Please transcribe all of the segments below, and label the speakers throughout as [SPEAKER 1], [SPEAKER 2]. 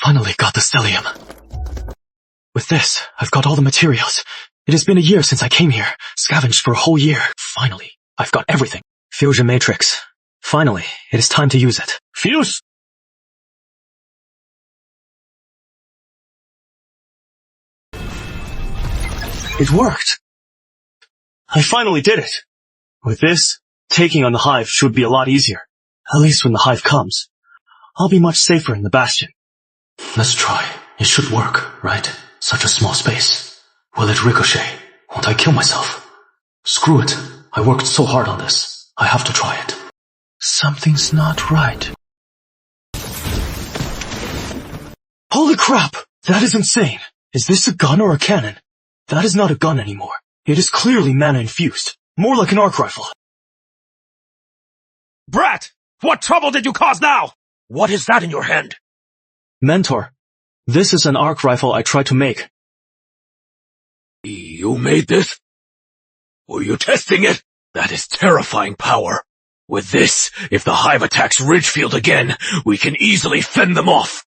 [SPEAKER 1] Finally got the stellium. With this, I've got all the materials. It has been a year since I came here, scavenged for a whole year. Finally, I've got everything. Fusion matrix. Finally, it is time to use it.
[SPEAKER 2] Fuse?
[SPEAKER 1] It worked. I finally did it. With this, taking on the Hive should be a lot easier. At least when the Hive comes. I'll be much safer in the Bastion. Let's try. It should work, right? Such a small space. Will it ricochet? Won't I kill myself? Screw it. I worked so hard on this. I have to try it. Something's not right. Holy crap! That is insane. Is this a gun or a cannon? That is not a gun anymore. It is clearly mana infused. More like an arc rifle.
[SPEAKER 2] Brat! What trouble did you cause now? What is that in your hand?
[SPEAKER 1] Mentor, this is an arc rifle I tried to make.
[SPEAKER 2] You made this? Were you testing it? That is terrifying power. With this, if the Hive attacks Ridgefield again, we can easily fend them off.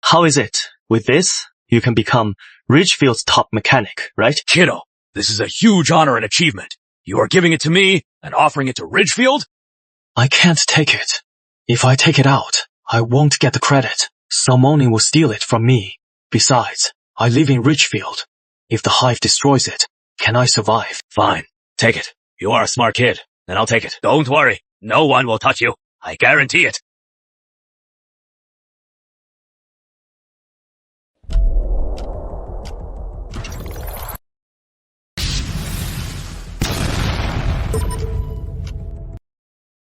[SPEAKER 1] How is it? With this, you can become Ridgefield's top mechanic, right?
[SPEAKER 2] Kiddo, this is a huge honor and achievement. You are giving it to me and offering it to Ridgefield?
[SPEAKER 1] I can't take it. If I take it out, I won't get the credit. Salmoni will steal it from me. Besides, I live in Ridgefield. If the Hive destroys it, can I survive?
[SPEAKER 2] Fine. Take it. You are a smart kid, and I'll take it. Don't worry. No one will touch you. I guarantee it.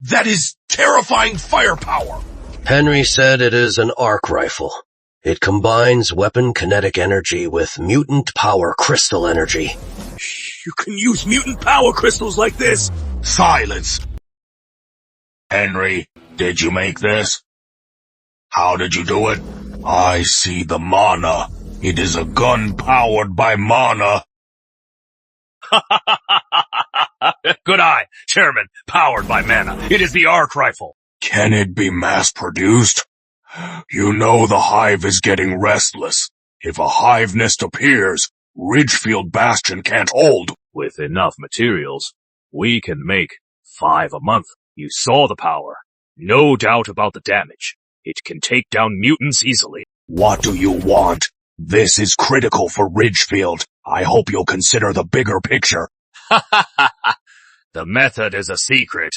[SPEAKER 2] That is terrifying firepower!
[SPEAKER 3] Henry said it is an arc rifle. It combines weapon kinetic energy with mutant power crystal energy.
[SPEAKER 2] You can use mutant power crystals like this! Silence! Henry, did you make this? How did you do it? I see the mana. It is a gun powered by mana. Good eye, Chairman. Powered by mana. It is the arc rifle. Can it be mass-produced? You know the Hive is getting restless. If a Hive nest appears, Ridgefield Bastion can't hold. With enough materials, we can make 5 a month. You saw the power. No doubt about the damage. It can take down mutants easily. What do you want? This is critical for Ridgefield. I hope you'll consider the bigger picture. The method is a secret.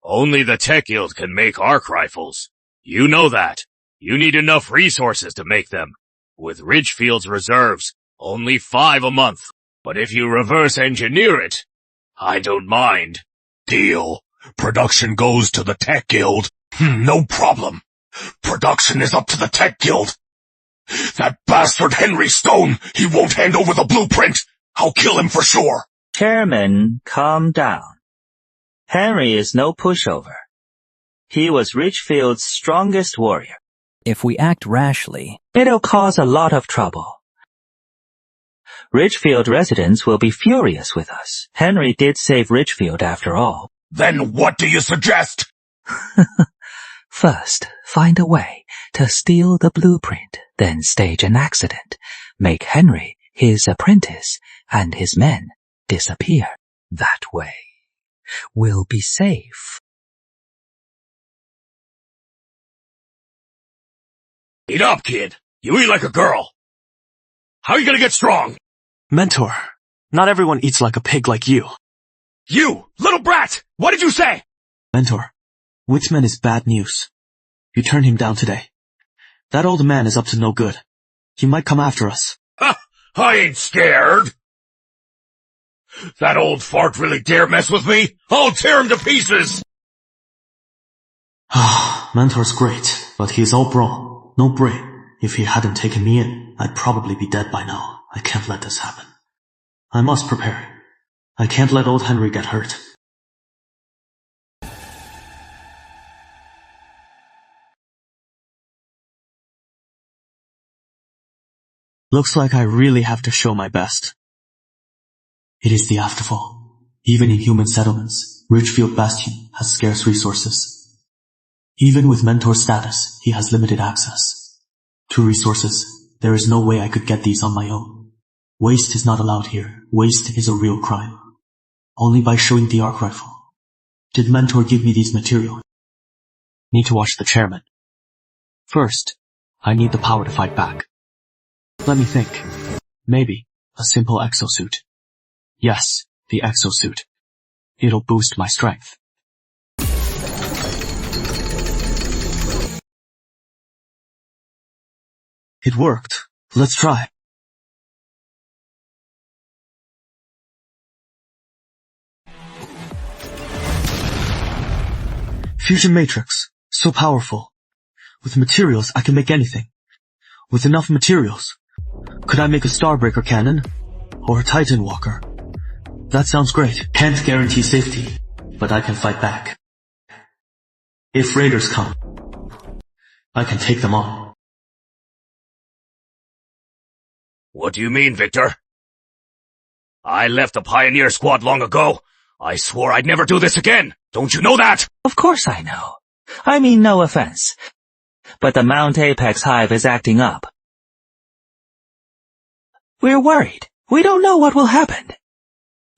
[SPEAKER 2] Only the Tech Guild can make arc rifles. You know that. You need enough resources to make them. With Ridgefield's reserves, only 5 a month. But if you reverse engineer it, I don't mind. Deal. Production goes to the Tech Guild. No problem. Production is up to the Tech Guild. That bastard Henry Stone, he won't hand over the blueprint. I'll kill him for sure.
[SPEAKER 4] Chairman, calm down. Henry is no pushover. He was Ridgefield's strongest warrior.
[SPEAKER 5] If we act rashly,
[SPEAKER 4] It'll cause a lot of trouble. Ridgefield residents will be furious with us. Henry did save Ridgefield after all.
[SPEAKER 2] Then what do you suggest?
[SPEAKER 4] First, find a way to steal the blueprint, then stage an accident, make Henry his apprentice and his men disappear. That way, we'll be safe.
[SPEAKER 2] Eat up, kid. You eat like a girl. How are you gonna get strong?
[SPEAKER 1] Mentor, not everyone eats like a pig like you.
[SPEAKER 2] You, little brat! What did you say?
[SPEAKER 1] Mentor, Whitman is bad news. You turned him down today. That old man is up to no good. He might come after us.
[SPEAKER 2] Ha! I ain't scared. That old fart really dare mess with me? I'll tear him to pieces!
[SPEAKER 1] Mentor's great, but he's all brawn, no brain. If he hadn't taken me in, I'd probably be dead by now. I can't let this happen. I must prepare. I can't let old Henry get hurt. Looks like I really have to show my best. It is the afterfall. Even in human settlements, Ridgefield Bastion has scarce resources. Even with mentor status, he has limited access. 2 resources. There is no way I could get these on my own. Waste is not allowed here. Waste is a real crime. Only by showing the arc rifle. Did Mentor give me these materials? Need to watch the chairman. First, I need the power to fight back. Let me think. Maybe a simple exosuit. Yes, the exosuit. It'll boost my strength. It worked. Let's try. Fusion Matrix. So powerful. With materials, I can make anything. With enough materials, could I make a Starbreaker cannon? Or a Titan Walker? That sounds great. Can't guarantee safety, but I can fight back. If raiders come, I can take them on.
[SPEAKER 2] What do you mean, Victor? I left the Pioneer Squad long ago. I swore I'd never do this again. Don't you know that?
[SPEAKER 4] Of course I know. I mean no offense. But the Mount Apex Hive is acting up. We're worried. We don't know what will happen.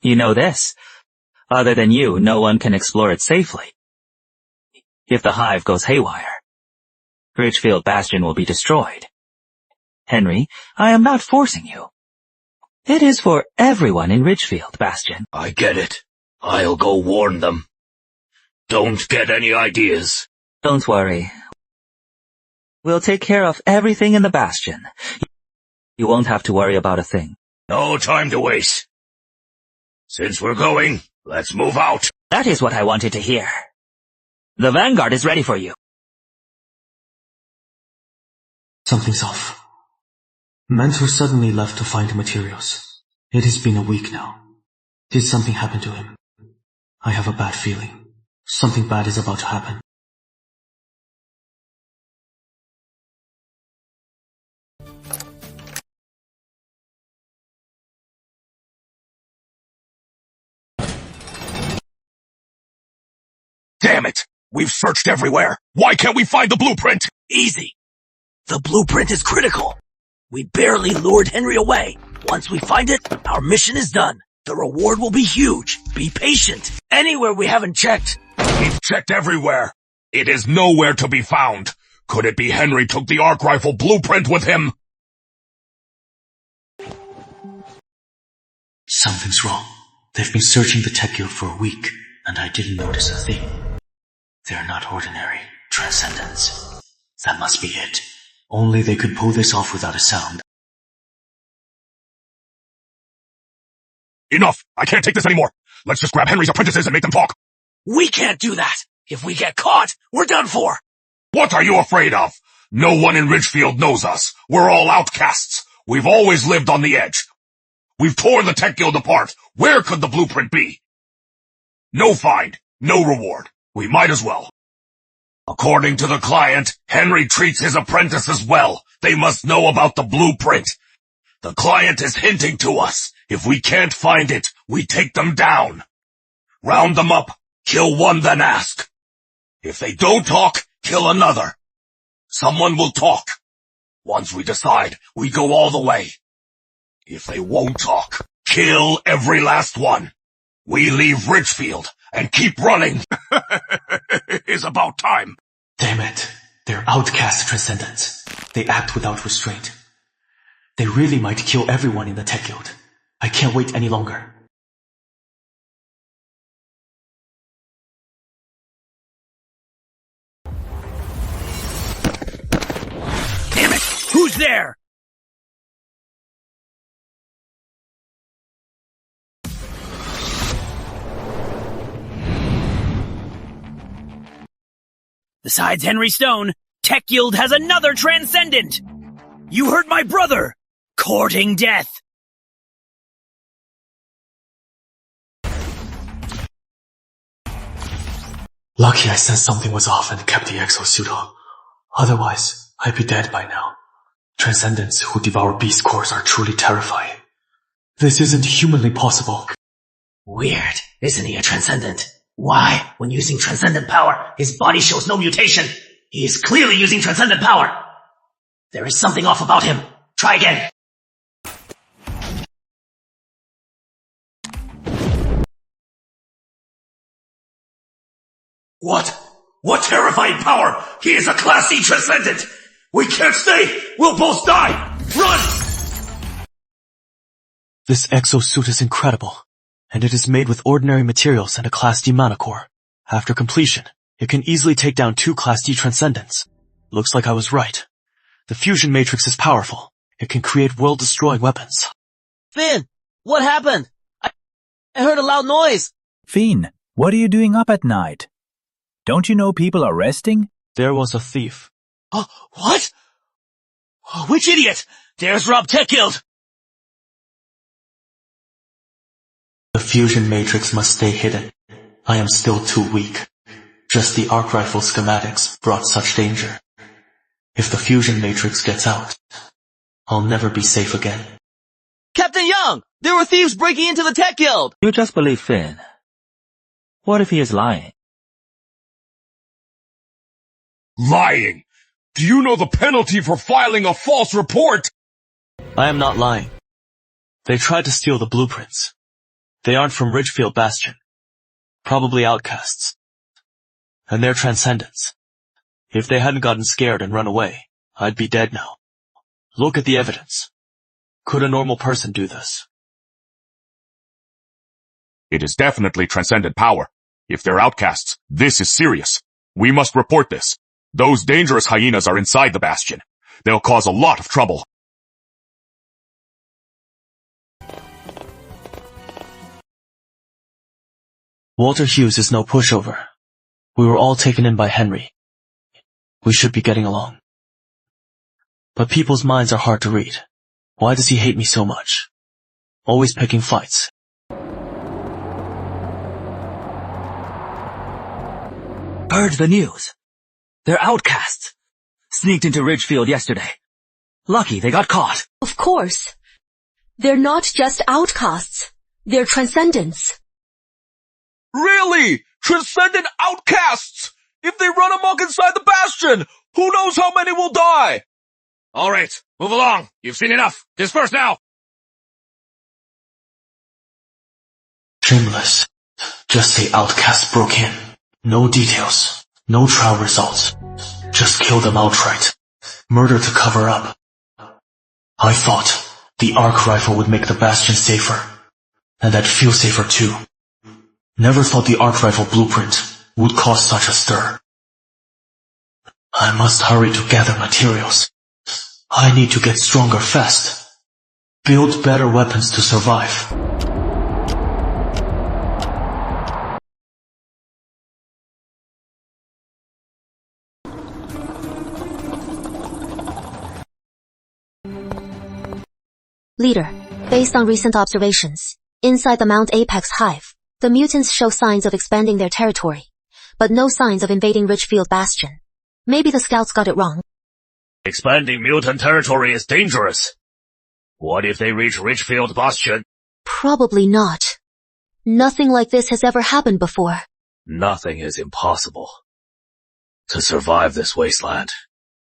[SPEAKER 4] You know this. Other than you, no one can explore it safely. If the Hive goes haywire, Ridgefield Bastion will be destroyed. Henry, I am not forcing you. It is for everyone in Ridgefield Bastion.
[SPEAKER 2] I get it. I'll go warn them. Don't get any ideas.
[SPEAKER 4] Don't worry. We'll take care of everything in the Bastion. You won't have to worry about a thing.
[SPEAKER 2] No time to waste. Since we're going, let's move out.
[SPEAKER 4] That is what I wanted to hear. The Vanguard is ready for you.
[SPEAKER 1] Something's off. Mentor suddenly left to find materials. It has been a week now. Did something happen to him? I have a bad feeling. Something bad is about to happen.
[SPEAKER 2] Damn it! We've searched everywhere. Why can't we find the blueprint?
[SPEAKER 3] Easy. The blueprint is critical. We barely lured Henry away. Once we find it, our mission is done. The reward will be huge. Be patient. Anywhere we haven't checked.
[SPEAKER 2] We've checked everywhere. It is nowhere to be found. Could it be Henry took the arc rifle blueprint with him?
[SPEAKER 1] Something's wrong. They've been searching the tech guild for a week, and I didn't notice a thing. They're not ordinary transcendents. That must be it. Only they could pull this off without a sound.
[SPEAKER 2] Enough! I can't take this anymore. Let's just grab Henry's apprentices and make them talk.
[SPEAKER 3] We can't do that. If we get caught, we're done for.
[SPEAKER 2] What are you afraid of? No one in Ridgefield knows us. We're all outcasts. We've always lived on the edge. We've torn the tech guild apart. Where could the blueprint be? No find, no reward. We might as well. According to the client, Henry treats his apprentices well. They must know about the blueprint. The client is hinting to us. If we can't find it, we take them down. Round them up, kill one, then ask. If they don't talk, kill another. Someone will talk. Once we decide, we go all the way. If they won't talk, kill every last one. We leave Ridgefield and keep running. It's about time.
[SPEAKER 1] Damn it. They're outcast transcendents. They act without restraint. They really might kill everyone in the tech guild. I can't wait any longer.
[SPEAKER 3] Damn it! Who's there? Besides Henry Stone, Tech Guild has another transcendent! You heard my brother! Courting death!
[SPEAKER 1] Lucky I sensed something was off and kept the exosuit on. Otherwise, I'd be dead by now. Transcendents who devour beast cores are truly terrifying. This isn't humanly possible.
[SPEAKER 3] Weird. Isn't he a transcendent? Why? When using transcendent power, his body shows no mutation. He is clearly using transcendent power. There is something off about him. Try again. What? What terrifying power! He is a Class C Transcendent! We can't stay! We'll both die! Run!
[SPEAKER 1] This exosuit is incredible, and it is made with ordinary materials and a Class D mana core. After completion, it can easily take down 2 Class D Transcendents. Looks like I was right. The fusion matrix is powerful. It can create world-destroying weapons.
[SPEAKER 3] Finn! What happened? I heard a loud noise!
[SPEAKER 5] Finn, what are you doing up at night? Don't you know people are resting?
[SPEAKER 1] There was a thief.
[SPEAKER 3] Oh, what? Which idiot? There's Rob Techguild!
[SPEAKER 1] The fusion matrix must stay hidden. I am still too weak. Just the arc rifle schematics brought such danger. If the fusion matrix gets out, I'll never be safe again.
[SPEAKER 3] Captain Young! There were thieves breaking into the Tech Guild!
[SPEAKER 4] You just believe Finn. What if he is lying?
[SPEAKER 2] Lying! Do you know the penalty for filing a false report?
[SPEAKER 1] I am not lying. They tried to steal the blueprints. They aren't from Ridgefield Bastion. Probably outcasts. And they're transcendents. If they hadn't gotten scared and run away, I'd be dead now. Look at the evidence. Could a normal person do this?
[SPEAKER 2] It is definitely transcendent power. If they're outcasts, this is serious. We must report this. Those dangerous hyenas are inside the Bastion. They'll cause a lot of trouble.
[SPEAKER 1] Walter Hughes is no pushover. We were all taken in by Henry. We should be getting along. But people's minds are hard to read. Why does he hate me so much? Always picking fights.
[SPEAKER 3] Heard the news. They're outcasts. Sneaked into Ridgefield yesterday. Lucky they got caught.
[SPEAKER 6] Of course. They're not just outcasts. They're transcendents.
[SPEAKER 2] Really? Transcendent outcasts! If they run amok inside the Bastion, who knows how many will die? All right, move along. You've seen enough. Disperse now.
[SPEAKER 1] Shameless. Just say outcasts broke in. No details. No trial results. Just kill them outright. Murder to cover up. I thought the arc rifle would make the Bastion safer. And I'd feel safer too. Never thought the arc rifle blueprint would cause such a stir. I must hurry to gather materials. I need to get stronger fast. Build better weapons to survive.
[SPEAKER 6] Leader, based on recent observations, inside the Mount Apex Hive, the mutants show signs of expanding their territory, but no signs of invading Ridgefield Bastion. Maybe the scouts got it wrong.
[SPEAKER 3] Expanding mutant territory is dangerous. What if they reach Ridgefield Bastion?
[SPEAKER 6] Probably not. Nothing like this has ever happened before.
[SPEAKER 3] Nothing is impossible. To survive this wasteland,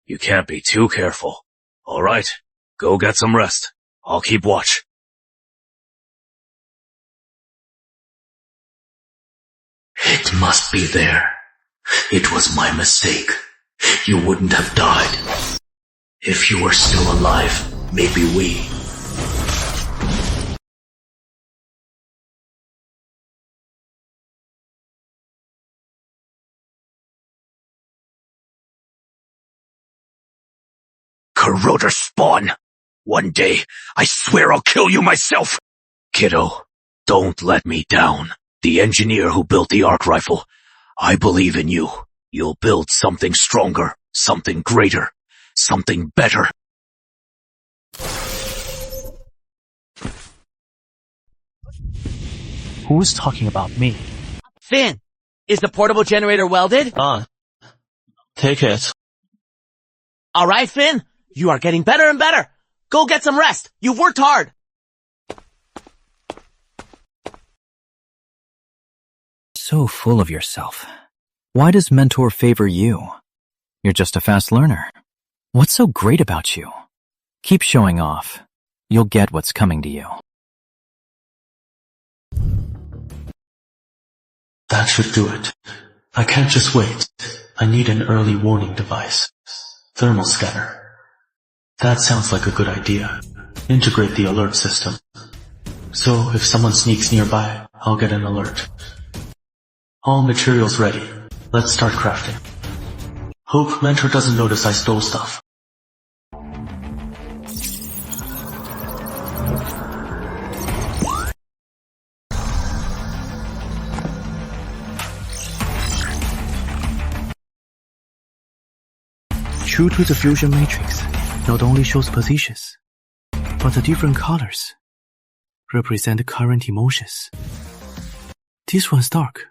[SPEAKER 3] you can't be too careful. All right, go get some rest. I'll keep watch.
[SPEAKER 7] It must be there. It was my mistake. You wouldn't have died. If you were still alive, maybe we...
[SPEAKER 3] Corroder spawn! One day, I swear I'll kill you myself! Kiddo, don't let me down. The engineer who built the arc rifle, I believe in you. You'll build something stronger, something greater, something better.
[SPEAKER 1] Who's talking about me?
[SPEAKER 3] Finn, is the portable generator welded?
[SPEAKER 1] Take it.
[SPEAKER 3] Alright, Finn, you are getting better and better. Go get some rest. You've worked hard.
[SPEAKER 5] So full of yourself. Why does Mentor favor you? You're just a fast learner. What's so great about you? Keep showing off. You'll get what's coming to you.
[SPEAKER 1] That should do it. I can't just wait. I need an early warning device. Thermal scanner. That sounds like a good idea. Integrate the alert system. So if someone sneaks nearby, I'll get an alert. All materials ready. Let's start crafting. Hope Mentor doesn't notice I stole stuff.
[SPEAKER 8] True to the fusion matrix, not only shows positions, but the different colors represent current emotions. This one's dark.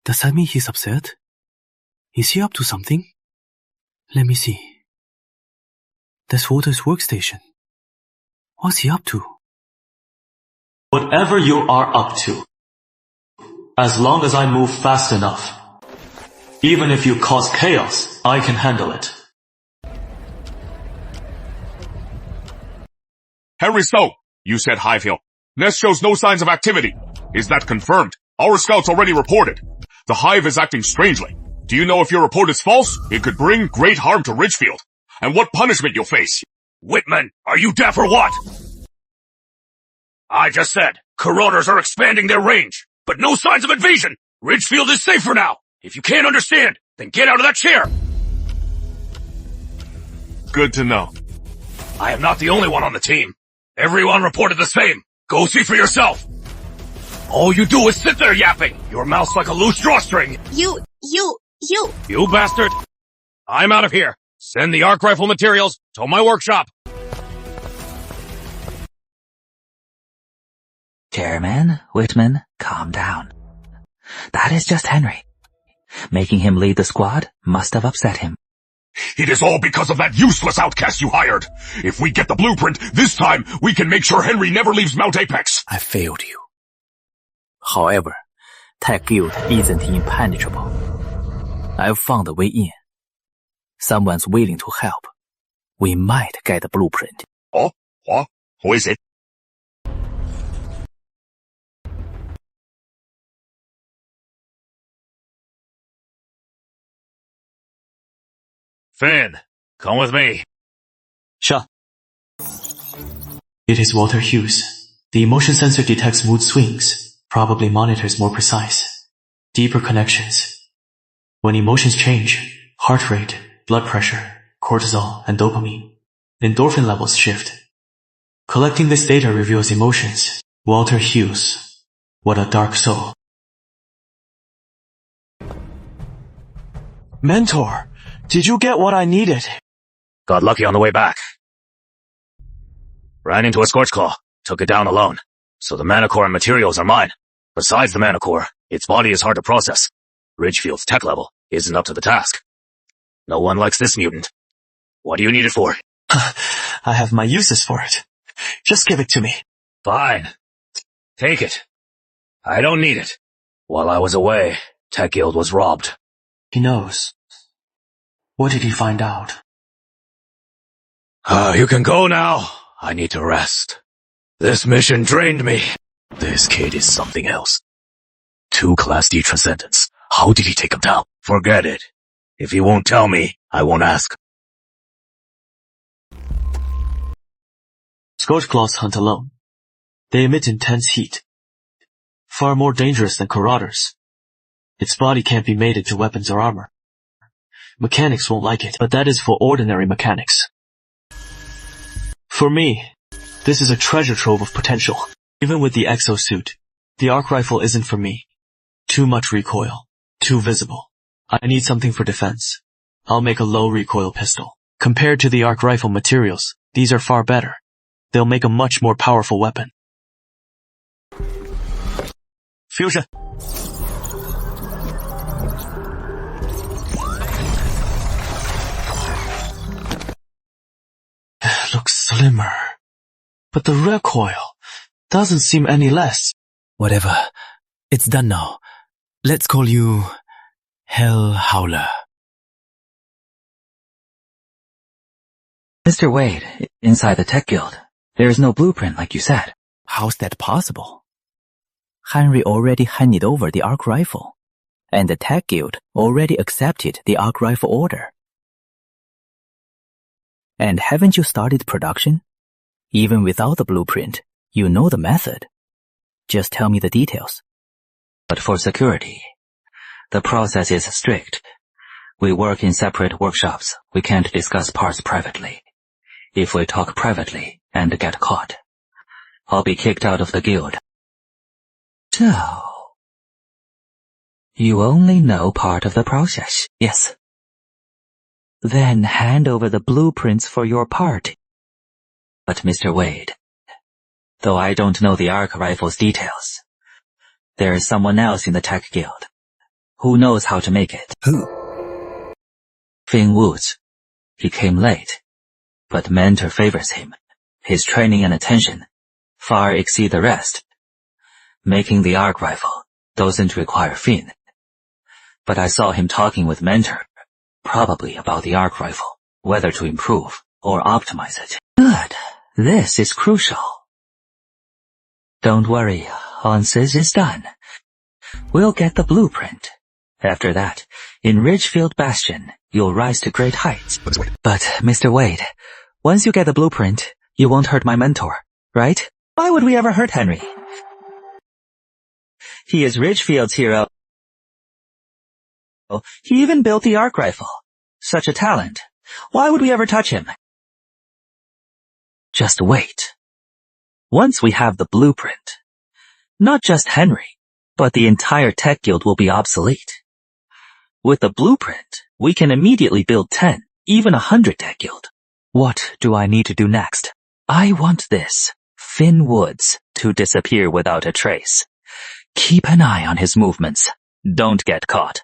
[SPEAKER 8] Does that mean he's upset? Is he up to something? Let me see. That's Walter's workstation. What's he up to?
[SPEAKER 1] Whatever you are up to. As long as I move fast enough. Even if you cause chaos, I can handle it.
[SPEAKER 2] Henry Snow, you said Hive Hill. Nest shows no signs of activity. Is that confirmed? Our scouts already reported. The Hive is acting strangely. Do you know if your report is false? It could bring great harm to Ridgefield. And what punishment you'll face.
[SPEAKER 3] Whitman, are you deaf or what? I just said, Corroders are expanding their range, but no signs of invasion. Ridgefield is safe for now. If you can't understand, then get out of that chair.
[SPEAKER 2] Good to know.
[SPEAKER 3] I am not the only one on the team. Everyone reported the same. Go see for yourself. All you do is sit there yapping. Your mouth's like a loose drawstring.
[SPEAKER 9] You.
[SPEAKER 3] You bastard. I'm out of here. Send the arc rifle materials to my workshop.
[SPEAKER 4] Chairman, Whitman, calm down. That is just Henry. Making him lead the squad must have upset him.
[SPEAKER 2] It is all because of that useless outcast you hired. If we get the blueprint, this time we can make sure Henry never leaves Mount Apex.
[SPEAKER 5] I failed you. However, Tech Guild isn't impenetrable. I've found a way in. Someone's willing to help. We might get the blueprint.
[SPEAKER 2] Oh? What? Who is it?
[SPEAKER 3] Finn, come with me.
[SPEAKER 1] Sure. It is Walter Hughes. The emotion sensor detects mood swings, probably monitors more precise, deeper connections. When emotions change, heart rate, blood pressure, cortisol, and dopamine, endorphin levels shift. Collecting this data reveals emotions. Walter Hughes. What a dark soul. Mentor, did you get what I needed?
[SPEAKER 3] Got lucky on the way back. Ran into a Scorchclaw, took it down alone. So the mana core and materials are mine. Besides the mana core, its body is hard to process. Ridgefield's tech level isn't up to the task. No one likes this mutant. What do you need it for?
[SPEAKER 1] I have my uses for it. Just give it to me.
[SPEAKER 3] Fine. Take it. I don't need it. While I was away, Tech Guild was robbed.
[SPEAKER 1] He knows. What did he find out?
[SPEAKER 3] You can go now. I need to rest. This mission drained me. This kid is something else. 2 Class D Transcendence. How did he take him down? Forget it. If he won't tell me, I won't ask.
[SPEAKER 1] Scorchclaws hunt alone. They emit intense heat. Far more dangerous than Corroders. Its body can't be made into weapons or armor. Mechanics won't like it, but that is for ordinary mechanics. For me, this is a treasure trove of potential. Even with the exosuit, the arc rifle isn't for me. Too much recoil. Too visible. I need something for defense. I'll make a low recoil pistol. Compared to the arc rifle materials, these are far better. They'll make a much more powerful weapon. Fusion. Looks slimmer. But the recoil doesn't seem any less.
[SPEAKER 5] Whatever. It's done now. Let's call you Hell Howler.
[SPEAKER 4] Mr. Wade, inside the Tech Guild, there is no blueprint like you said.
[SPEAKER 5] How's that possible? Henry already handed over the arc rifle, and the Tech Guild already accepted the arc rifle order. And haven't you started production? Even without the blueprint, you know the method. Just tell me the details.
[SPEAKER 4] But for security, the process is strict. We work in separate workshops. We can't discuss parts privately. If we talk privately and get caught, I'll be kicked out of the guild. So, you only know part of the process, yes? Then hand over the blueprints for your part. But Mr. Wade, though I don't know the arc rifle's details, there is someone else in the Tech Guild who knows how to make it.
[SPEAKER 5] Who?
[SPEAKER 4] Finn Woods. He came late, but Mentor favors him. His training and attention far exceed the rest. Making the arc rifle doesn't require Finn. But I saw him talking with Mentor, probably about the arc rifle, whether to improve or optimize it. Good. This is crucial. Don't worry, Hanses is done. We'll get the blueprint. After that, in Ridgefield Bastion, you'll rise to great heights. But, Mr. Wade, once you get the blueprint, you won't hurt my mentor, right? Why would we ever hurt Henry? He is Ridgefield's hero. He even built the arc rifle. Such a talent. Why would we ever touch him? Just wait. Once we have the blueprint, not just Henry, but the entire Tech Guild will be obsolete. With the blueprint, we can immediately build 10, even 100 Tech Guild. What do I need to do next? I want this, Finn Woods, to disappear without a trace. Keep an eye on his movements. Don't get caught.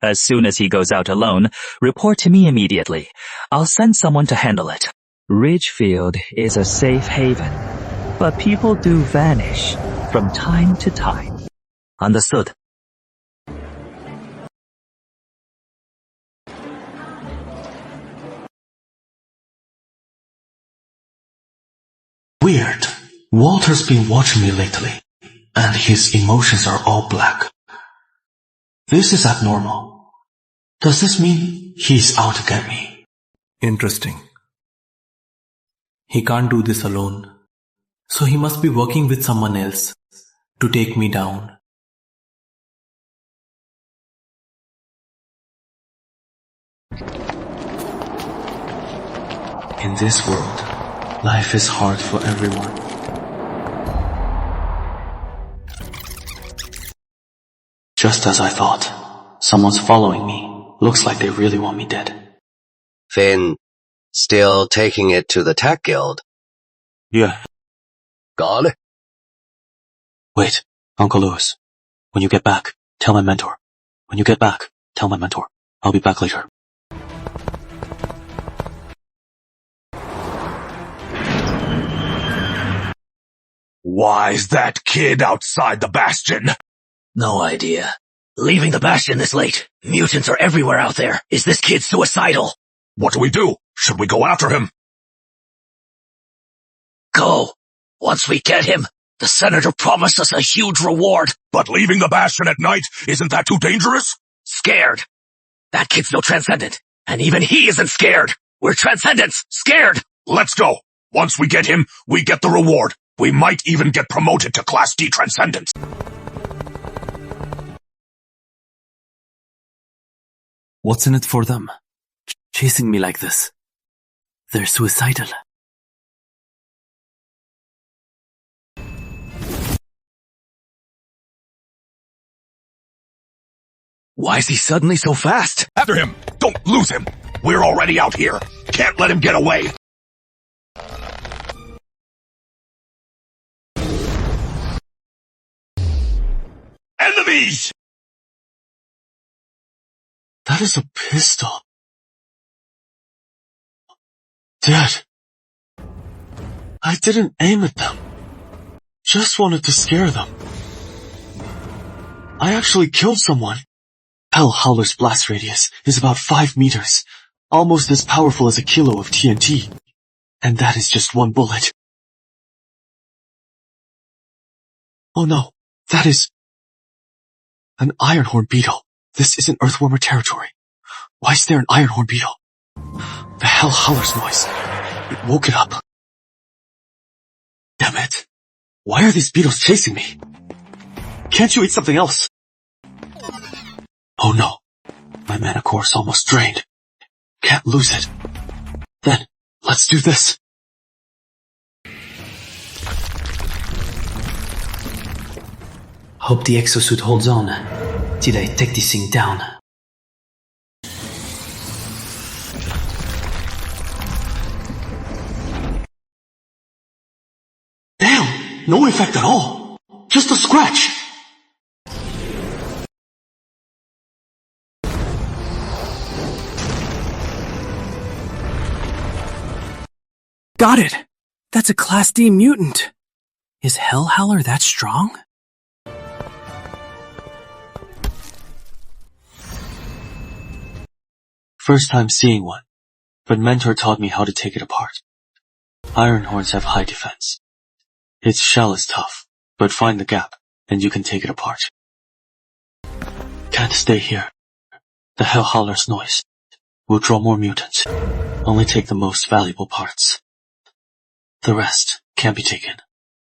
[SPEAKER 4] As soon as he goes out alone, report to me immediately. I'll send someone to handle it. Ridgefield is a safe haven, but people do vanish from time to time. Understood.
[SPEAKER 1] Weird. Walter's been watching me lately, and his emotions are all black. This is abnormal. Does this mean he's out to get me?
[SPEAKER 8] Interesting. He can't do this alone, so he must be working with someone else to take me down.
[SPEAKER 1] In this world, life is hard for everyone. Just as I thought. Someone's following me. Looks like they really want me dead.
[SPEAKER 9] Finn, still taking it to the Tech Guild?
[SPEAKER 1] Yeah.
[SPEAKER 9] Gone?
[SPEAKER 1] Wait, Uncle Lewis. When you get back, tell my mentor. When you get back, tell my mentor. I'll be back later.
[SPEAKER 2] Why's that kid outside the Bastion?
[SPEAKER 3] No idea. Leaving the Bastion this late. Mutants are everywhere out there. Is this kid suicidal?
[SPEAKER 2] What do we do? Should we go after him?
[SPEAKER 3] Go. Once we get him, the Senator promised us a huge reward.
[SPEAKER 2] But leaving the Bastion at night, isn't that too dangerous?
[SPEAKER 3] Scared. That kid's no Transcendent. And even he isn't scared. We're Transcendents. Scared.
[SPEAKER 2] Let's go. Once we get him, we get the reward. We might even get promoted to Class D Transcendents.
[SPEAKER 8] What's in it for them? Chasing me like this. They're suicidal.
[SPEAKER 3] Why is he suddenly so fast?
[SPEAKER 2] After him! Don't lose him! We're already out here. Can't let him get away. Enemies!
[SPEAKER 1] That is a pistol. Dad. I didn't aim at them. Just wanted to scare them. I actually killed someone. Hell Howler's blast radius is about 5 meters, almost as powerful as a kilo of TNT. And that is just one bullet. Oh no, that is an ironhorn beetle. This isn't earthwormer territory. Why is there an ironhorn beetle? The hell howler's noise. It woke it up. Damn it. Why are these beetles chasing me? Can't you eat something else? Oh no. My mana core's almost drained. Can't lose it. Then, let's do this.
[SPEAKER 8] Hope the exosuit holds on. Did I take this thing down?
[SPEAKER 1] Damn! No effect at all! Just a scratch!
[SPEAKER 8] Got it! That's a Class D mutant! Is Hellhowler that strong?
[SPEAKER 1] First time seeing one, but Mentor taught me how to take it apart. Ironhorns have high defense. Its shell is tough, but find the gap, and you can take it apart. Can't stay here. The Hellhowler's noise will draw more mutants. Only take the most valuable parts. The rest can't be taken.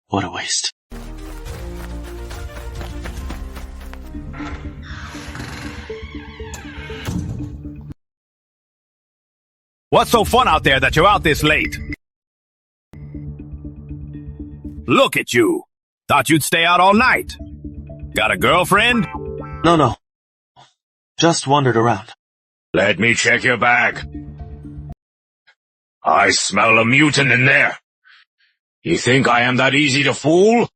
[SPEAKER 1] What a waste.
[SPEAKER 2] What's so fun out there that you're out this late? Look at you. Thought you'd stay out all night. Got a girlfriend?
[SPEAKER 1] No. Just wandered around.
[SPEAKER 2] Let me check your bag. I smell a mutant in there. You think I am that easy to fool?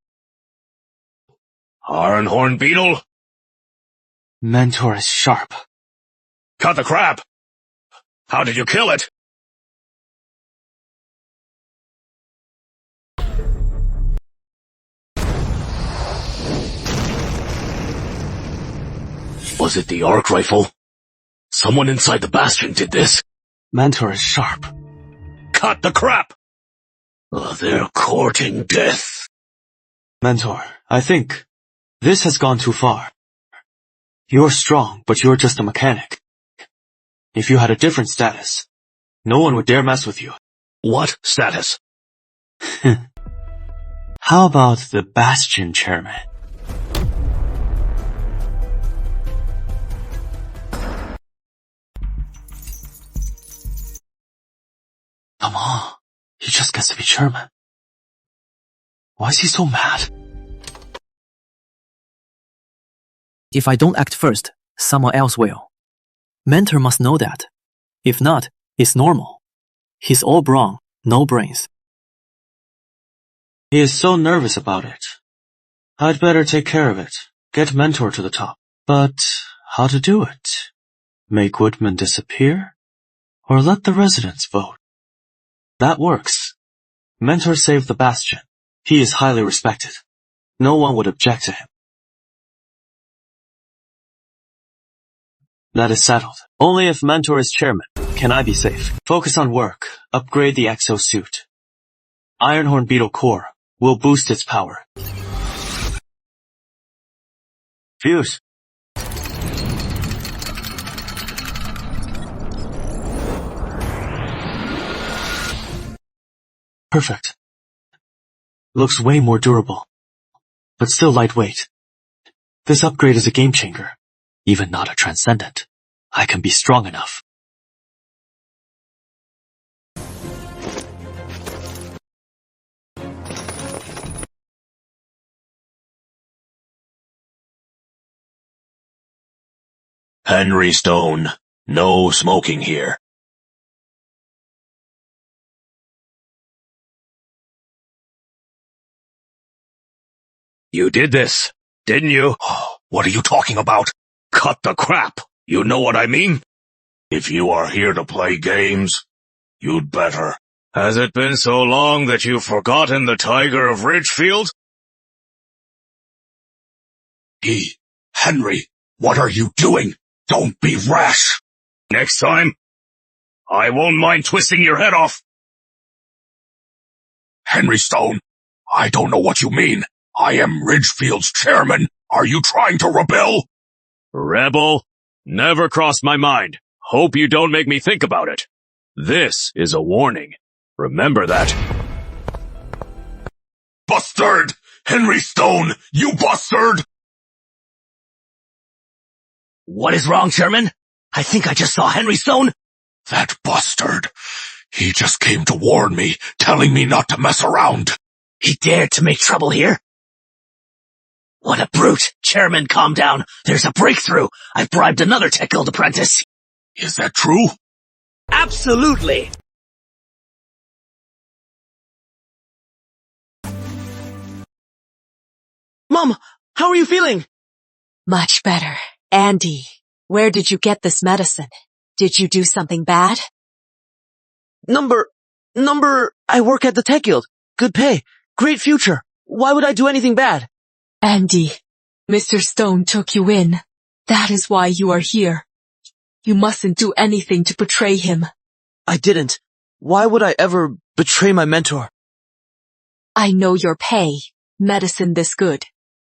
[SPEAKER 2] Ironhorn beetle?
[SPEAKER 1] Mentor is sharp.
[SPEAKER 2] Cut the crap. How did you kill it? Was it the arc rifle? Someone inside the Bastion did this.
[SPEAKER 1] Mentor is sharp.
[SPEAKER 2] Cut the crap! They're courting death.
[SPEAKER 1] Mentor, I think this has gone too far. You're strong, but you're just a mechanic. If you had a different status, no one would dare mess with you.
[SPEAKER 2] What status?
[SPEAKER 1] How about the Bastion chairman? Come on, he just gets to be chairman. Why is he so mad?
[SPEAKER 8] If I don't act first, someone else will. Mentor must know that. If not, it's normal. He's all brawn, no brains.
[SPEAKER 1] He is so nervous about it. I'd better take care of it. Get Mentor to the top. But how to do it? Make Whitman disappear? Or let the residents vote? That works. Mentor saved the Bastion. He is highly respected. No one would object to him. That is settled. Only if Mentor is chairman can I be safe. Focus on work. Upgrade the exosuit. Ironhorn Beetle Core will boost its power. Fuse. Perfect. Looks way more durable, but still lightweight. This upgrade is a game changer. Even not a transcendent. I can be strong enough.
[SPEAKER 2] Henry Stone, no smoking here. You did this, didn't you? What are you talking about? Cut the crap. You know what I mean? If you are here to play games, you'd better. Has it been so long that you've forgotten the Tiger of Ridgefield? Henry, what are you doing? Don't be rash. Next time, I won't mind twisting your head off. Henry Stone, I don't know what you mean. I am Ridgefield's chairman. Are you trying to rebel?
[SPEAKER 10] Rebel? Never crossed my mind. Hope you don't make me think about it. This is a warning. Remember that.
[SPEAKER 2] Bastard! Henry Stone, you bastard!
[SPEAKER 3] What is wrong, Chairman? I think I just saw Henry Stone.
[SPEAKER 2] That bastard. He just came to warn me, telling me not to mess around.
[SPEAKER 3] He dared to make trouble here? What a brute! Chairman, calm down. There's a breakthrough. I've bribed another Tech Guild apprentice.
[SPEAKER 2] Is that true?
[SPEAKER 3] Absolutely!
[SPEAKER 11] Mom, how are you feeling?
[SPEAKER 12] Much better. Andy, where did you get this medicine? Did you do something bad?
[SPEAKER 11] Number, I work at the Tech Guild. Good pay. Great future. Why would I do anything bad?
[SPEAKER 12] Andy, Mr. Stone took you in. That is why you are here. You mustn't do anything to betray him.
[SPEAKER 11] I didn't. Why would I ever betray my mentor?
[SPEAKER 12] I know your pay. Medicine this good.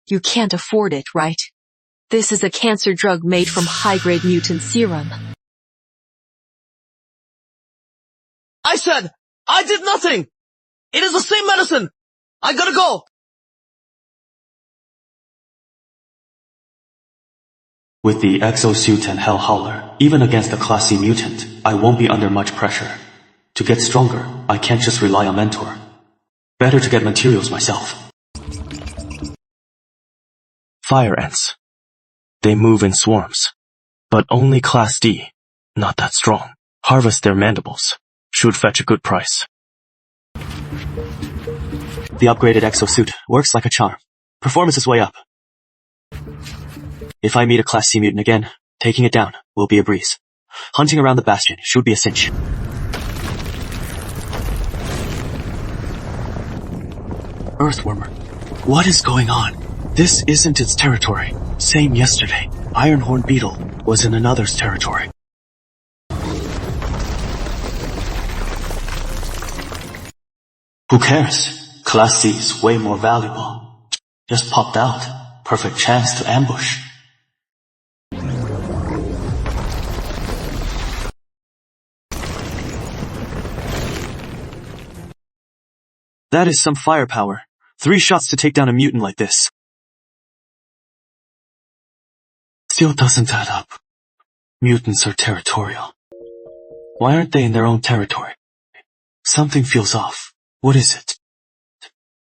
[SPEAKER 12] You can't afford it, right? This is a cancer drug made from high-grade mutant serum.
[SPEAKER 11] I said, I did nothing! It is the same medicine! I gotta go!
[SPEAKER 1] With the exosuit and Hell Howler, even against a Class C mutant, I won't be under much pressure. To get stronger, I can't just rely on Mentor. Better to get materials myself. Fire Ants. They move in swarms. But only Class D, not that strong. Harvest their mandibles. Should fetch a good price. The upgraded exosuit works like a charm. Performance is way up. If I meet a Class C mutant again, taking it down will be a breeze. Hunting around the Bastion should be a cinch. Earthwormer. What is going on? This isn't its territory. Same yesterday. Ironhorn Beetle was in another's territory. Who cares? Class C is way more valuable. Just popped out. Perfect chance to ambush. That is some firepower. 3 shots to take down a mutant like this. Still doesn't add up. Mutants are territorial. Why aren't they in their own territory? Something feels off. What is it?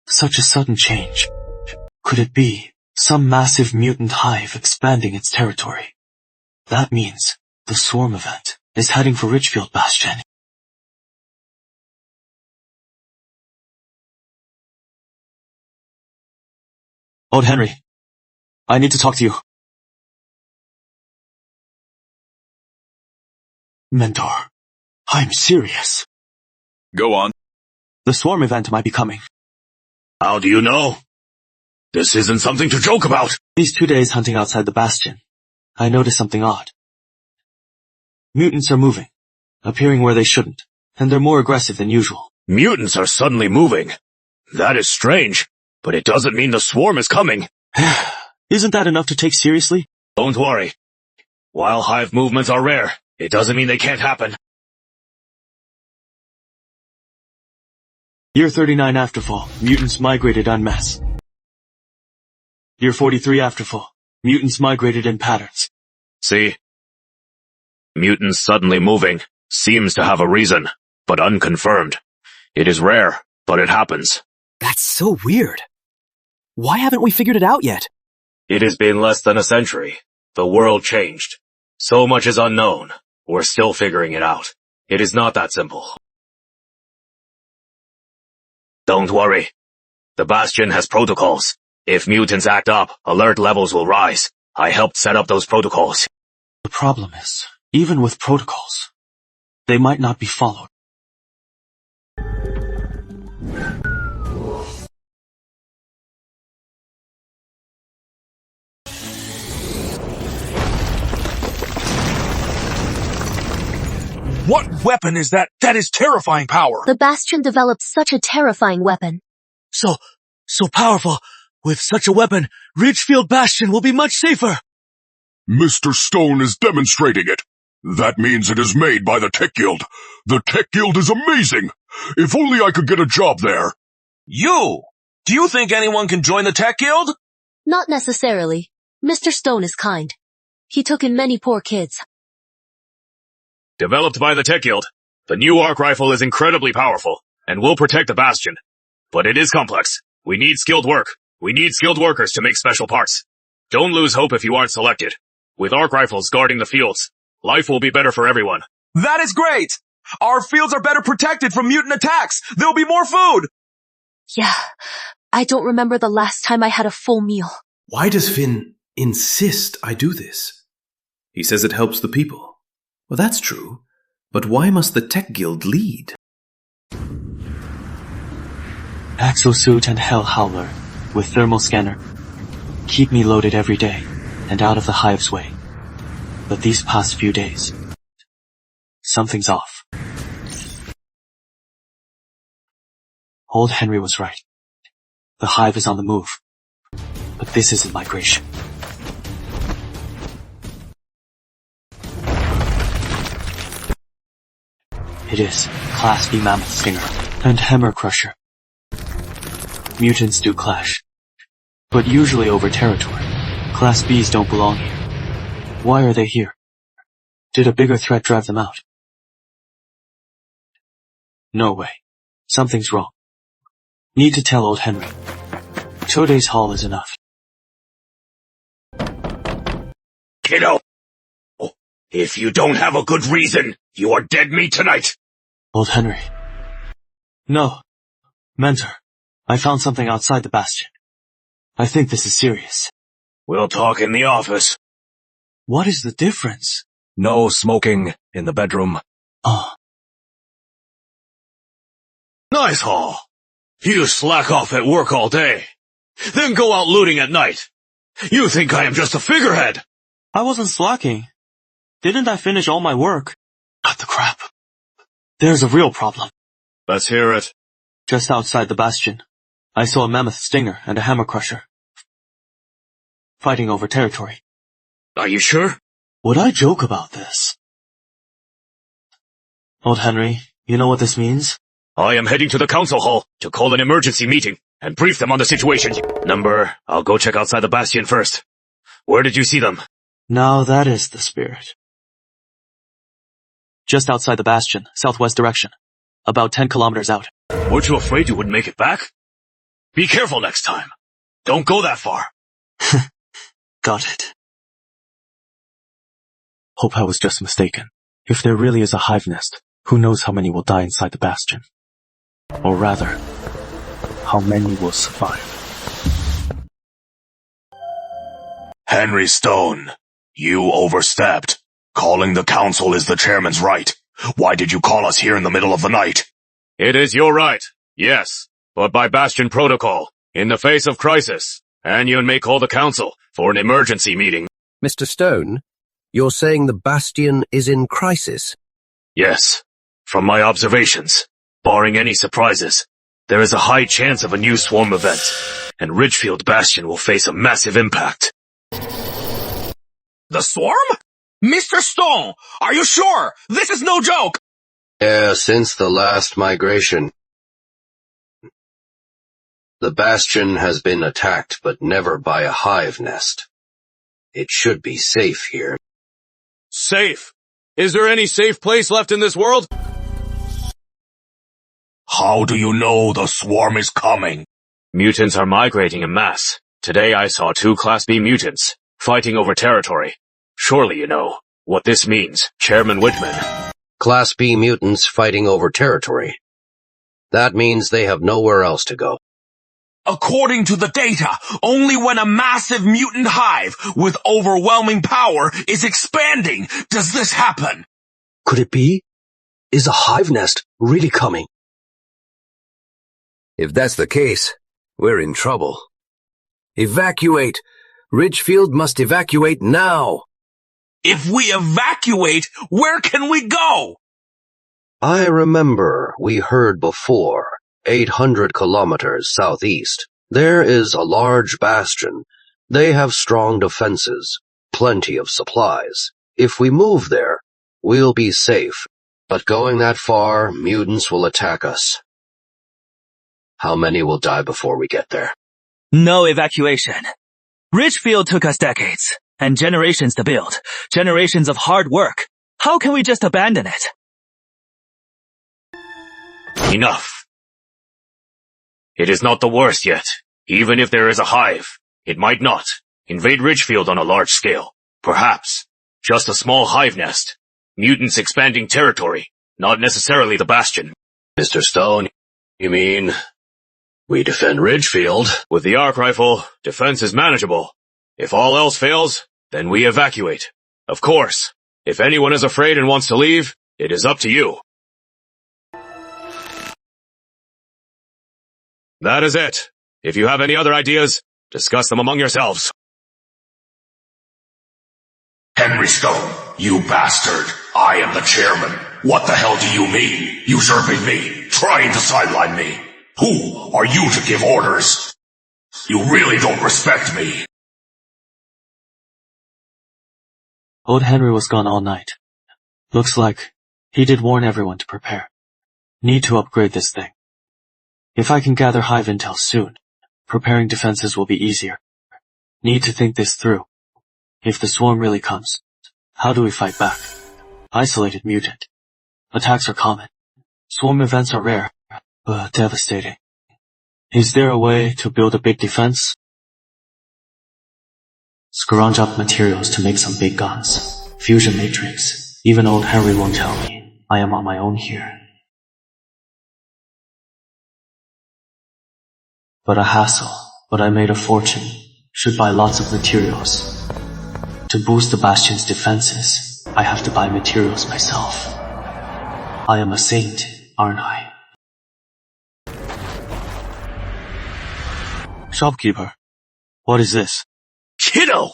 [SPEAKER 1] Such a sudden change. Could it be some massive mutant hive expanding its territory? That means the swarm event is heading for Ridgefield Bastion. Old Henry, I need to talk to you. Mentor, I'm serious.
[SPEAKER 2] Go on.
[SPEAKER 1] The swarm event might be coming.
[SPEAKER 2] How do you know? This isn't something to joke about.
[SPEAKER 1] These 2 days hunting outside the Bastion, I noticed something odd. Mutants are moving, appearing where they shouldn't, and they're more aggressive than usual.
[SPEAKER 10] Mutants are suddenly moving. That is strange, but it doesn't mean the swarm is coming.
[SPEAKER 1] Isn't that enough to take seriously?
[SPEAKER 10] Don't worry. While hive movements are rare, it doesn't mean they can't happen.
[SPEAKER 1] Year 39 Afterfall, mutants migrated en masse. Year 43 Afterfall, mutants migrated in patterns.
[SPEAKER 10] See? Mutants suddenly moving seems to have a reason, but unconfirmed. It is rare, but it happens.
[SPEAKER 8] That's so weird. Why haven't we figured it out yet?
[SPEAKER 10] It has been less than a century. The world changed. So much is unknown. We're still figuring it out. It is not that simple. Don't worry. The Bastion has protocols. If mutants act up, alert levels will rise. I helped set up those protocols.
[SPEAKER 1] The problem is, even with protocols, they might not be followed.
[SPEAKER 2] What weapon is that? That is terrifying power.
[SPEAKER 6] The Bastion developed such a terrifying weapon.
[SPEAKER 11] So powerful. With such a weapon, Ridgefield Bastion will be much safer.
[SPEAKER 2] Mr. Stone is demonstrating it. That means it is made by the Tech Guild. The Tech Guild is amazing. If only I could get a job there.
[SPEAKER 13] You! Do you think anyone can join the Tech Guild?
[SPEAKER 6] Not necessarily. Mr. Stone is kind. He took in many poor kids.
[SPEAKER 10] Developed by the Tech Guild, the new arc rifle is incredibly powerful and will protect the Bastion. But it is complex. We need skilled work. We need skilled workers to make special parts. Don't lose hope if you aren't selected. With arc rifles guarding the fields, life will be better for everyone.
[SPEAKER 13] That is great! Our fields are better protected from mutant attacks! There'll be more food!
[SPEAKER 12] Yeah, I don't remember the last time I had a full meal.
[SPEAKER 8] Why does Finn insist I do this? He says it helps the people. Well, that's true. But why must the Tech Guild lead?
[SPEAKER 1] Exosuit and Hell Howler with thermal scanner. Keep me loaded every day and out of the Hive's way. But these past few days, something's off. Old Henry was right. The Hive is on the move. But this isn't migration. It is Class B Mammoth Stinger and Hammer Crusher. Mutants do clash, but usually over territory. Class Bs don't belong here. Why are they here? Did a bigger threat drive them out? No way. Something's wrong. Need to tell old Henry. Today's haul is enough.
[SPEAKER 10] Kiddo! If you don't have a good reason, you are dead meat tonight.
[SPEAKER 1] Old Henry. No. Mentor. I found something outside the Bastion. I think this is serious.
[SPEAKER 10] We'll talk in the office.
[SPEAKER 1] What is the difference?
[SPEAKER 2] No smoking in the bedroom.
[SPEAKER 10] Nice haul. You slack off at work all day, then go out looting at night. You think I am just a figurehead?
[SPEAKER 1] I wasn't slacking. Didn't I finish all my work? Cut the crap. There's a real problem.
[SPEAKER 10] Let's hear it.
[SPEAKER 1] Just outside the Bastion, I saw a Mammoth Stinger and a Hammer Crusher. Fighting over territory.
[SPEAKER 10] Are you sure?
[SPEAKER 1] Would I joke about this? Old Henry, you know what this means?
[SPEAKER 10] I am heading to the council hall to call an emergency meeting and brief them on the situation. Number, I'll go check outside the Bastion first. Where did you see them?
[SPEAKER 1] Now that is the spirit. Just outside the Bastion, southwest direction. About 10 kilometers out.
[SPEAKER 10] Weren't you afraid you wouldn't make it back? Be careful next time. Don't go that far.
[SPEAKER 1] Got it. Hope I was just mistaken. If there really is a hive nest, who knows how many will die inside the Bastion? Or rather, how many will survive?
[SPEAKER 2] Henry Stone, you overstepped. Calling the council is the chairman's right. Why did you call us here in the middle of the night?
[SPEAKER 10] It is your right, yes, but by Bastion protocol, in the face of crisis, Anion may call the council for an emergency meeting.
[SPEAKER 14] Mr. Stone, you're saying the Bastion is in crisis?
[SPEAKER 10] Yes, from my observations, barring any surprises, there is a high chance of a new swarm event, and Ridgefield Bastion will face a massive impact.
[SPEAKER 13] The swarm? Mr. Stone, are you sure? This is no joke!
[SPEAKER 9] Yeah, since the last migration. The Bastion has been attacked, but never by a hive nest. It should be safe here.
[SPEAKER 10] Safe? Is there any safe place left in this world?
[SPEAKER 2] How do you know the swarm is coming?
[SPEAKER 10] Mutants are migrating en masse. Today I saw 2 Class B mutants, fighting over territory. Surely you know what this means, Chairman Whitman.
[SPEAKER 9] Class B mutants fighting over territory. That means they have nowhere else to go.
[SPEAKER 13] According to the data, only when a massive mutant hive with overwhelming power is expanding does this happen.
[SPEAKER 11] Could it be? Is a hive nest really coming?
[SPEAKER 14] If that's the case, we're in trouble. Evacuate! Ridgefield must evacuate now!
[SPEAKER 13] If we evacuate, where can we go?
[SPEAKER 9] I remember we heard before, 800 kilometers southeast, there is a large bastion. They have strong defenses, plenty of supplies. If we move there, we'll be safe. But going that far, mutants will attack us. How many will die before we get there?
[SPEAKER 3] No evacuation. Ridgefield took us decades, and generations to build. Generations of hard work. How can we just abandon it?
[SPEAKER 10] Enough. It is not the worst yet. Even if there is a hive, it might not invade Ridgefield on a large scale. Perhaps just a small hive nest. Mutants expanding territory, not necessarily the Bastion.
[SPEAKER 9] Mr. Stone, you mean we defend Ridgefield?
[SPEAKER 10] With the arc rifle, defense is manageable. If all else fails, then we evacuate. Of course, if anyone is afraid and wants to leave, it is up to you. That is it. If you have any other ideas, discuss them among yourselves.
[SPEAKER 13] Henry Stone, you bastard. I am the chairman. What the hell do you mean? Usurping me, trying to sideline me. Who are you to give orders? You really don't respect me.
[SPEAKER 1] Old Henry was gone all night. Looks like he did warn everyone to prepare. Need to upgrade this thing. If I can gather Hive intel soon, preparing defenses will be easier. Need to think this through. If the swarm really comes, how do we fight back? Isolated mutant. Attacks are common. Swarm events are rare, but devastating. Is there a way to build a big defense? Scrounge up materials to make some big guns. Fusion matrix. Even old Henry won't tell me. I am on my own here. But a hassle. But I made a fortune. Should buy lots of materials. To boost the Bastion's defenses, I have to buy materials myself. I am a saint, aren't I? Shopkeeper, what is this?
[SPEAKER 3] Kiddo!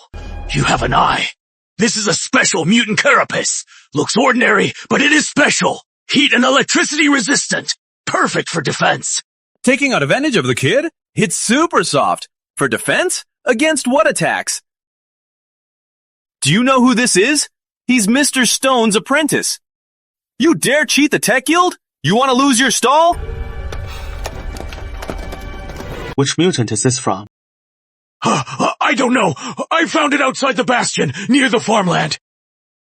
[SPEAKER 3] You have an eye. This is a special mutant carapace. Looks ordinary, but it is special. Heat and electricity resistant. Perfect for defense.
[SPEAKER 15] Taking advantage of the kid? It's super soft. For defense? Against what attacks? Do you know who this is? He's Mr. Stone's apprentice. You dare cheat the tech guild? You want to lose your stall?
[SPEAKER 1] Which mutant is this from?
[SPEAKER 3] I don't know. I found it outside the Bastion, near the farmland.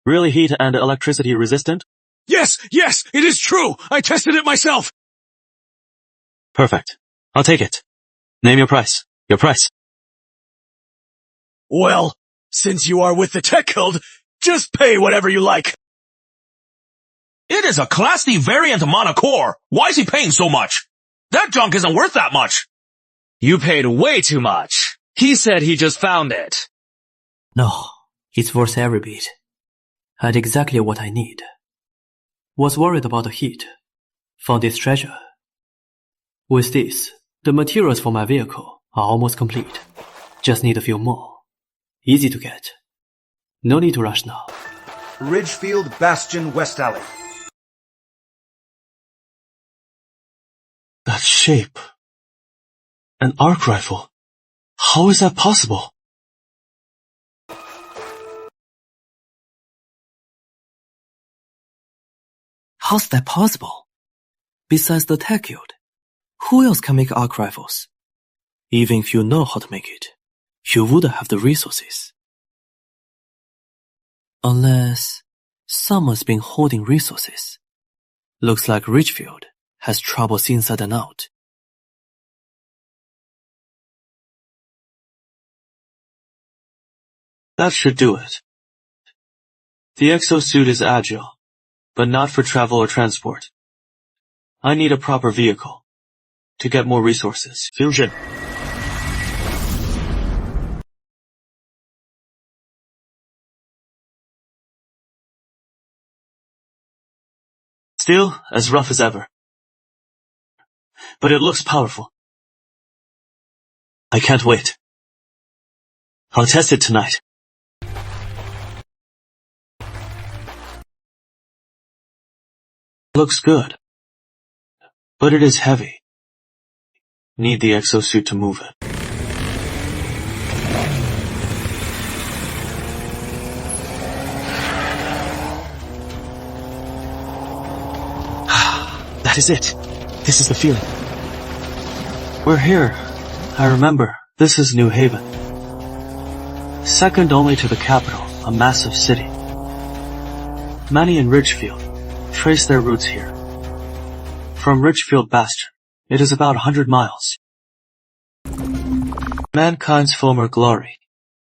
[SPEAKER 1] Really heat and electricity resistant?
[SPEAKER 3] Yes, it is true. I tested it myself.
[SPEAKER 1] Perfect. I'll take it. Name your price. Your price.
[SPEAKER 3] Well, since you are with the Tech Guild, just pay whatever you like.
[SPEAKER 13] It is a Class D variant monocore. Why is he paying so much? That junk isn't worth that much.
[SPEAKER 3] You paid way too much. He said he just found it.
[SPEAKER 8] No, it's worth every bit. Had exactly what I need. Was worried about the heat. Found this treasure. With this, the materials for my vehicle are almost complete. Just need a few more. Easy to get. No need to rush now.
[SPEAKER 16] Ridgefield Bastion West Alley.
[SPEAKER 1] That shape. An arc rifle. How is that possible?
[SPEAKER 8] How's that possible? Besides the Tech Guild, who else can make arc rifles? Even if you know how to make it, you wouldn't have the resources. Unless someone's been holding resources. Looks like Ridgefield has troubles inside and out.
[SPEAKER 1] That should do it. The exosuit is agile, but not for travel or transport. I need a proper vehicle to get more resources. Fusion. Still as rough as ever. But it looks powerful. I can't wait. I'll test it tonight. Looks good. But it is heavy. Need the exosuit to move it. That is it. This is the feeling. We're here. I remember. This is New Haven. Second only to the capital, a massive city. Many in Ridgefield trace their roots here. From Ridgefield Bastion, it is about 100 miles. Mankind's former glory,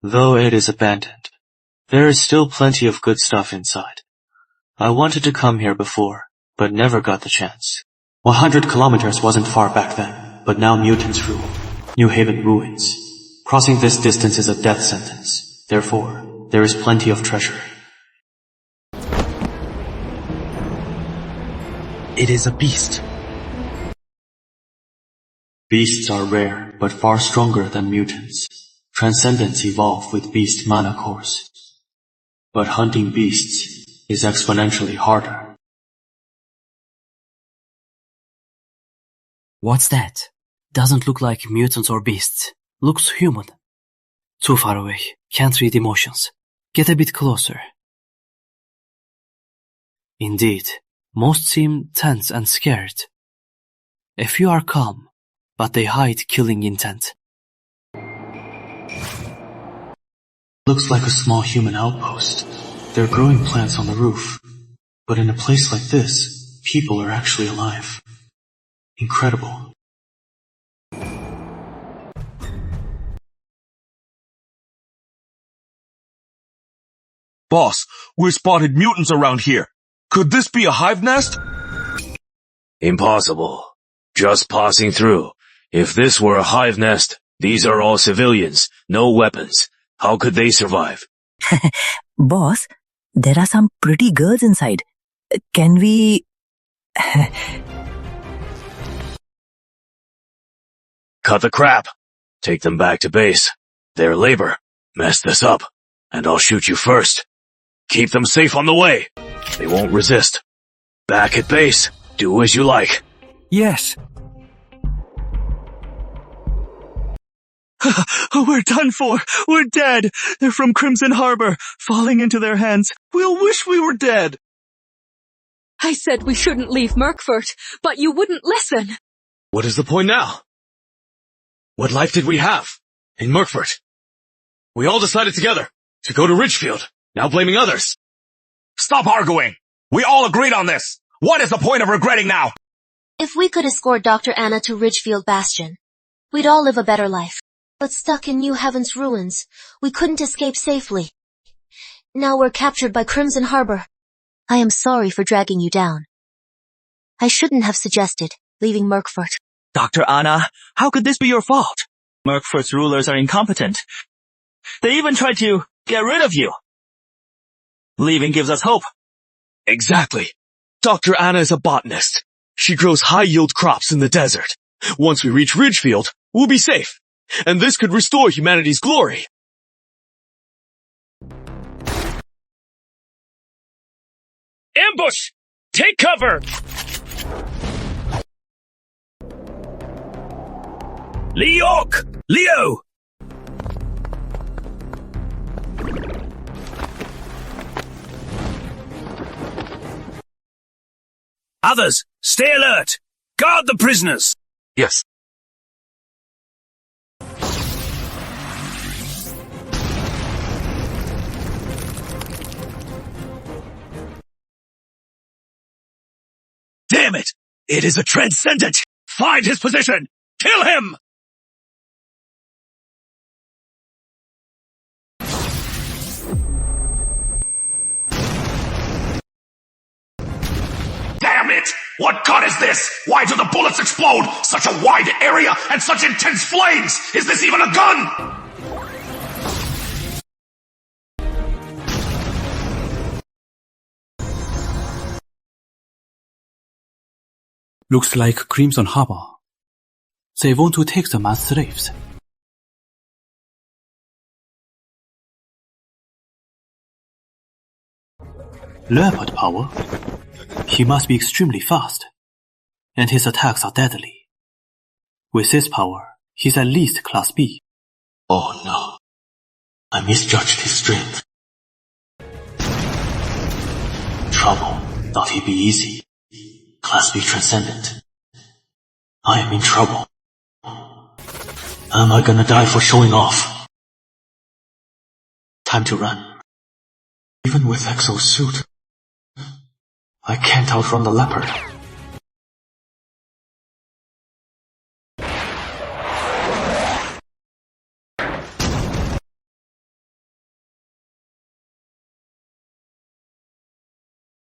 [SPEAKER 1] though it is abandoned, there is still plenty of good stuff inside. I wanted to come here before, but never got the chance. 100 kilometers wasn't far back then, but now mutants rule. New Haven ruins. Crossing this distance is a death sentence. Therefore, there is plenty of treasure. It is a beast. Beasts are rare, but far stronger than mutants. Transcendents evolve with beast mana cores. But hunting beasts is exponentially harder.
[SPEAKER 11] What's that? Doesn't look like mutants or beasts. Looks human. Too far away. Can't read emotions. Get a bit closer. Indeed, most seem tense and scared. A few are calm, but they hide killing intent.
[SPEAKER 1] Looks like a small human outpost. They're growing plants on the roof. But in a place like this, people are actually alive. Incredible.
[SPEAKER 2] Boss, we spotted mutants around here. Could this be a hive nest?
[SPEAKER 10] Impossible. Just passing through. If this were a hive nest, these are all civilians, no weapons. How could they survive?
[SPEAKER 17] Boss, there are some pretty girls inside. Can we...
[SPEAKER 10] Cut the crap. Take them back to base. Their labor. Mess this up, and I'll shoot you first. Keep them safe on the way. They won't resist. Back at base. Do as you like.
[SPEAKER 8] Yes.
[SPEAKER 1] We're done for. We're dead. They're from Crimson Harbor, falling into their hands.
[SPEAKER 2] We'll wish we were dead.
[SPEAKER 12] I said we shouldn't leave Mirkford, but you wouldn't listen.
[SPEAKER 10] What is the point now? What life did we have in Mirkford? We all decided together to go to Ridgefield, now blaming others.
[SPEAKER 13] Stop arguing! We all agreed on this! What is the point of regretting now?
[SPEAKER 6] If we could escort Dr. Anna to Ridgefield Bastion, we'd all live a better life. But stuck in New Haven's ruins, we couldn't escape safely. Now we're captured by Crimson Harbor. I am sorry for dragging you down. I shouldn't have suggested leaving Mirkford.
[SPEAKER 1] Dr. Anna, how could this be your fault? Mirkford's rulers are incompetent. They even tried to get rid of you. Leaving gives us hope.
[SPEAKER 10] Exactly. Dr. Anna is a botanist. She grows high-yield crops in the desert. Once we reach Ridgefield, we'll be safe. And this could restore humanity's glory.
[SPEAKER 13] Ambush! Take cover!
[SPEAKER 3] Leo! Others, stay alert! Guard the prisoners!
[SPEAKER 2] Yes.
[SPEAKER 3] Damn it! It is a transcendent! Find his position! Kill him!
[SPEAKER 13] Damn it! What gun is this? Why do the bullets explode? Such a wide area and such intense flames! Is this even a gun?
[SPEAKER 8] Looks like Crimson Harbor. They want to take them as slaves. Leopard power? He must be extremely fast, and his attacks are deadly. With this power, he's at least Class B.
[SPEAKER 1] Oh no. I misjudged his strength. Trouble. Thought he'd be easy. Class B Transcendent. I am in trouble. Am I gonna die for showing off? Time to run. Even with exosuit, I can't outrun the leopard.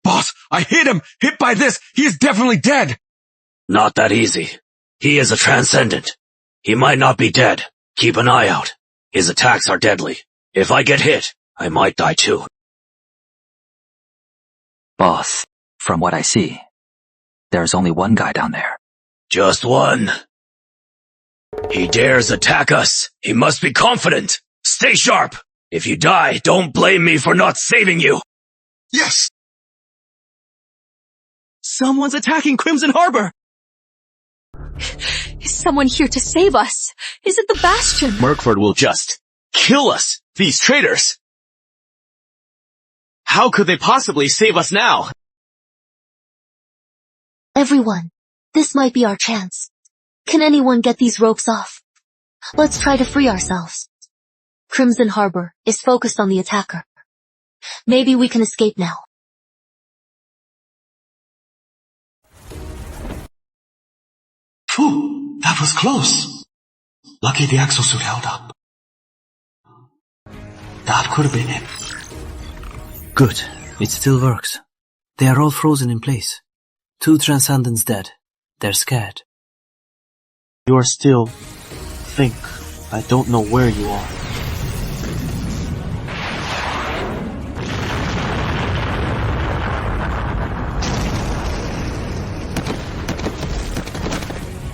[SPEAKER 2] Boss, I hit him! Hit by this! He is definitely dead!
[SPEAKER 3] Not that easy. He is a Transcendent. He might not be dead. Keep an eye out. His attacks are deadly. If I get hit, I might die too.
[SPEAKER 4] Boss, from what I see, there's only one guy down there.
[SPEAKER 3] Just one. He dares attack us. He must be confident. Stay sharp. If you die, don't blame me for not saving you.
[SPEAKER 2] Yes!
[SPEAKER 1] Someone's attacking Crimson Harbor!
[SPEAKER 12] Is someone here to save us? Is it the Bastion?
[SPEAKER 1] Murkford will just kill us, these traitors! How could they possibly save us now?
[SPEAKER 6] Everyone, this might be our chance. Can anyone get these ropes off? Let's try to free ourselves. Crimson Harbor is focused on the attacker. Maybe we can escape now.
[SPEAKER 1] Phew, that was close. Lucky the exosuit held up. That could have been it.
[SPEAKER 11] Good. It still works. They are all frozen in place. 2 Transcendents dead. They're scared.
[SPEAKER 1] You are still... think. I don't know where you are.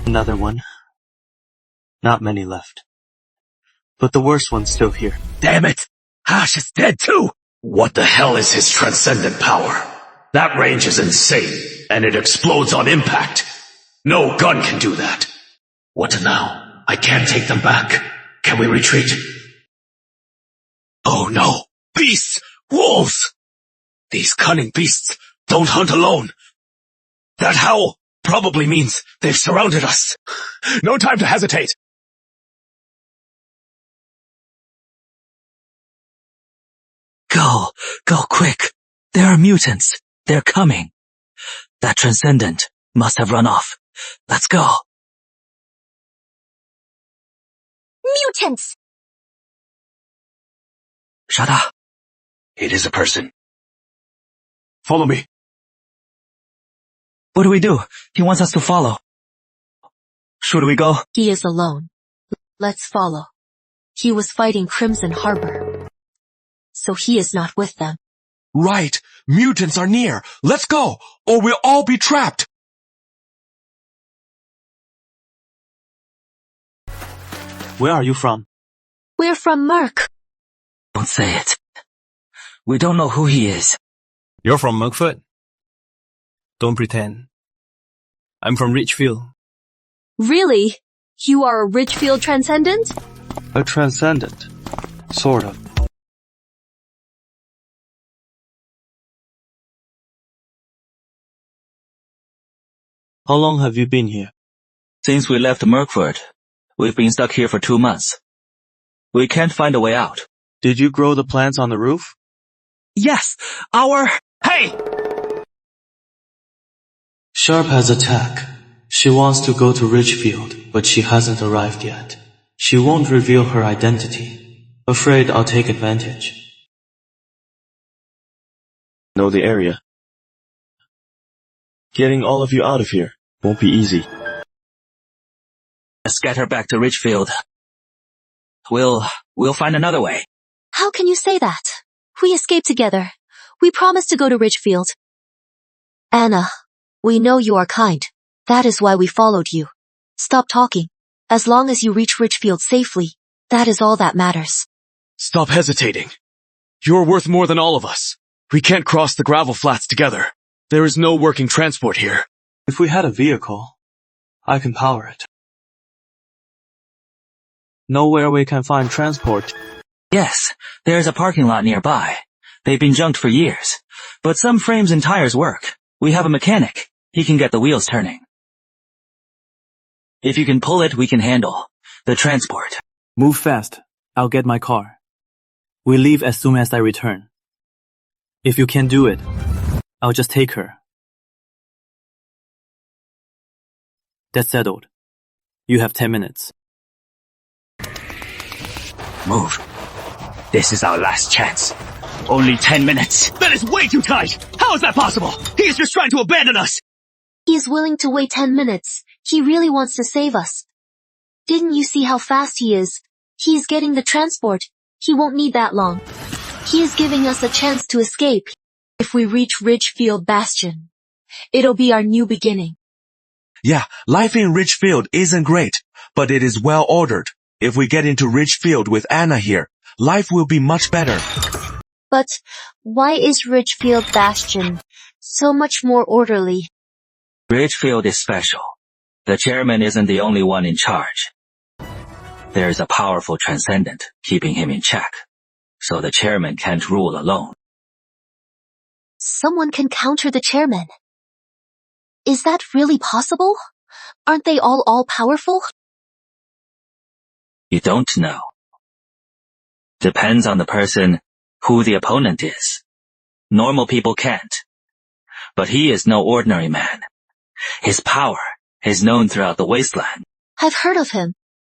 [SPEAKER 1] Another one. Not many left. But the worst one's still here.
[SPEAKER 3] Damn it! Hash is dead too! What the hell is his Transcendent power? That range is insane, and it explodes on impact. No gun can do that. What now? I can't take them back. Can we retreat? Oh no! Beasts! Wolves! These cunning beasts don't hunt alone. That howl probably means they've surrounded us.
[SPEAKER 2] No time to hesitate!
[SPEAKER 4] Go quick. There are mutants. They're coming. That Transcendent must have run off. Let's go.
[SPEAKER 6] Mutants!
[SPEAKER 4] Shut up.
[SPEAKER 3] It is a person.
[SPEAKER 2] Follow me.
[SPEAKER 4] What do we do? He wants us to follow. Should we go?
[SPEAKER 6] He is alone. Let's follow. He was fighting Crimson Harbor. So he is not with them.
[SPEAKER 2] Right. Mutants are near. Let's go, or we'll all be trapped.
[SPEAKER 1] Where are you from?
[SPEAKER 6] We're from Merc.
[SPEAKER 4] Don't say it. We don't know who he is.
[SPEAKER 8] You're from Murkford? Don't pretend. I'm from Ridgefield.
[SPEAKER 12] Really? You are a Ridgefield Transcendent?
[SPEAKER 1] A Transcendent. Sort of. How long have you been here?
[SPEAKER 4] Since we left Murkford, we've been stuck here for 2 months. We can't find a way out.
[SPEAKER 1] Did you grow the plants on the roof?
[SPEAKER 4] Yes, Hey!
[SPEAKER 1] Sharp has attack. She wants to go to Ridgefield, but she hasn't arrived yet. She won't reveal her identity. Afraid I'll take advantage. Know the area. Getting all of you out of here won't be easy.
[SPEAKER 4] Scatter back to Ridgefield. We'll find another way.
[SPEAKER 6] How can you say that? We escaped together. We promised to go to Ridgefield. Anna, we know you are kind. That is why we followed you. Stop talking. As long as you reach Ridgefield safely, that is all that matters.
[SPEAKER 1] Stop hesitating. You're worth more than all of us. We can't cross the gravel flats together. There is no working transport here. If we had a vehicle, I can power it. Nowhere we can find transport.
[SPEAKER 4] Yes, there's a parking lot nearby. They've been junked for years. But some frames and tires work. We have a mechanic. He can get the wheels turning. If you can pull it, we can handle the transport.
[SPEAKER 8] Move fast. I'll get my car. We leave as soon as I return. If you can't do it, I'll just take her. That's settled. You have 10 minutes.
[SPEAKER 4] Move. This is our last chance. Only 10 minutes.
[SPEAKER 3] That is way too tight! How is that possible? He is just trying to abandon us!
[SPEAKER 6] He is willing to wait 10 minutes. He really wants to save us. Didn't you see how fast he is? He's getting the transport. He won't need that long. He is giving us a chance to escape.
[SPEAKER 12] If we reach Ridgefield Bastion, it'll be our new beginning.
[SPEAKER 18] Yeah, life in Ridgefield isn't great, but it is well ordered. If we get into Ridgefield with Anna here, life will be much better.
[SPEAKER 6] But why is Ridgefield Bastion so much more orderly?
[SPEAKER 4] Ridgefield is special. The chairman isn't the only one in charge. There is a powerful transcendent keeping him in check, so the chairman can't rule alone.
[SPEAKER 6] Someone can counter the chairman. Is that really possible? Aren't they all powerful?
[SPEAKER 4] You don't know. Depends on the person who the opponent is. Normal people can't. But he is no ordinary man. His power is known throughout the wasteland.
[SPEAKER 6] I've heard of him.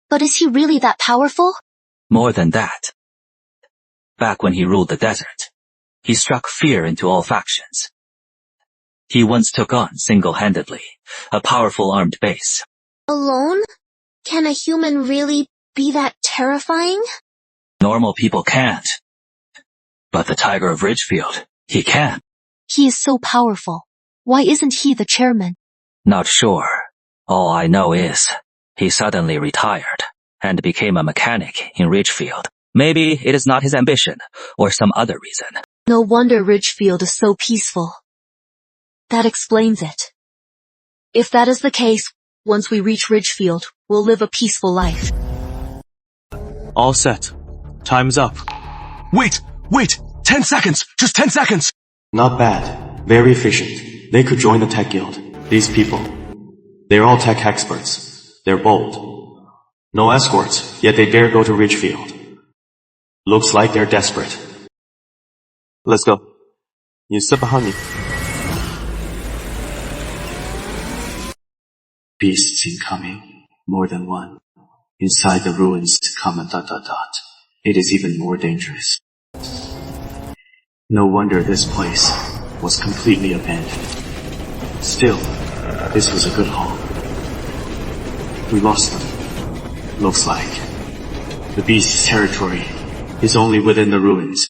[SPEAKER 6] But is he really that powerful?
[SPEAKER 4] More than that. Back when he ruled the desert, he struck fear into all factions. He once took on, single-handedly, a powerful armed base.
[SPEAKER 6] Alone? Can a human really be that terrifying?
[SPEAKER 4] Normal people can't. But the Tiger of Ridgefield, he can.
[SPEAKER 6] He is so powerful. Why isn't he the chairman?
[SPEAKER 4] Not sure. All I know is, he suddenly retired and became a mechanic in Ridgefield. Maybe it is not his ambition or some other reason.
[SPEAKER 12] No wonder Ridgefield is so peaceful. That explains it. If that is the case, once we reach Ridgefield, we'll live a peaceful life.
[SPEAKER 1] All set. Time's up.
[SPEAKER 18] Wait! 10 seconds! Just 10 seconds!
[SPEAKER 1] Not bad. Very efficient. They could join the tech guild. These people. They're all tech experts. They're bold. No escorts, yet they dare go to Ridgefield. Looks like they're desperate. Let's go. You sit behind me. Beasts incoming. More than one. Inside the ruins, comma ... It is even more dangerous. No wonder this place was completely abandoned. Still, this was a good haul. We lost them. Looks like the beast's territory is only within the ruins.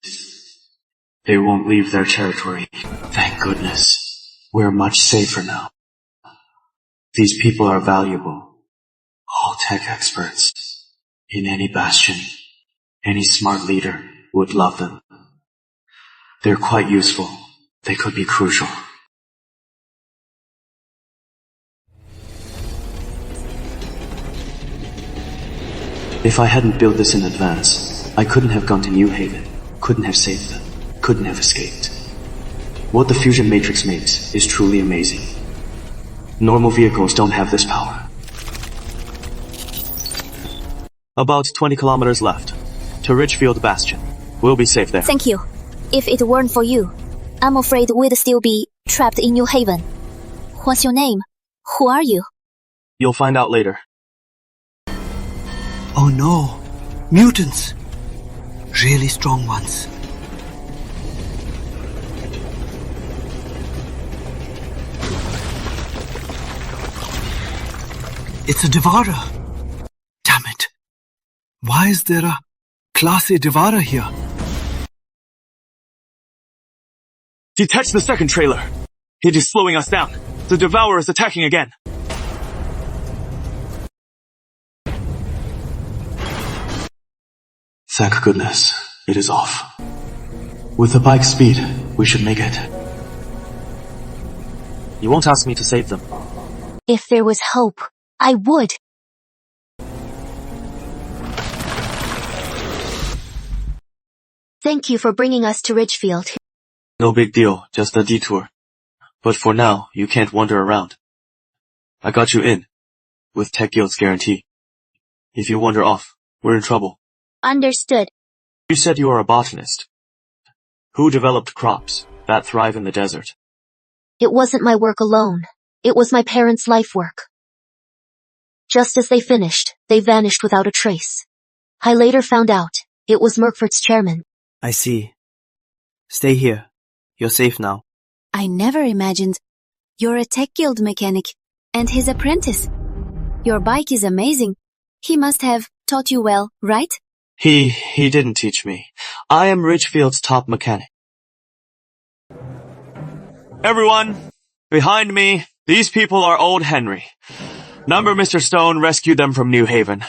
[SPEAKER 1] They won't leave their territory. Thank goodness. We're much safer now. These people are valuable. All tech experts. In any bastion, any smart leader would love them. They're quite useful. They could be crucial. If I hadn't built this in advance, I couldn't have gone to New Haven, couldn't have saved them, couldn't have escaped. What the fusion matrix makes is truly amazing. Normal vehicles don't have this power. About 20 kilometers left. To Ridgefield Bastion. We'll be safe there.
[SPEAKER 6] Thank you. If it weren't for you, I'm afraid we'd still be trapped in New Haven. What's your name? Who are you?
[SPEAKER 1] You'll find out later.
[SPEAKER 3] Oh no! Mutants! Really strong ones. It's a Devourer! Damn it! Why is there a classy Devourer here?
[SPEAKER 1] Detach the second trailer. It is slowing us down. The Devourer is attacking again. Thank goodness, it is off. With the bike speed, we should make it. You won't ask me to save them.
[SPEAKER 6] If there was hope, I would. Thank you for bringing us to Ridgefield.
[SPEAKER 1] No big deal, just a detour. But for now, you can't wander around. I got you in, with Tech Guild's guarantee. If you wander off, we're in trouble.
[SPEAKER 6] Understood.
[SPEAKER 1] You said you are a botanist. Who developed crops that thrive in the desert?
[SPEAKER 6] It wasn't my work alone. It was my parents' life work. Just as they finished, they vanished without a trace. I later found out it was Merkford's chairman.
[SPEAKER 11] I see. Stay here. You're safe now.
[SPEAKER 19] I never imagined. You're a Tech Guild mechanic and his apprentice. Your bike is amazing. He must have taught you well, right?
[SPEAKER 1] He didn't teach me. I am Ridgefield's top mechanic. Everyone, behind me, these people are Old Henry. Number Mr. Stone rescued them from New Haven.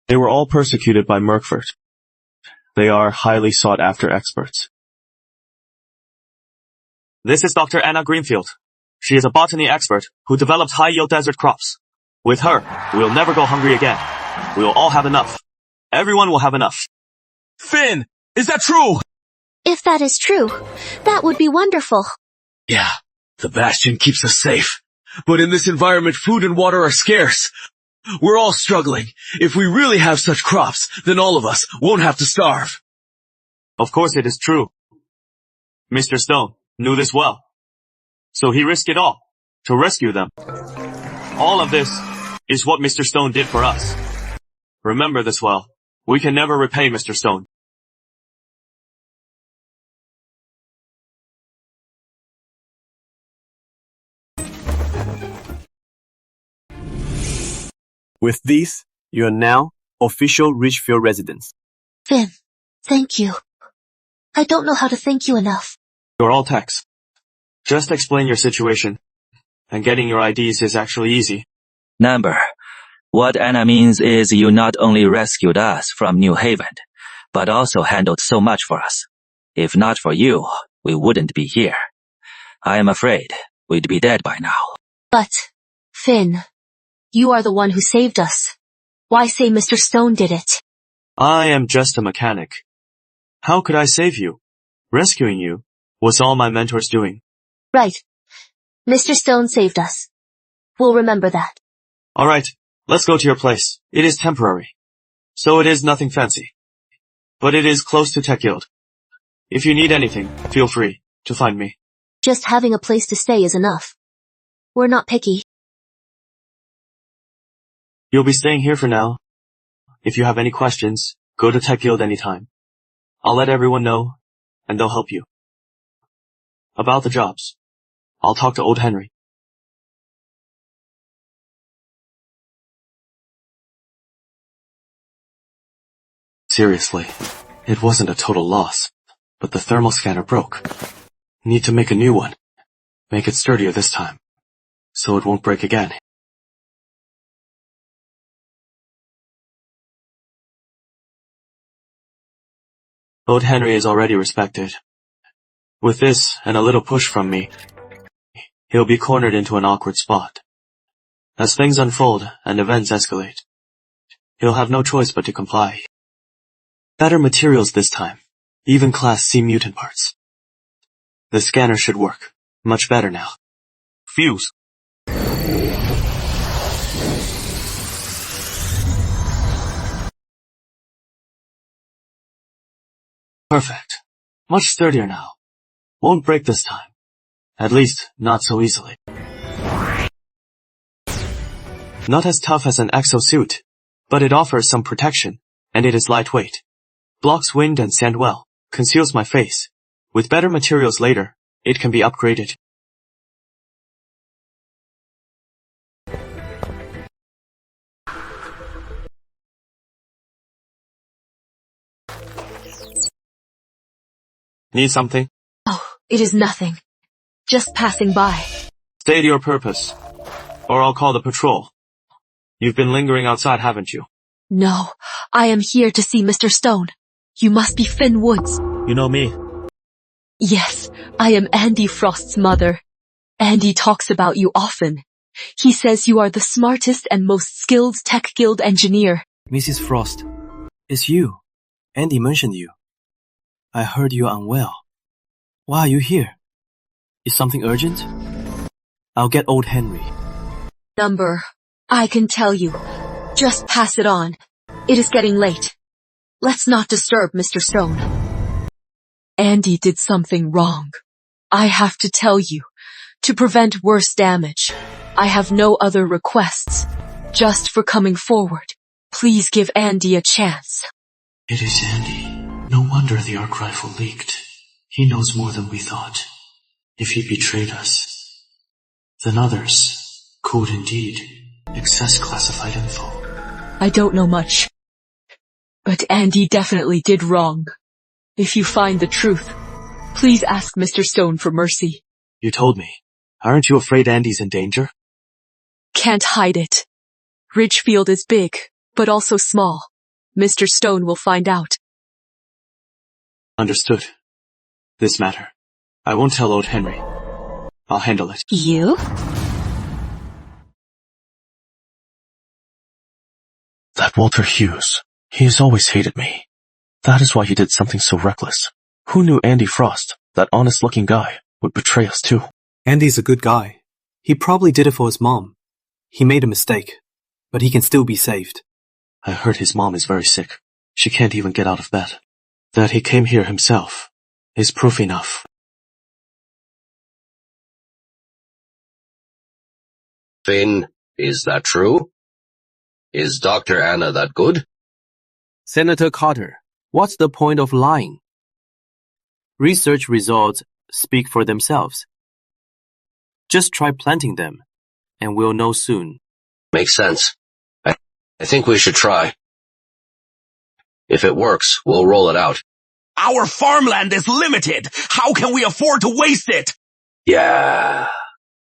[SPEAKER 1] They were all persecuted by Merkford. They are highly sought-after experts. This is Dr. Anna Greenfield. She is a botany expert who developed high-yield desert crops. With her, we'll never go hungry again. We'll all have enough. Everyone will have enough.
[SPEAKER 18] Finn, is that true?
[SPEAKER 6] If that is true, that would be wonderful.
[SPEAKER 18] Yeah, the Bastion keeps us safe. But in this environment, food and water are scarce. We're all struggling. If we really have such crops, then all of us won't have to starve.
[SPEAKER 1] Of course it is true. Mr. Stone knew this well. So he risked it all to rescue them. All of this is what Mr. Stone did for us. Remember this well. We can never repay Mr. Stone.
[SPEAKER 8] With this, you are now official Ridgefield residents.
[SPEAKER 6] Finn, thank you. I don't know how to thank you enough.
[SPEAKER 1] You're all techs. Just explain your situation, and getting your IDs is actually easy.
[SPEAKER 4] Number, what Anna means is you not only rescued us from New Haven, but also handled so much for us. If not for you, we wouldn't be here. I am afraid we'd be dead by now.
[SPEAKER 6] But, Finn, you are the one who saved us. Why say Mr. Stone did it?
[SPEAKER 1] I am just a mechanic. How could I save you? Rescuing you was all my mentor's doing.
[SPEAKER 6] Right. Mr. Stone saved us. We'll remember that.
[SPEAKER 1] Alright, let's go to your place. It is temporary. So it is nothing fancy. But it is close to Tech Guild. If you need anything, feel free to find me.
[SPEAKER 6] Just having a place to stay is enough. We're not picky.
[SPEAKER 1] You'll be staying here for now. If you have any questions, go to Tech Guild anytime. I'll let everyone know, and they'll help you. About the jobs, I'll talk to Old Henry. Seriously, it wasn't a total loss, but the thermal scanner broke. Need to make a new one. Make it sturdier this time, so it won't break again. Old Henry is already respected. With this and a little push from me, he'll be cornered into an awkward spot. As things unfold and events escalate, he'll have no choice but to comply. Better materials this time, even Class C mutant parts. The scanner should work much better now. Fuse. Perfect. Much sturdier now. Won't break this time. At least, not so easily. Not as tough as an exosuit, but it offers some protection, and it is lightweight. Blocks wind and sand well, conceals my face. With better materials later, it can be upgraded. Need something?
[SPEAKER 12] Oh, it is nothing. Just passing by.
[SPEAKER 1] State your purpose, or I'll call the patrol. You've been lingering outside, haven't you?
[SPEAKER 12] No, I am here to see Mr. Stone. You must be Finn Woods.
[SPEAKER 1] You know me.
[SPEAKER 12] Yes, I am Andy Frost's mother. Andy talks about you often. He says you are the smartest and most skilled Tech Guild engineer.
[SPEAKER 8] Mrs. Frost, it's you. Andy mentioned you. I heard you're unwell. Why are you here? Is something urgent? I'll get old Henry.
[SPEAKER 12] Number, I can tell you. Just pass it on. It is getting late. Let's not disturb Mr. Stone. Andy did something wrong. I have to tell you. To prevent worse damage, I have no other requests. Just for coming forward, please give Andy a chance.
[SPEAKER 1] It is Andy. No wonder the arc rifle leaked. He knows more than we thought. If he betrayed us, then others could indeed access classified info.
[SPEAKER 12] I don't know much, but Andy definitely did wrong. If you find the truth, please ask Mr. Stone for mercy.
[SPEAKER 1] You told me. Aren't you afraid Andy's in danger?
[SPEAKER 12] Can't hide it. Ridgefield is big, but also small. Mr. Stone will find out.
[SPEAKER 1] Understood. This matter. I won't tell old Henry. I'll handle it.
[SPEAKER 12] You?
[SPEAKER 1] That Walter Hughes. He has always hated me. That is why he did something so reckless. Who knew Andy Frost, that honest-looking guy, would betray us too?
[SPEAKER 8] Andy's a good guy. He probably did it for his mom. He made a mistake, but he can still be saved.
[SPEAKER 1] I heard his mom is very sick. She can't even get out of bed. That he came here himself is proof enough.
[SPEAKER 9] Finn, is that true? Is Dr. Anna that good?
[SPEAKER 8] Senator Carter, what's the point of lying? Research results speak for themselves. Just try planting them, and we'll know soon.
[SPEAKER 9] Makes sense. I think we should try. If it works, we'll roll it out.
[SPEAKER 13] Our farmland is limited. How can we afford to waste it?
[SPEAKER 9] Yeah,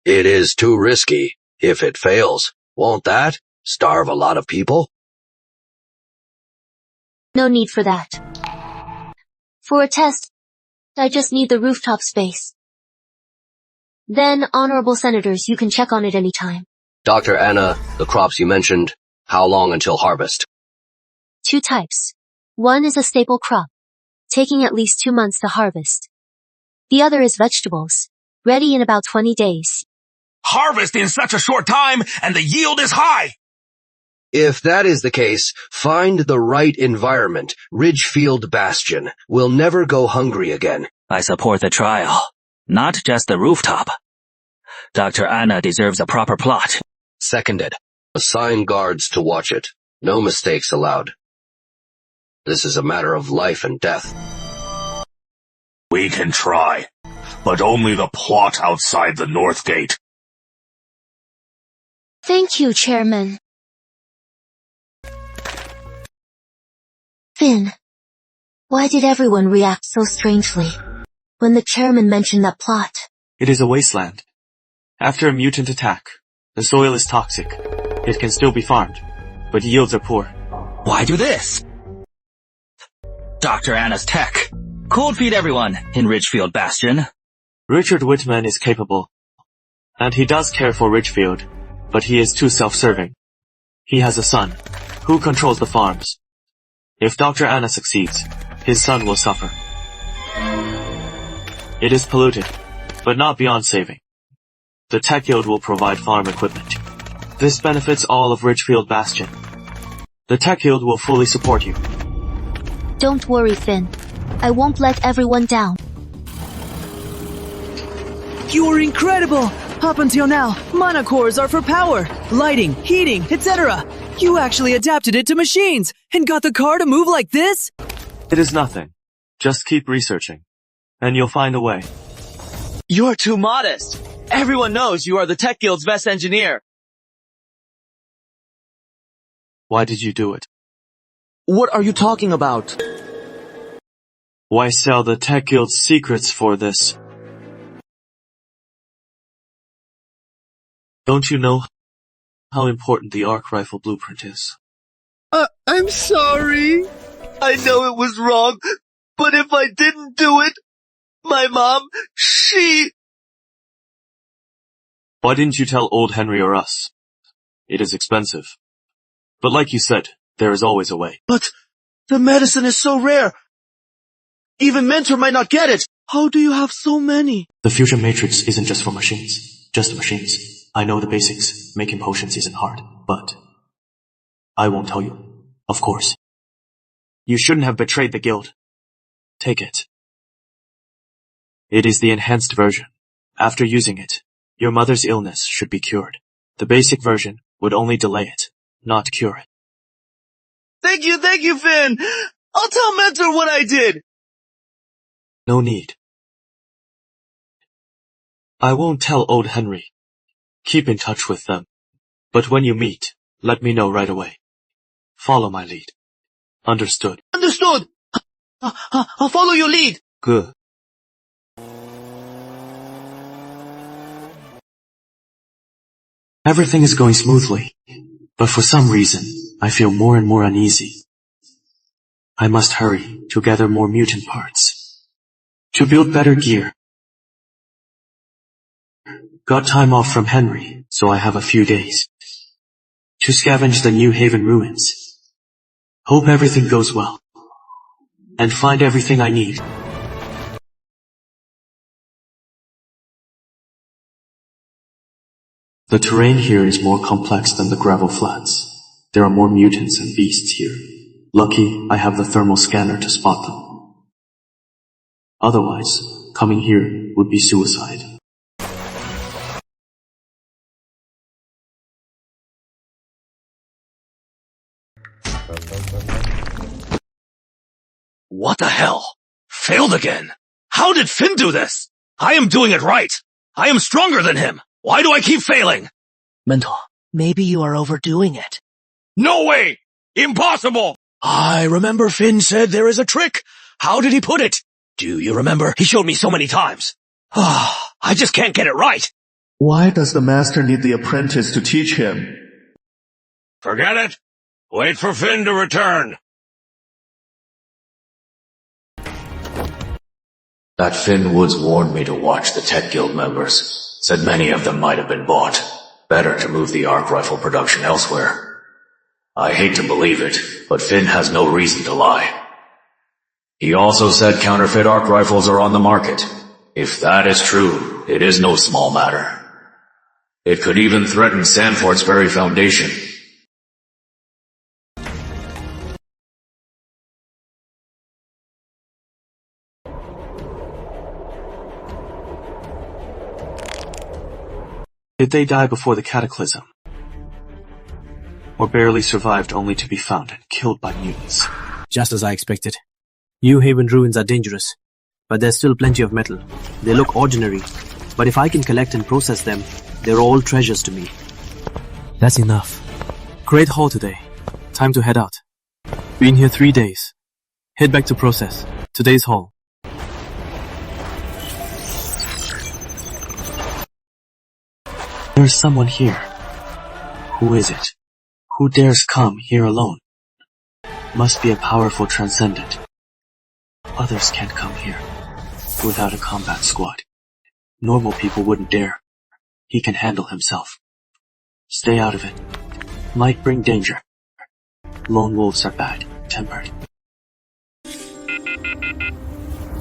[SPEAKER 9] it is too risky. If it fails, won't that starve a lot of people?
[SPEAKER 6] No need for that. For a test, I just need the rooftop space. Then, honorable senators, you can check on it anytime.
[SPEAKER 9] Dr. Anna, the crops you mentioned, how long until harvest?
[SPEAKER 6] 2 types. One is a staple crop, taking at least 2 months to harvest. The other is vegetables, ready in about 20 days.
[SPEAKER 13] Harvest in such a short time, and the yield is high!
[SPEAKER 9] If that is the case, find the right environment. Ridgefield Bastion. We'll never go hungry again.
[SPEAKER 5] I support the trial, not just the rooftop. Dr. Anna deserves a proper plot.
[SPEAKER 9] Seconded. Assign guards to watch it. No mistakes allowed. This is a matter of life and death.
[SPEAKER 13] We can try, but only the plot outside the North Gate.
[SPEAKER 6] Thank you, Chairman. Finn, why did everyone react so strangely when the chairman mentioned that plot?
[SPEAKER 1] It is a wasteland. After a mutant attack, the soil is toxic. It can still be farmed, but yields are poor.
[SPEAKER 5] Why do this? Dr. Anna's tech. Cold feed everyone in Ridgefield Bastion.
[SPEAKER 1] Richard Whitman is capable, and he does care for Ridgefield, but he is too self-serving. He has a son, who controls the farms. If Dr. Anna succeeds, his son will suffer. It is polluted, but not beyond saving. The Tech Guild will provide farm equipment. This benefits all of Ridgefield Bastion. The Tech Guild will fully support you.
[SPEAKER 6] Don't worry, Finn. I won't let everyone down.
[SPEAKER 11] You are incredible! Up until now, monocores are for power, lighting, heating, etc. You actually adapted it to machines and got the car to move like this?
[SPEAKER 1] It is nothing. Just keep researching, and you'll find a way.
[SPEAKER 18] You're too modest. Everyone knows you are the Tech Guild's best engineer.
[SPEAKER 1] Why did you do it?
[SPEAKER 18] What are you talking about?
[SPEAKER 1] Why sell the Tech Guild's secrets for this? Don't you know how important the arc rifle blueprint is?
[SPEAKER 18] I'm sorry. I know it was wrong, but if I didn't do it, my mom, she...
[SPEAKER 1] Why didn't you tell old Henry or us? It is expensive. But like you said, there is always a way.
[SPEAKER 18] But the medicine is so rare. Even Mentor might not get it. How do you have so many?
[SPEAKER 1] The fusion matrix isn't just for machines. Just machines. I know the basics. Making potions isn't hard. But I won't tell you. Of course. You shouldn't have betrayed the guild. Take it. It is the enhanced version. After using it, your mother's illness should be cured. The basic version would only delay it, not cure it.
[SPEAKER 18] Thank you, Finn. I'll tell Mentor what I did.
[SPEAKER 1] No need. I won't tell old Henry. Keep in touch with them. But when you meet, let me know right away. Follow my lead. Understood.
[SPEAKER 18] Understood. I'll follow your lead.
[SPEAKER 1] Good. Everything is going smoothly, but for some reason, I feel more and more uneasy. I must hurry to gather more mutant parts. To build better gear. Got time off from Henry, so I have a few days. To scavenge the New Haven ruins. Hope everything goes well. And find everything I need. The terrain here is more complex than the gravel flats. There are more mutants and beasts here. Lucky I have the thermal scanner to spot them. Otherwise, coming here would be suicide.
[SPEAKER 3] What the hell? Failed again. How did Finn do this? I am doing it right. I am stronger than him. Why do I keep failing?
[SPEAKER 20] Mentor, maybe you are overdoing it.
[SPEAKER 3] No way! Impossible! I remember Finn said there is a trick. How did he put it? Do you remember? He showed me so many times. I just can't get it right.
[SPEAKER 16] Why does the master need the apprentice to teach him?
[SPEAKER 13] Forget it. Wait for Finn to return.
[SPEAKER 7] That Finn Woods warned me to watch the Tech Guild members. Said many of them might have been bought. Better to move the arc rifle production elsewhere. I hate to believe it, but Finn has no reason to lie. He also said counterfeit arc rifles are on the market. If that is true, it is no small matter. It could even threaten Sanfort's very foundation.
[SPEAKER 1] Did they die before the cataclysm? Or barely survived only to be found and killed by mutants?
[SPEAKER 8] Just as I expected. New Haven ruins are dangerous, but there's still plenty of metal. They look ordinary, but if I can collect and process them, they're all treasures to me. That's enough. Great haul today. Time to head out. Been here 3 days. Head back to process. Today's haul.
[SPEAKER 1] There's someone here. Who is it? Who dares come here alone? Must be a powerful transcendent. Others can't come here without a combat squad. Normal people wouldn't dare. He can handle himself. Stay out of it. Might bring danger. Lone wolves are bad-tempered.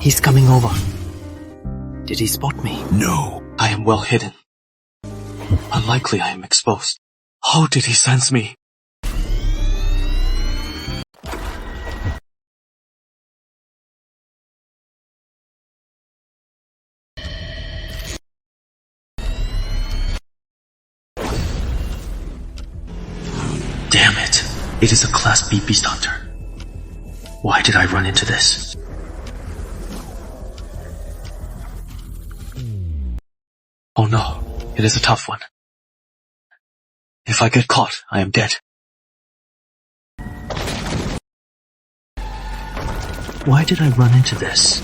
[SPEAKER 8] He's coming over. Did he spot me?
[SPEAKER 1] No. I am well hidden. Unlikely I am exposed. How did he sense me? Damn it. It is a Class B Beast Hunter. Why did I run into this? Oh no. It is a tough one. If I get caught, I am dead. Why did I run into this?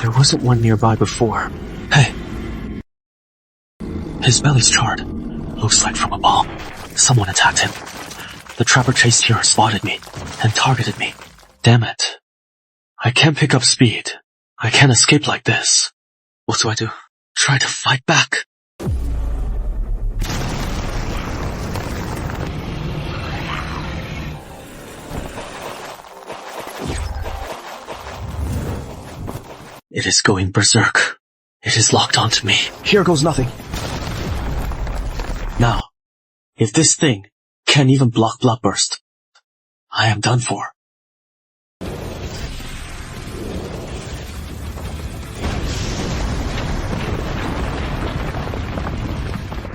[SPEAKER 1] There wasn't one nearby before. Hey! His belly's charred. Looks like from a bomb. Someone attacked him. The trapper chased here, spotted me, and targeted me. Damn it. I can't pick up speed. I can't escape like this. What do? Try to fight back? It is going berserk. It is locked onto me. Here goes nothing. Now, if this thing can't even block Bloodburst, I am done for.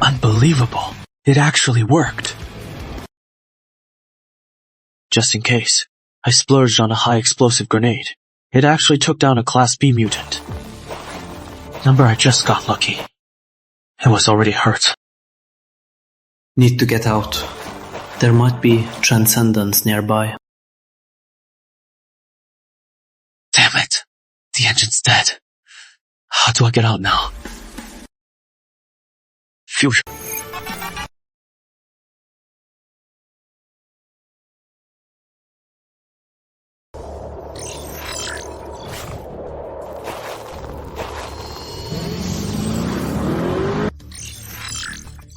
[SPEAKER 1] Unbelievable. It actually worked. Just in case, I splurged on a high explosive grenade. It actually took down a Class B mutant. Number I just got lucky. It was already hurt.
[SPEAKER 8] Need to get out. There might be Transcendence nearby.
[SPEAKER 1] Damn it. The engine's dead. How do I get out now? Fusion.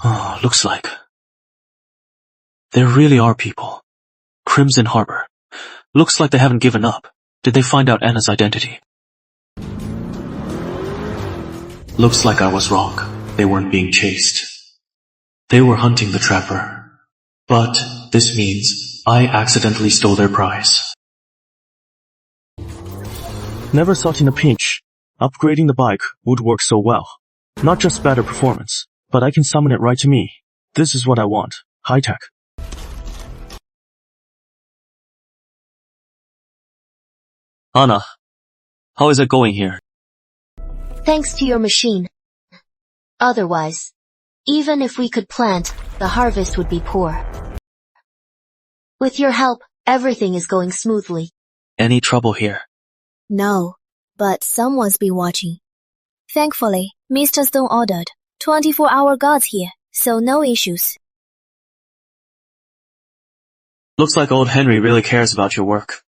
[SPEAKER 1] Oh, looks like there really are people. Crimson Harbor. Looks like they haven't given up. Did they find out Anna's identity? Looks like I was wrong. They weren't being chased. They were hunting the trapper. But this means I accidentally stole their prize. Never thought in a pinch upgrading the bike would work so well. Not just better performance, but I can summon it right to me. This is what I want. High tech. Anna, how is it going here?
[SPEAKER 6] Thanks to your machine. Otherwise, even if we could plant, the harvest would be poor. With your help, everything is going smoothly.
[SPEAKER 1] Any trouble here?
[SPEAKER 19] No, but someone's been watching. Thankfully, Mr. Stone ordered 24-hour guards here, so no issues.
[SPEAKER 1] Looks like old Henry really cares about your work.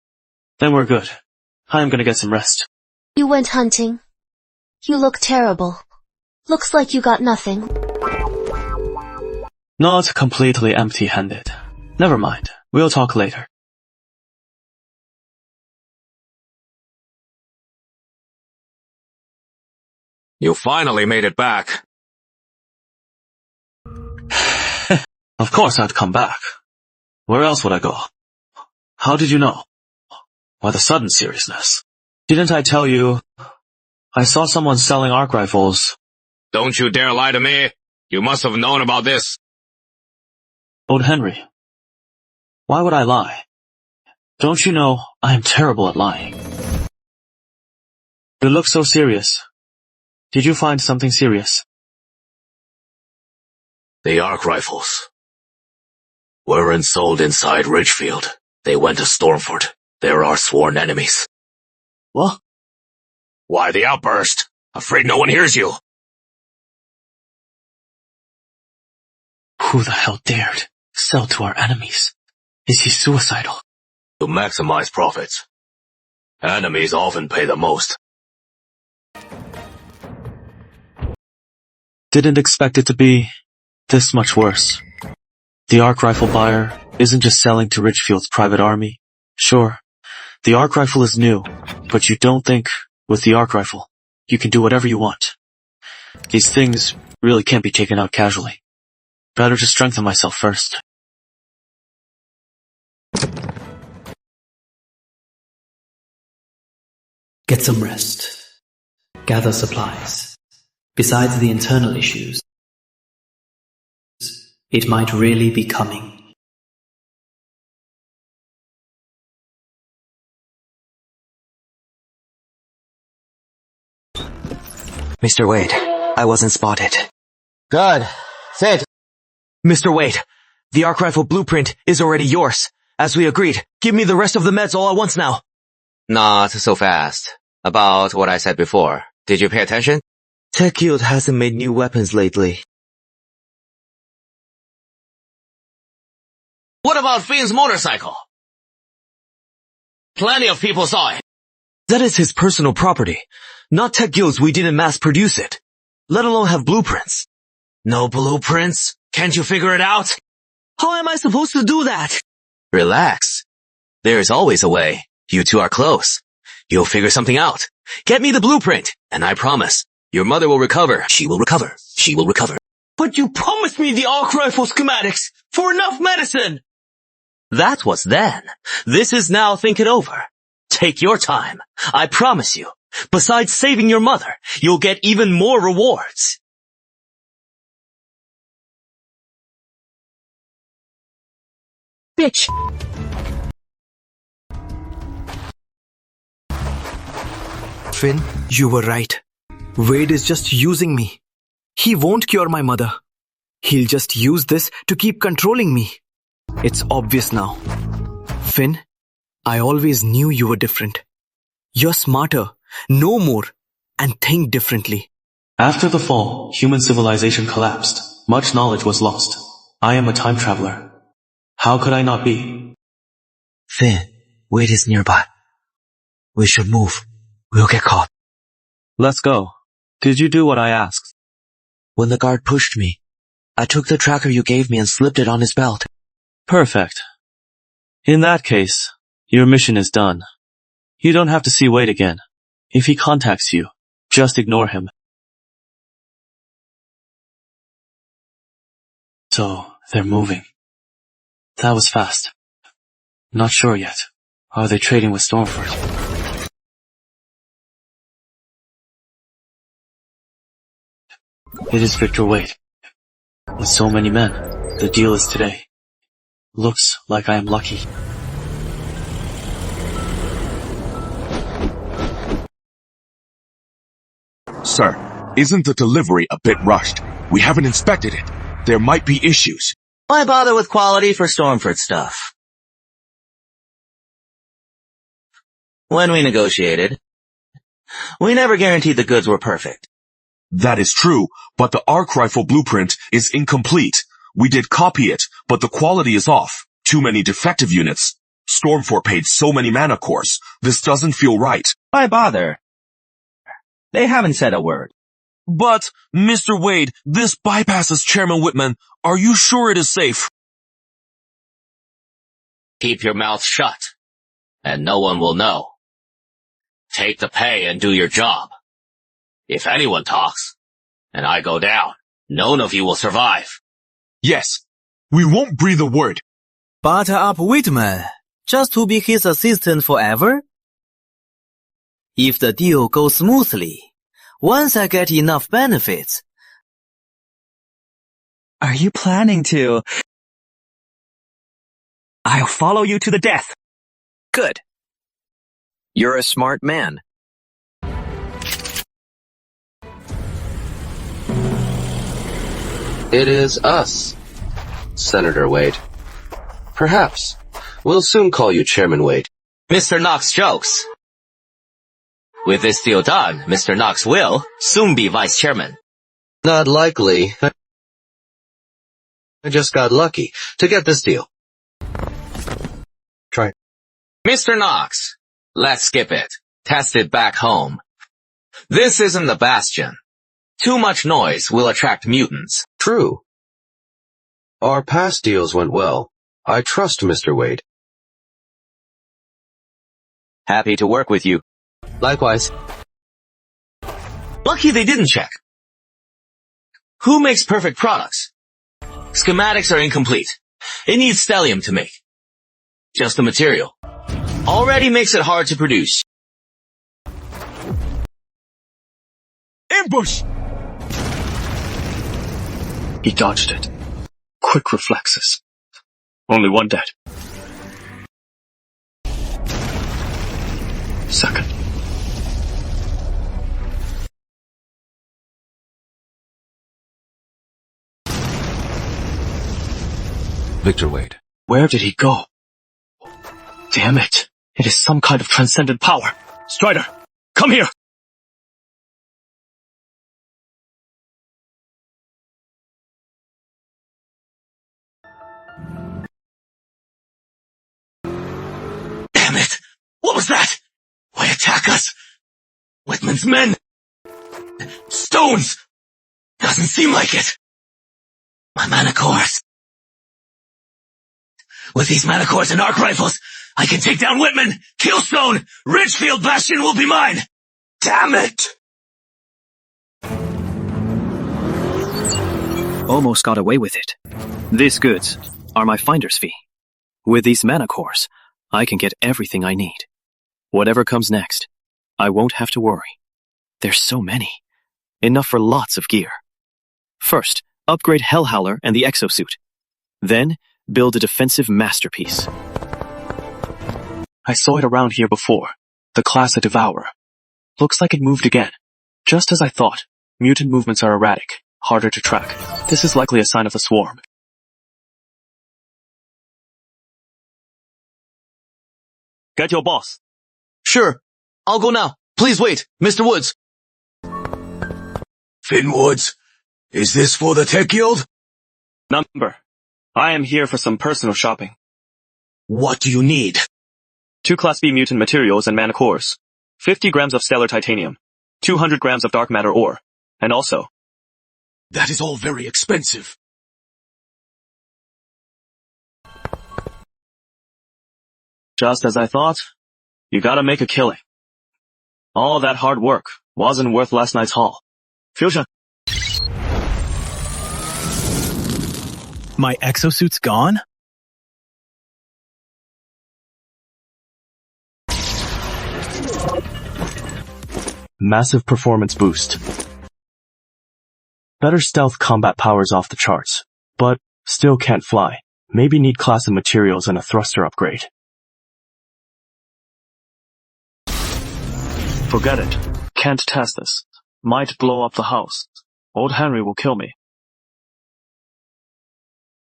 [SPEAKER 1] Then we're good. I am gonna get some rest.
[SPEAKER 6] You went hunting. You look terrible. Looks like you got nothing.
[SPEAKER 1] Not completely empty-handed. Never mind. We'll talk later.
[SPEAKER 10] You finally made it back.
[SPEAKER 1] Of course I'd come back. Where else would I go? How did you know? Why the sudden seriousness? Didn't I tell you? I saw someone selling arc rifles.
[SPEAKER 10] Don't you dare lie to me. You must have known about this.
[SPEAKER 1] Old Henry. Why would I lie? Don't you know I am terrible at lying? You look so serious. Did you find something serious?
[SPEAKER 7] The arc rifles weren't sold inside Ridgefield. They went to Stormford. They're our sworn enemies.
[SPEAKER 1] What?
[SPEAKER 10] Why the outburst? Afraid no one hears you.
[SPEAKER 1] Who the hell dared sell to our enemies? Is he suicidal?
[SPEAKER 7] To maximize profits. Enemies often pay the most.
[SPEAKER 1] Didn't expect it to be this much worse. The arc rifle buyer isn't just selling to Ridgefield's private army. Sure, the arc rifle is new, but you don't think with the arc rifle you can do whatever you want. These things really can't be taken out casually. Better to strengthen myself first.
[SPEAKER 8] Get some rest. Gather supplies. Besides the internal issues, it might really be coming.
[SPEAKER 21] Mr. Wade, I wasn't spotted.
[SPEAKER 22] Good. Sit.
[SPEAKER 18] Mr. Wade, the arc rifle blueprint is already yours. As we agreed, give me the rest of the meds all at once now.
[SPEAKER 21] Not so fast. About what I said before. Did you pay attention?
[SPEAKER 18] Takedowns hasn't made new weapons lately.
[SPEAKER 22] What about Finn's motorcycle? Plenty of people saw it.
[SPEAKER 18] That is his personal property. Not Takedowns, we didn't mass produce it. Let alone have blueprints.
[SPEAKER 22] No blueprints? Can't you figure it out?
[SPEAKER 18] How am I supposed to do that?
[SPEAKER 21] Relax. There is always a way. You two are close.
[SPEAKER 22] You'll figure something out. Get me the blueprint, and I promise, your mother will recover. She will recover. She will recover.
[SPEAKER 18] But you promised me the arc rifle schematics for enough medicine!
[SPEAKER 22] That was then. This is now think it over. Take your time. I promise you. Besides saving your mother, you'll get even more rewards.
[SPEAKER 11] Bitch! Finn, you were right. Wade is just using me. He won't cure my mother. He'll just use this to keep controlling me. It's obvious now. Finn, I always knew you were different. You're smarter, know more, and think differently.
[SPEAKER 1] After the fall, human civilization collapsed. Much knowledge was lost. I am a time traveler. How could I not be?
[SPEAKER 3] Finn, Wade is nearby. We should move. We'll get caught.
[SPEAKER 1] Let's go. Did you do what I asked?
[SPEAKER 3] When the guard pushed me, I took the tracker you gave me and slipped it on his belt.
[SPEAKER 1] Perfect. In that case, your mission is done. You don't have to see Wade again. If he contacts you, just ignore him. So, they're moving. That was fast. Not sure yet. Are they trading with Stormford? It is Victor Wade. With so many men, the deal is today. Looks like I am lucky.
[SPEAKER 2] Sir, isn't the delivery a bit rushed? We haven't inspected it. There might be issues.
[SPEAKER 22] Why bother with quality for Stormford stuff? When we negotiated, we never guaranteed the goods were perfect.
[SPEAKER 2] That is true, but the arc rifle blueprint is incomplete. We did copy it, but the quality is off. Too many defective units. Stormford paid so many mana cores. This doesn't feel right.
[SPEAKER 22] Why bother? They haven't said a word.
[SPEAKER 2] But, Mr. Wade, this bypasses Chairman Whitman. Are you sure it is safe?
[SPEAKER 22] Keep your mouth shut, and no one will know. Take the pay and do your job. If anyone talks, and I go down, none of you will survive.
[SPEAKER 2] Yes, we won't breathe a word.
[SPEAKER 5] Butter up Whitman, just to be his assistant forever? If the deal goes smoothly, once I get enough benefits...
[SPEAKER 18] Are you planning to? I'll follow you to the death.
[SPEAKER 11] Good. You're a smart man.
[SPEAKER 9] It is us, Senator Wade. Perhaps. We'll soon call you Chairman Wade.
[SPEAKER 22] Mr. Knox jokes. With this deal done, Mr. Knox will soon be vice chairman.
[SPEAKER 9] Not likely. I just got lucky to get this deal. Try.
[SPEAKER 22] Mr. Knox, let's skip it. Test it back home. This isn't the Bastion. Too much noise will attract mutants.
[SPEAKER 9] True. Our past deals went well. I trust Mr. Wade.
[SPEAKER 22] Happy to work with you.
[SPEAKER 9] Likewise.
[SPEAKER 22] Lucky they didn't check. Who makes perfect products? Schematics are incomplete. It needs stellium to make. Just the material. Already makes it hard to produce.
[SPEAKER 2] Ambush!
[SPEAKER 1] He dodged it. Quick reflexes. Only one dead. Second.
[SPEAKER 2] Victor Wade.
[SPEAKER 1] Where did he go? Damn it. It is some kind of transcendent power. Strider, come here!
[SPEAKER 22] Damn it! What was that? Why attack us? Whitman's men! Stones! Doesn't seem like it. My mana cores.
[SPEAKER 3] With these mana cores and arc rifles, I can take down Whitman, Killstone, Ridgefield Bastion will be mine! Damn it!
[SPEAKER 8] Almost got away with it. These goods are my finder's fee. With these mana cores, I can get everything I need. Whatever comes next, I won't have to worry. There's so many. Enough for lots of gear. First, upgrade Hellhowler and the exosuit. Then, build a defensive masterpiece.
[SPEAKER 1] I saw it around here before. The class a Devourer. Looks like it moved again. Just as I thought, mutant movements are erratic, harder to track. This is likely a sign of a swarm. Get your boss.
[SPEAKER 22] Sure. I'll go now. Please wait, Mr. Woods.
[SPEAKER 13] Finn Woods, is this for the Tech Guild?
[SPEAKER 1] Number. I am here for some personal shopping.
[SPEAKER 3] What do you need?
[SPEAKER 1] 2 Class B mutant materials and mana cores. 50 grams of stellar titanium. 200 grams of dark matter ore. And also...
[SPEAKER 13] That is all very expensive.
[SPEAKER 1] Just as I thought, you gotta make a killing. All that hard work wasn't worth last night's haul. Fusion.
[SPEAKER 11] My exosuit's gone?
[SPEAKER 1] Massive performance boost. Better stealth combat powers off the charts, but still can't fly. Maybe need class of materials and a thruster upgrade. Forget it. Can't test this. Might blow up the house. Old Henry will kill me.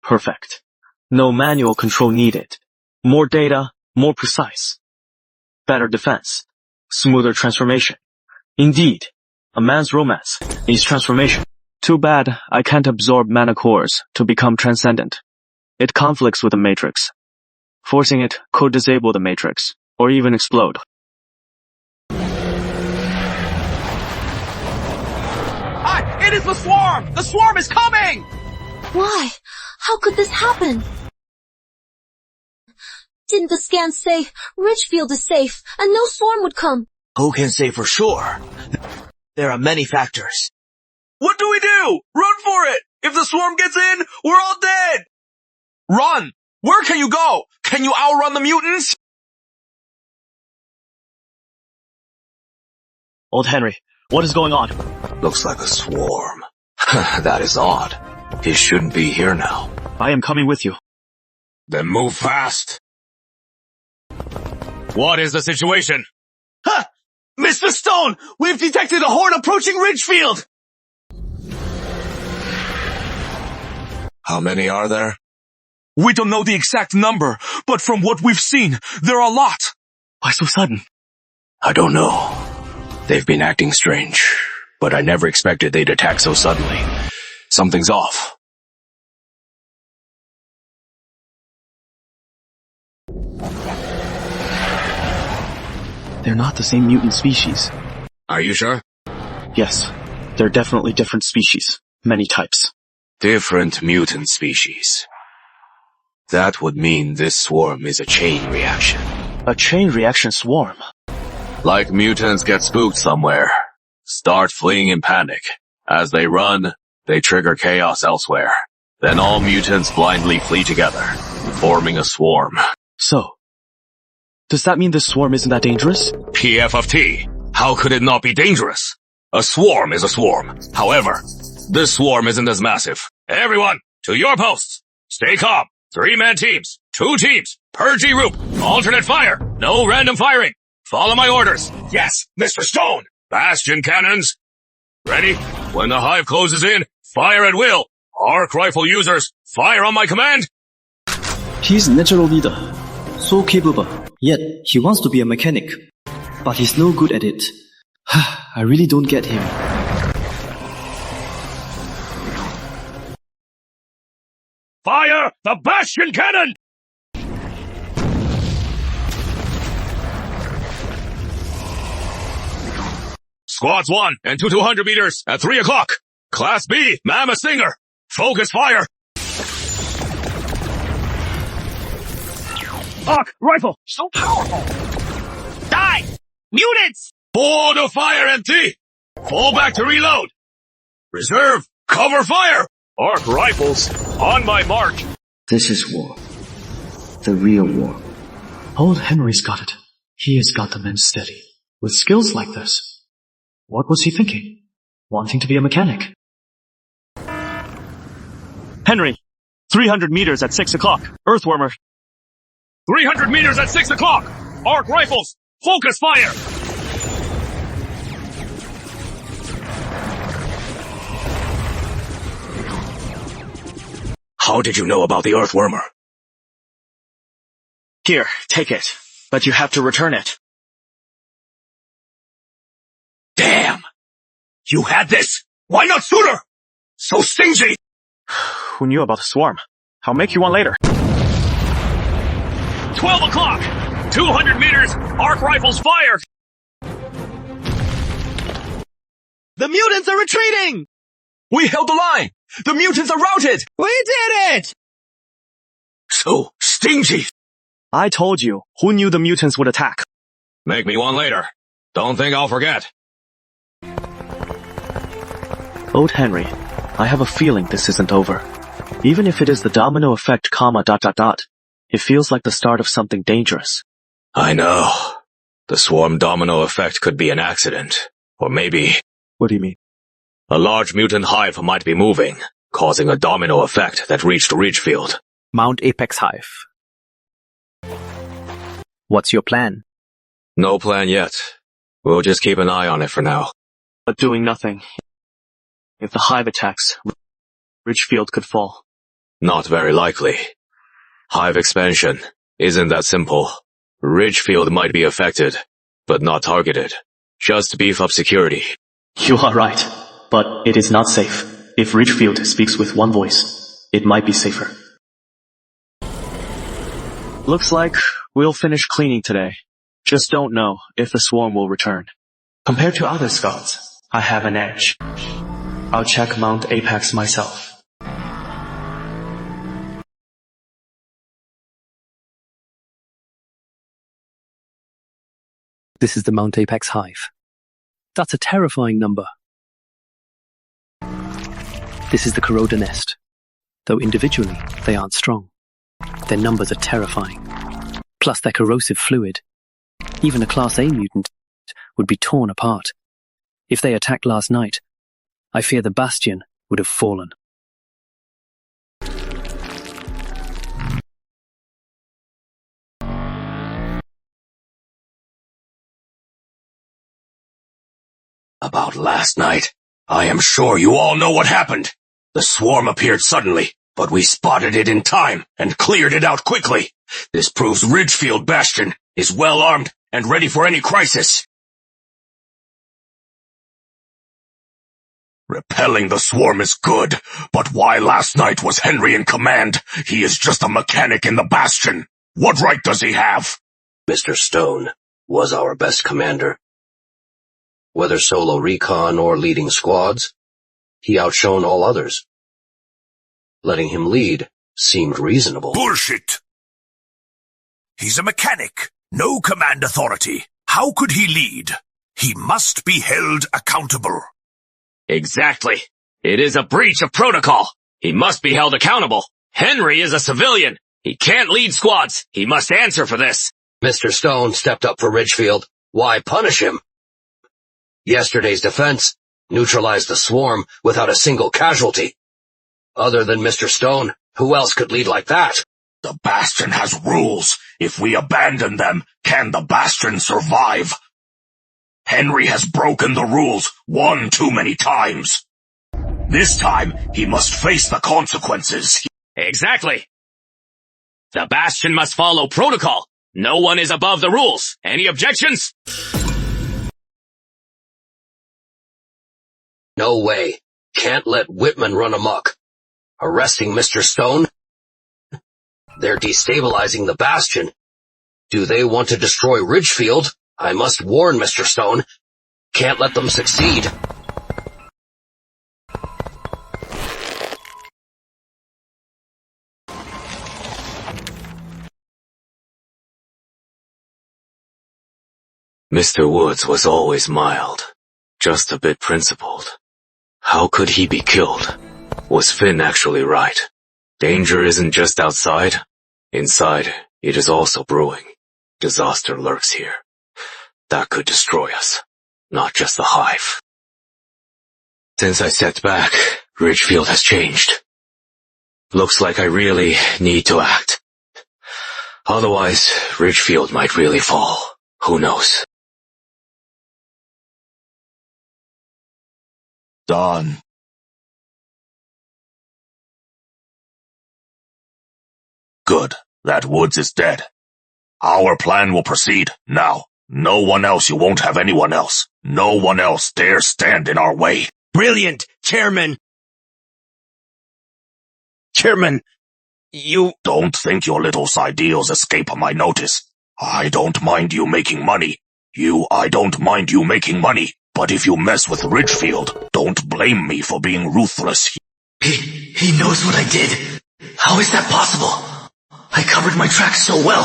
[SPEAKER 1] Perfect. No manual control needed. More data, more precise. Better defense. Smoother transformation. Indeed, a man's romance needs transformation. Too bad I can't absorb mana cores to become transcendent. It conflicts with the Matrix. Forcing it could disable the Matrix, or even explode.
[SPEAKER 18] It is the swarm! The swarm is coming!
[SPEAKER 6] Why? How could this happen? Didn't the scans say Ridgefield is safe and no swarm would come?
[SPEAKER 3] Who can say for sure? There are many factors.
[SPEAKER 18] What do we do? Run for it! If the swarm gets in, we're all dead! Run! Where can you go? Can you outrun the mutants?
[SPEAKER 1] Old Henry, what is going on?
[SPEAKER 7] Looks like a swarm. That is odd. He shouldn't be here now.
[SPEAKER 1] I am coming with you.
[SPEAKER 13] Then move fast.
[SPEAKER 10] What is the situation?
[SPEAKER 18] Ha! Mr. Stone! We've detected a horde approaching Ridgefield!
[SPEAKER 13] How many are there?
[SPEAKER 18] We don't know the exact number, but from what we've seen, there are a lot.
[SPEAKER 1] Why so sudden?
[SPEAKER 7] I don't know. They've been acting strange, but I never expected they'd attack so suddenly. Something's off.
[SPEAKER 1] They're not the same mutant species.
[SPEAKER 10] Are you sure?
[SPEAKER 1] Yes, they're definitely different species. Many types.
[SPEAKER 7] Different mutant species. That would mean this swarm is a chain reaction.
[SPEAKER 1] A chain reaction swarm?
[SPEAKER 7] Like mutants get spooked somewhere, start fleeing in panic. As they run, they trigger chaos elsewhere. Then all mutants blindly flee together, forming a swarm.
[SPEAKER 1] So, does that mean this swarm isn't that dangerous?
[SPEAKER 10] PF of T. How could it not be dangerous? A swarm is a swarm. However, this swarm isn't as massive. Everyone, to your posts. Stay calm. 3-man teams. 2 teams. Per G-group. Alternate fire. No random firing. Follow my orders.
[SPEAKER 13] Yes, Mr. Stone.
[SPEAKER 10] Bastion cannons. Ready? When the hive closes in, fire at will. Arc rifle users, fire on my command.
[SPEAKER 8] He's a natural leader. So capable. Yet, he wants to be a mechanic. But he's no good at it. I really don't get him.
[SPEAKER 10] Fire the Bastion cannon! Squads 1 and 200 meters at 3 o'clock. Class B, Mammoth Singer. Focus fire.
[SPEAKER 1] Arc! Rifle!
[SPEAKER 10] So powerful!
[SPEAKER 3] Die! Mutants!
[SPEAKER 2] Order fire, MT! Fall back to reload! Reserve! Cover fire!
[SPEAKER 10] Arc rifles, on my march!
[SPEAKER 1] This is war. The real war. Old Henry's got it. He has got the men steady. With skills like this. What was he thinking? Wanting to be a mechanic. Henry! 300 meters at 6 o'clock. Earthwormer.
[SPEAKER 10] 300 meters at 6 o'clock! Arc rifles, focus fire!
[SPEAKER 3] How did you know about the Earthwormer?
[SPEAKER 1] Here, take it. But you have to return it.
[SPEAKER 3] Damn! You had this! Why not sooner? So stingy!
[SPEAKER 1] Who knew about the swarm? I'll make you one later.
[SPEAKER 10] 12 o'clock! 200 meters, arc rifles fire!
[SPEAKER 18] The mutants are retreating! We held the line! The mutants are routed! We did it!
[SPEAKER 3] So stingy!
[SPEAKER 1] I told you, who knew the mutants would attack?
[SPEAKER 10] Make me one later. Don't think I'll forget.
[SPEAKER 1] Old Henry, I have a feeling this isn't over. Even if it is the domino effect, it feels like the start of something dangerous.
[SPEAKER 10] I know. The swarm domino effect could be an accident. Or maybe...
[SPEAKER 1] What do you mean?
[SPEAKER 10] A large mutant hive might be moving, causing a domino effect that reached Ridgefield.
[SPEAKER 5] Mount Apex Hive. What's your plan?
[SPEAKER 10] No plan yet. We'll just keep an eye on it for now.
[SPEAKER 1] But doing nothing. If the hive attacks, Ridgefield could fall.
[SPEAKER 10] Not very likely. Hive expansion isn't that simple. Ridgefield might be affected, but not targeted. Just beef up security.
[SPEAKER 1] You are right, but it is not safe. If Ridgefield speaks with one voice, it might be safer. Looks like we'll finish cleaning today. Just don't know if the swarm will return. Compared to other scouts, I have an edge. I'll check Mount Apex myself.
[SPEAKER 5] This is the Mount Apex Hive. That's a terrifying number. This is the Corroder nest. Though individually, they aren't strong. Their numbers are terrifying. Plus their corrosive fluid. Even a Class A mutant would be torn apart. If they attacked last night, I fear the Bastion would have fallen.
[SPEAKER 13] About last night, I am sure you all know what happened. The swarm appeared suddenly, but we spotted it in time and cleared it out quickly. This proves Ridgefield Bastion is well armed and ready for any crisis. Repelling the swarm is good, but why last night was Henry in command? He is just a mechanic in the Bastion. What right does he have?
[SPEAKER 9] Mr. Stone was our best commander. Whether solo recon or leading squads, he outshone all others. Letting him lead seemed reasonable.
[SPEAKER 13] Bullshit! He's a mechanic, no command authority. How could he lead? He must be held accountable.
[SPEAKER 10] Exactly. It is a breach of protocol. He must be held accountable. Henry is a civilian. He can't lead squads. He must answer for this.
[SPEAKER 9] Mr. Stone stepped up for Ridgefield. Why punish him? Yesterday's defense neutralized the swarm without a single casualty. Other than Mr. Stone, who else could lead like that?
[SPEAKER 13] The Bastion has rules. If we abandon them, can the Bastion survive? Henry has broken the rules one too many times. This time, he must face the consequences.
[SPEAKER 10] Exactly. The Bastion must follow protocol. No one is above the rules. Any objections?
[SPEAKER 9] No way. Can't let Whitman run amok. Arresting Mr. Stone? They're destabilizing the Bastion. Do they want to destroy Ridgefield? I must warn Mr. Stone. Can't let them succeed.
[SPEAKER 7] Mr. Woods was always mild, just a bit principled. How could he be killed? Was Finn actually right? Danger isn't just outside. Inside, it is also brewing. Disaster lurks here. That could destroy us, not just the Hive. Since I stepped back, Ridgefield has changed. Looks like I really need to act. Otherwise, Ridgefield might really fall. Who knows?
[SPEAKER 13] Done. Good. That Woods is dead. Our plan will proceed. Now, no one else, you won't have anyone else. No one else dare stand in our way.
[SPEAKER 3] Brilliant, Chairman! Chairman, you...
[SPEAKER 13] Don't think your little side deals escape my notice. I don't mind you making money. I don't mind you making money. But if you mess with Ridgefield, don't blame me for being ruthless.
[SPEAKER 3] He knows what I did. How is that possible? I covered my tracks so well,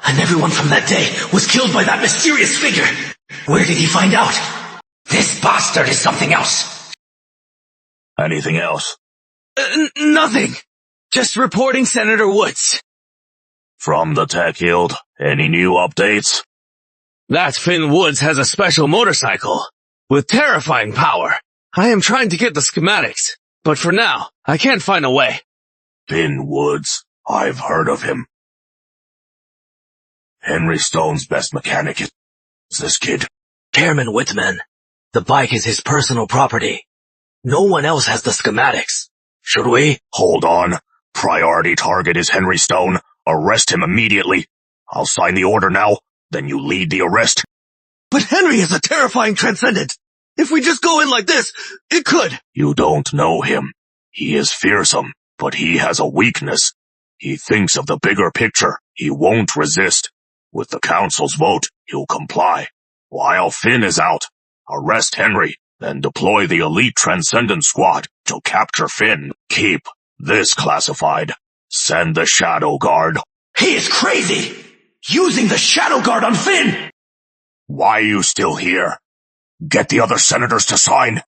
[SPEAKER 3] and everyone from that day was killed by that mysterious figure. Where did he find out? This bastard is something else.
[SPEAKER 13] Anything else?
[SPEAKER 3] Nothing. Just reporting Senator Woods.
[SPEAKER 13] From the Tech Guild, any new updates?
[SPEAKER 18] That Finn Woods has a special motorcycle with terrifying power. I am trying to get the schematics, but for now, I can't find a way.
[SPEAKER 13] Finn Woods, I've heard of him. Henry Stone's best mechanic is this kid.
[SPEAKER 3] Chairman Whitman, the bike is his personal property. No one else has the schematics. Should we?
[SPEAKER 13] Hold on. Priority target is Henry Stone. Arrest him immediately. I'll sign the order now, then you lead the arrest.
[SPEAKER 18] But Henry is a terrifying transcendent. If we just go in like this, it could.
[SPEAKER 13] You don't know him. He is fearsome, but he has a weakness. He thinks of the bigger picture. He won't resist. With the council's vote, he'll comply. While Finn is out, arrest Henry, then deploy the elite Transcendent Squad to capture Finn. Keep this classified. Send the Shadow Guard.
[SPEAKER 3] He is crazy! Using the Shadow Guard on Finn!
[SPEAKER 13] Why are you still here? Get the other senators to sign.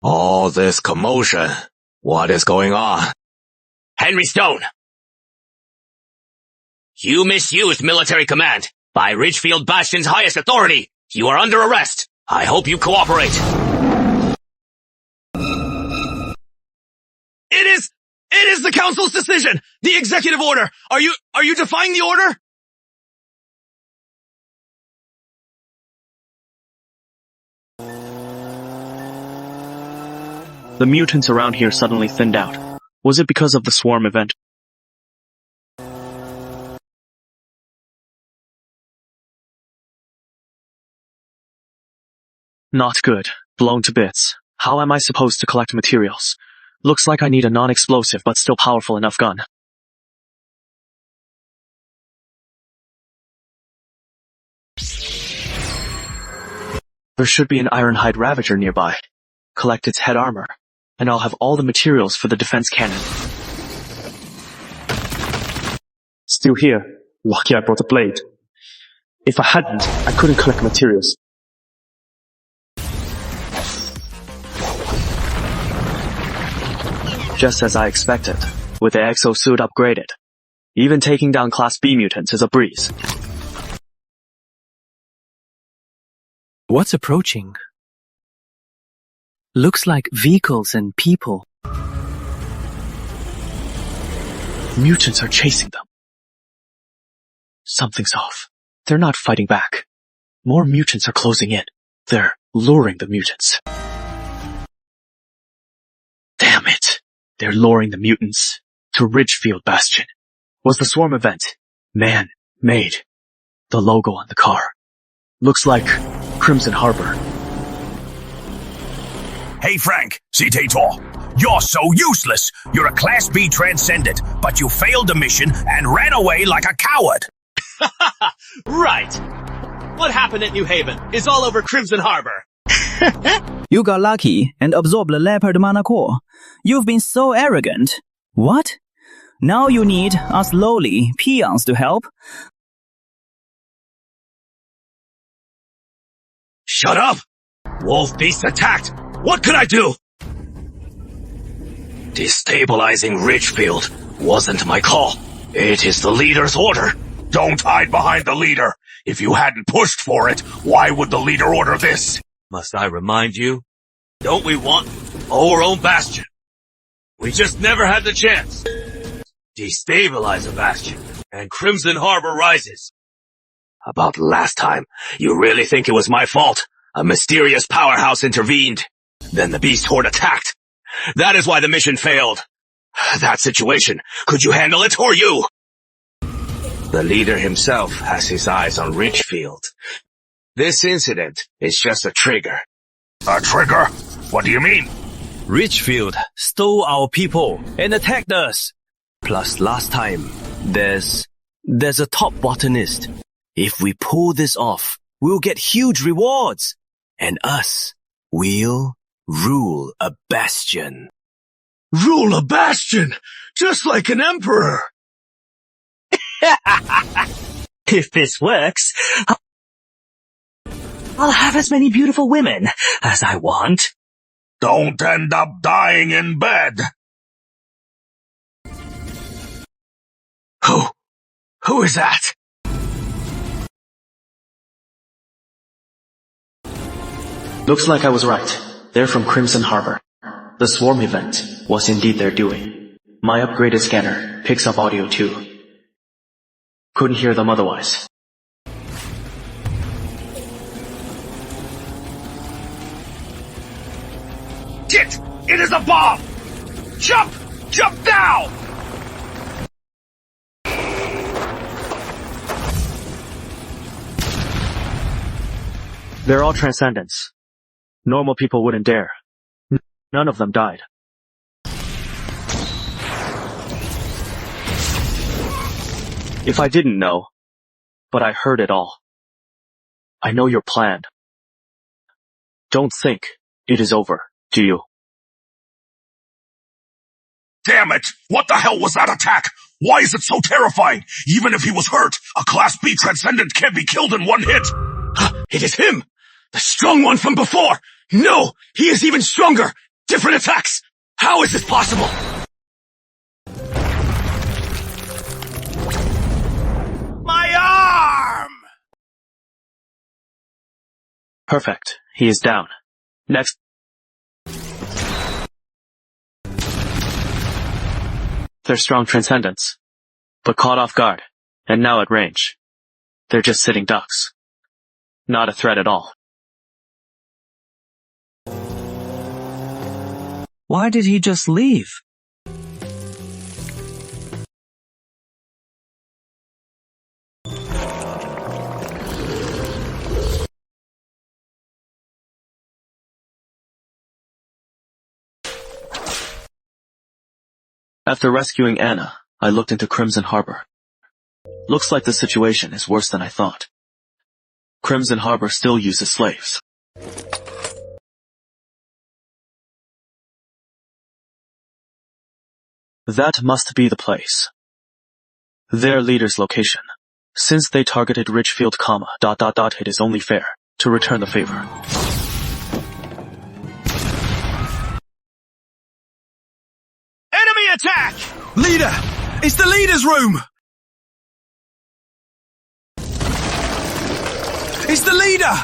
[SPEAKER 7] All this commotion. What is going on?
[SPEAKER 10] Henry Stone! You misused military command. By Ridgefield Bastion's highest authority, you are under arrest. I hope you cooperate.
[SPEAKER 18] It is the council's decision! The executive order! Are you defying the order?
[SPEAKER 1] The mutants around here suddenly thinned out. Was it because of the swarm event? Not good. Blown to bits. How am I supposed to collect materials? Looks like I need a non-explosive but still powerful enough gun. There should be an Ironhide Ravager nearby. Collect its head armor, and I'll have all the materials for the defense cannon. Still here. Lucky I brought a blade. If I hadn't, I couldn't collect materials. Just as I expected, with the exosuit upgraded. Even taking down Class B mutants is a breeze.
[SPEAKER 8] What's approaching? Looks like vehicles and people.
[SPEAKER 1] Mutants are chasing them. Something's off. They're not fighting back. More mutants are closing in. They're luring the mutants. Damn it. They're luring the mutants to Ridgefield Bastion. Was the swarm event man-made? The logo on the car. Looks like Crimson Harbor.
[SPEAKER 13] Hey Frank, see Takedowns. You're so useless. You're a Class B Transcendent, but you failed the mission and ran away like a coward.
[SPEAKER 18] Right. What happened at New Haven is all over Crimson Harbor.
[SPEAKER 14] You got lucky and absorbed the leopard mana core. You've been so arrogant. What? Now you need us lowly peons to help.
[SPEAKER 10] Shut up! Wolf beast attacked! What could I do? Destabilizing Ridgefield wasn't my call. It is the leader's order.
[SPEAKER 13] Don't hide behind the leader. If you hadn't pushed for it, why would the leader order this?
[SPEAKER 10] Must I remind you? Don't we want our own bastion? We just never had the chance. Destabilize a bastion, and Crimson Harbor rises. About last time, you really think it was my fault? A mysterious powerhouse intervened. Then the beast horde attacked. That is why the mission failed. That situation, could you handle it, or you? The leader himself has his eyes on Ridgefield. This incident is just a trigger.
[SPEAKER 13] A trigger? What do you mean?
[SPEAKER 18] Ridgefield stole our people and attacked us. Plus last time, there's a top botanist. If we pull this off, we'll get huge rewards. And us, we'll rule a bastion.
[SPEAKER 10] Rule a bastion! Just like an emperor!
[SPEAKER 20] If this works, I'll have as many beautiful women as I want.
[SPEAKER 13] Don't end up dying in bed.
[SPEAKER 10] Who is that?
[SPEAKER 1] Looks like I was right. They're from Crimson Harbor. The swarm event was indeed their doing. My upgraded scanner picks up audio too. Couldn't hear them otherwise.
[SPEAKER 13] Shit! It is a bomb! Jump! Jump now!
[SPEAKER 1] They're all transcendents. Normal people wouldn't dare. None of them died. If I didn't know, but I heard it all. I know your plan. Don't think it is over, do you?
[SPEAKER 13] Damn it! What the hell was that attack? Why is it so terrifying? Even if he was hurt, a Class B Transcendent can't be killed in one hit!
[SPEAKER 10] It is him! The strong one from before! No! He is even stronger! Different attacks! How is this possible?
[SPEAKER 13] My arm!
[SPEAKER 1] Perfect. He is down. Next. They're strong transcendents, but caught off guard, and now at range. They're just sitting ducks. Not a threat at all.
[SPEAKER 4] Why did he just leave?
[SPEAKER 1] After rescuing Anna, I looked into Crimson Harbor. Looks like the situation is worse than I thought. Crimson Harbor still uses slaves. That must be the place. Their leader's location. Since they targeted Ridgefield, it is only fair to return the favor.
[SPEAKER 10] Enemy attack!
[SPEAKER 18] Leader! It's the leader's room! It's the leader!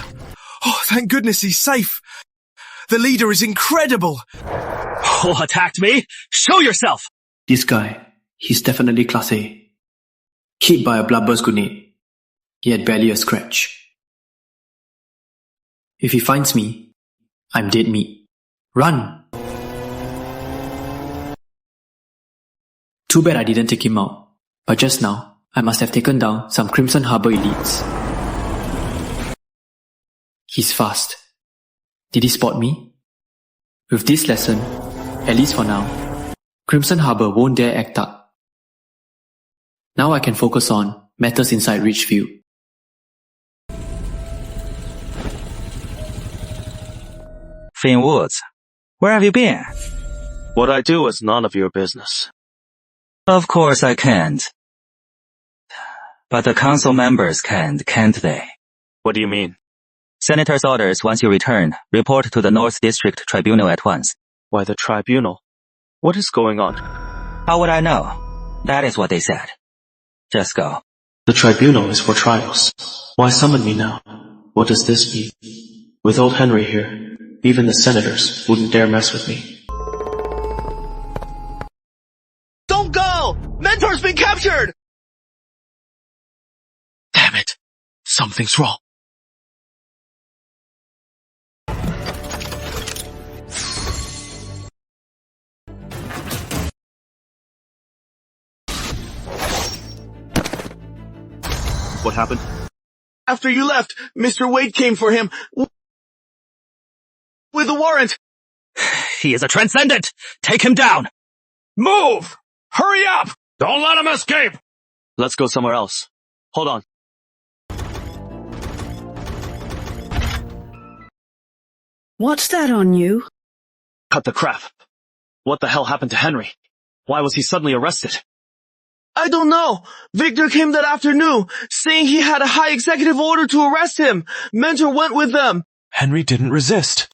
[SPEAKER 18] Oh, thank goodness he's safe. The leader is incredible.
[SPEAKER 20] Oh, attacked me? Show yourself!
[SPEAKER 8] This guy, he's definitely Class A. Hit by a bloodburst grenade. He had barely a scratch. If he finds me, I'm dead meat. Run! Too bad I didn't take him out. But just now, I must have taken down some Crimson Harbor elites. He's fast. Did he spot me? With this lesson, at least for now, Crimson Harbor won't dare act up. Now I can focus on matters inside Ridgefield.
[SPEAKER 4] Finn Woods, where have you been?
[SPEAKER 1] What I do is none of your business.
[SPEAKER 4] Of course I can't. But the council members can't they?
[SPEAKER 1] What do you mean?
[SPEAKER 4] Senator's orders once you return, report to the North District Tribunal at once.
[SPEAKER 1] Why the tribunal? What is going on?
[SPEAKER 4] How would I know? That is what they said. Just go.
[SPEAKER 1] The tribunal is for trials. Why summon me now? What does this mean? With old Henry here, even the senators wouldn't dare mess with me.
[SPEAKER 3] Don't go! Mentor's been captured! Damn it. Something's wrong.
[SPEAKER 1] What happened?
[SPEAKER 3] After you left, Mr. Wade came for him with a warrant.
[SPEAKER 20] He is a transcendent! Take him down!
[SPEAKER 10] Move! Hurry up! Don't let him escape!
[SPEAKER 1] Let's go somewhere else. Hold on.
[SPEAKER 15] What's that on you?
[SPEAKER 1] Cut the crap. What the hell happened to Henry? Why was he suddenly arrested?
[SPEAKER 3] I don't know. Victor came that afternoon, saying he had a high executive order to arrest him. Mentor went with them.
[SPEAKER 1] Henry didn't resist.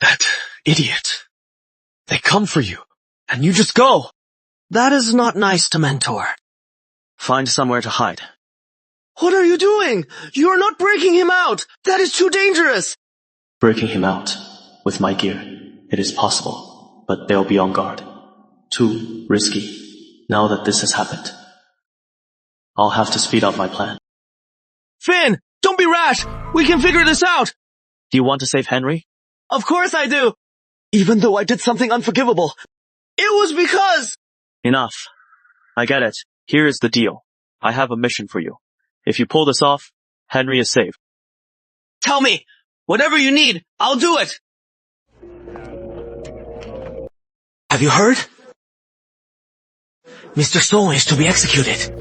[SPEAKER 1] That idiot. They come for you, and you just go.
[SPEAKER 3] That is not nice to Mentor.
[SPEAKER 1] Find somewhere to hide.
[SPEAKER 3] What are you doing? You are not breaking him out. That is too dangerous.
[SPEAKER 1] Breaking him out with my gear. It is possible, but they'll be on guard. Too risky. Now that this has happened, I'll have to speed up my plan.
[SPEAKER 3] Finn, don't be rash. We can figure this out.
[SPEAKER 1] Do you want to save Henry?
[SPEAKER 3] Of course I do. Even though I did something unforgivable. It was because...
[SPEAKER 1] Enough. I get it. Here is the deal. I have a mission for you. If you pull this off, Henry is saved.
[SPEAKER 3] Tell me. Whatever you need, I'll do it. Have you heard? Mr. Stone is to be executed.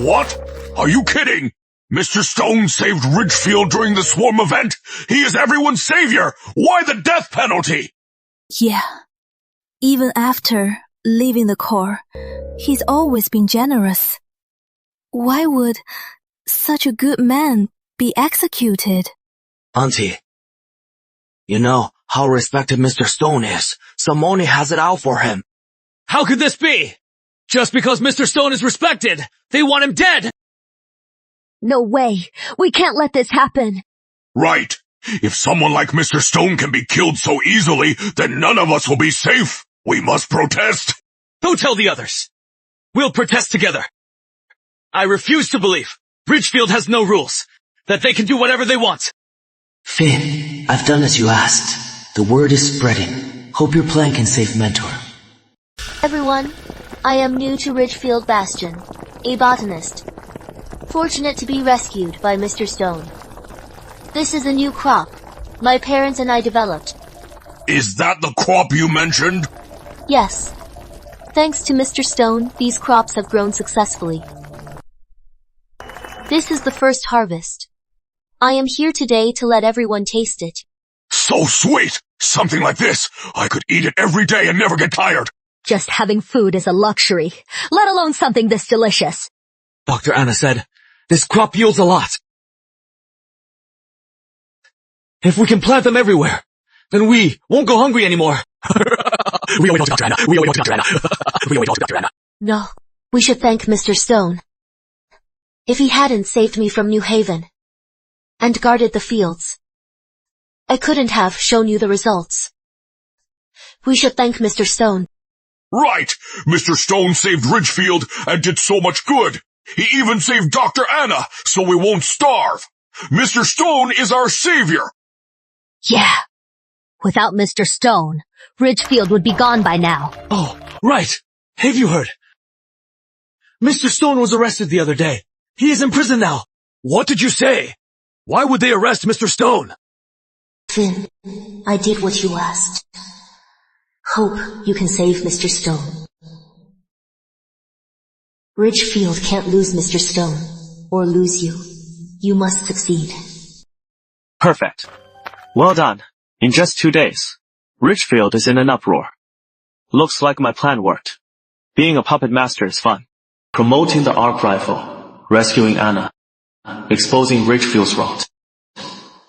[SPEAKER 13] What? Are you kidding? Mr. Stone saved Ridgefield during the swarm event. He is everyone's savior. Why the death penalty?
[SPEAKER 19] Yeah. Even after leaving the Corps, he's always been generous. Why would such a good man be executed?
[SPEAKER 3] Auntie, you know how respected Mr. Stone is. Simone has it out for him.
[SPEAKER 17] How could this be? Just because Mr. Stone is respected, they want him dead!
[SPEAKER 6] No way. We can't let this happen.
[SPEAKER 13] Right. If someone like Mr. Stone can be killed so easily, then none of us will be safe. We must protest.
[SPEAKER 17] Go tell the others. We'll protest together. I refuse to believe Ridgefield has no rules, that they can do whatever they want.
[SPEAKER 3] Finn, I've done as you asked. The word is spreading. Hope your plan can save Mentor.
[SPEAKER 6] Everyone, I am new to Ridgefield Bastion, a botanist. Fortunate to be rescued by Mr. Stone. This is a new crop my parents and I developed.
[SPEAKER 13] Is that the crop you mentioned?
[SPEAKER 6] Yes. Thanks to Mr. Stone, these crops have grown successfully. This is the first harvest. I am here today to let everyone taste it.
[SPEAKER 13] So sweet! Something like this, I could eat it every day and never get tired.
[SPEAKER 6] Just having food is a luxury, let alone something this delicious.
[SPEAKER 17] Dr. Anna said, this crop yields a lot. If we can plant them everywhere, then we won't go hungry anymore.
[SPEAKER 3] We owe it all to Dr. Anna. We owe it all to Dr. Anna. We owe it all to Dr. Anna.
[SPEAKER 6] No, we should thank Mr. Stone. If he hadn't saved me from New Haven and guarded the fields, I couldn't have shown you the results. We should thank Mr. Stone.
[SPEAKER 13] Right! Mr. Stone saved Ridgefield and did so much good. He even saved Dr. Anna, so we won't starve. Mr. Stone is our savior.
[SPEAKER 6] Yeah. Without Mr. Stone, Ridgefield would be gone by now.
[SPEAKER 17] Oh, right. Have you heard? Mr. Stone was arrested the other day. He is in prison now. What did you say? Why would they arrest Mr. Stone?
[SPEAKER 6] Finn, I did what you asked. Hope you can save Mr. Stone. Ridgefield can't lose Mr. Stone, or lose you. You must succeed.
[SPEAKER 1] Perfect. Well done. In just 2 days, Ridgefield is in an uproar. Looks like my plan worked. Being a puppet master is fun. Promoting the arc rifle, rescuing Anna, exposing Ridgefield's rot.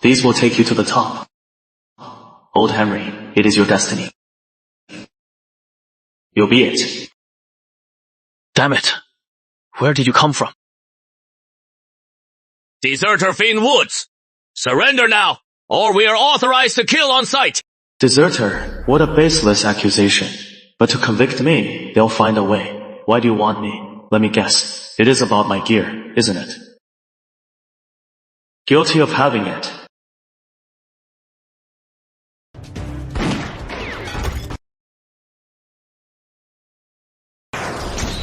[SPEAKER 1] These will take you to the top. Old Henry, it is your destiny. You'll be it. Damn it. Where did you come from?
[SPEAKER 10] Deserter Finn Woods! Surrender now, or we are authorized to kill on sight!
[SPEAKER 1] Deserter, what a baseless accusation. But to convict me, they'll find a way. Why do you want me? Let me guess. It is about my gear, isn't it? Guilty of having it.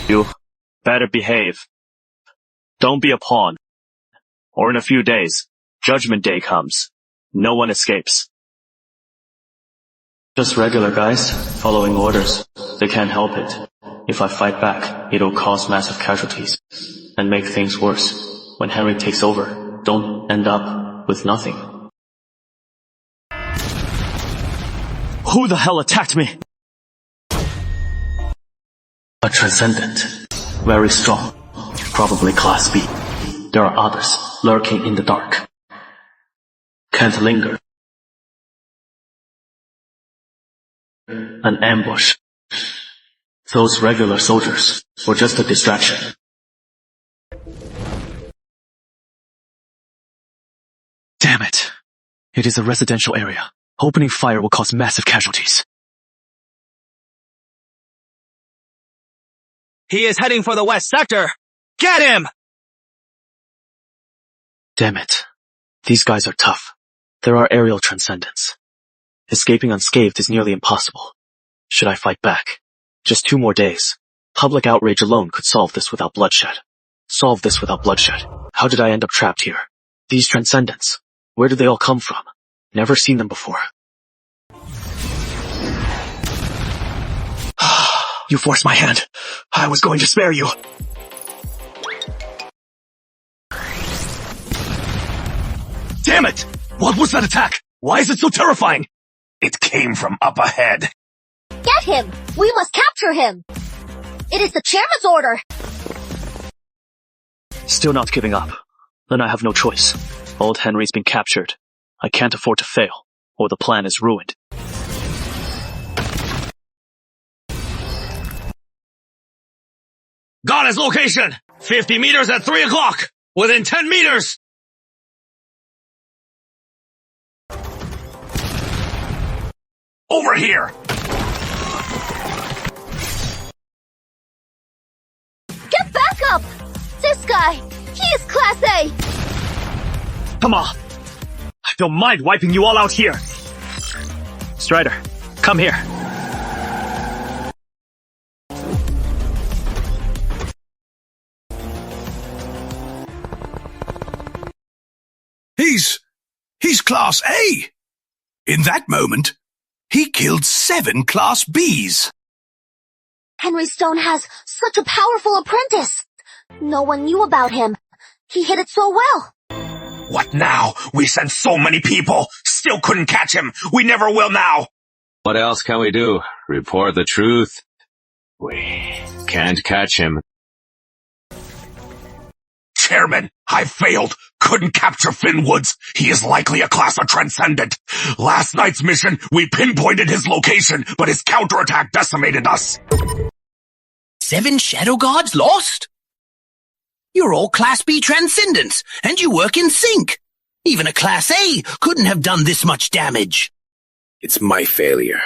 [SPEAKER 1] You better behave. Don't be a pawn. Or in a few days, Judgment Day comes. No one escapes. Just regular guys, following orders. They can't help it. If I fight back, it'll cause massive casualties. And make things worse. When Henry takes over, don't end up with nothing. Who the hell attacked me? A transcendent. Very strong. Probably class B. There are others lurking in the dark. Can't linger. An ambush. Those regular soldiers were just a distraction. Damn it. It is a residential area. Opening fire will cause massive casualties.
[SPEAKER 20] He is heading for the west sector! Get him!
[SPEAKER 1] Damn it. These guys are tough. There are aerial transcendents. Escaping unscathed is nearly impossible. Should I fight back? Just 2 more days. Public outrage alone could solve this without bloodshed. How did I end up trapped here? These transcendents. Where did they all come from? Never seen them before. You forced my hand. I was going to spare you.
[SPEAKER 13] Damn it! What was that attack? Why is it so terrifying? It came from up ahead.
[SPEAKER 6] Get him! We must capture him! It is the chairman's order!
[SPEAKER 1] Still not giving up. Then I have no choice. Old Henry's been captured. I can't afford to fail, or the plan is ruined.
[SPEAKER 10] Got his location! 50 meters at 3 o'clock! Within 10 meters!
[SPEAKER 13] Over here!
[SPEAKER 6] Get back up! This guy, he is Class A!
[SPEAKER 1] Come on! I don't mind wiping you all out here! Strider, come here.
[SPEAKER 13] He's Class A! In that moment, he killed 7 Class Bs.
[SPEAKER 6] Henry Stone has such a powerful apprentice. No one knew about him. He hid it so well.
[SPEAKER 13] What now? We sent so many people. Still couldn't catch him. We never will now.
[SPEAKER 21] What else can we do? Report the truth? We can't catch him.
[SPEAKER 13] Chairman, I failed. Couldn't capture Finn Woods. He is likely a class of transcendent. Last night's mission, we pinpointed his location, but his counterattack decimated us.
[SPEAKER 3] 7 Shadow Guards lost? You're all Class B transcendents, and you work in sync. Even a Class A couldn't have done this much damage.
[SPEAKER 13] It's my failure.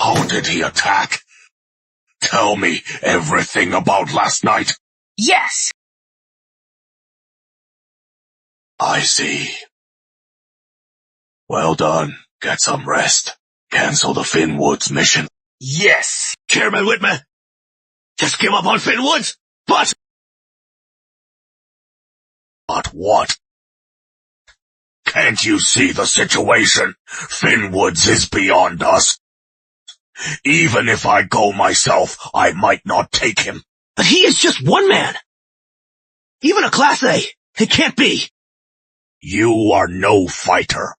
[SPEAKER 13] How did he attack? Tell me everything about last night.
[SPEAKER 3] Yes!
[SPEAKER 13] I see. Well done. Get some rest. Cancel the Finn Woods mission.
[SPEAKER 10] Yes! Chairman Whitman! Just give up on Finn Woods! But
[SPEAKER 13] what? Can't you see the situation? Finn Woods is beyond us. Even if I go myself, I might not take him.
[SPEAKER 3] But he is just one man. Even a Class A. It can't be.
[SPEAKER 13] You are no fighter.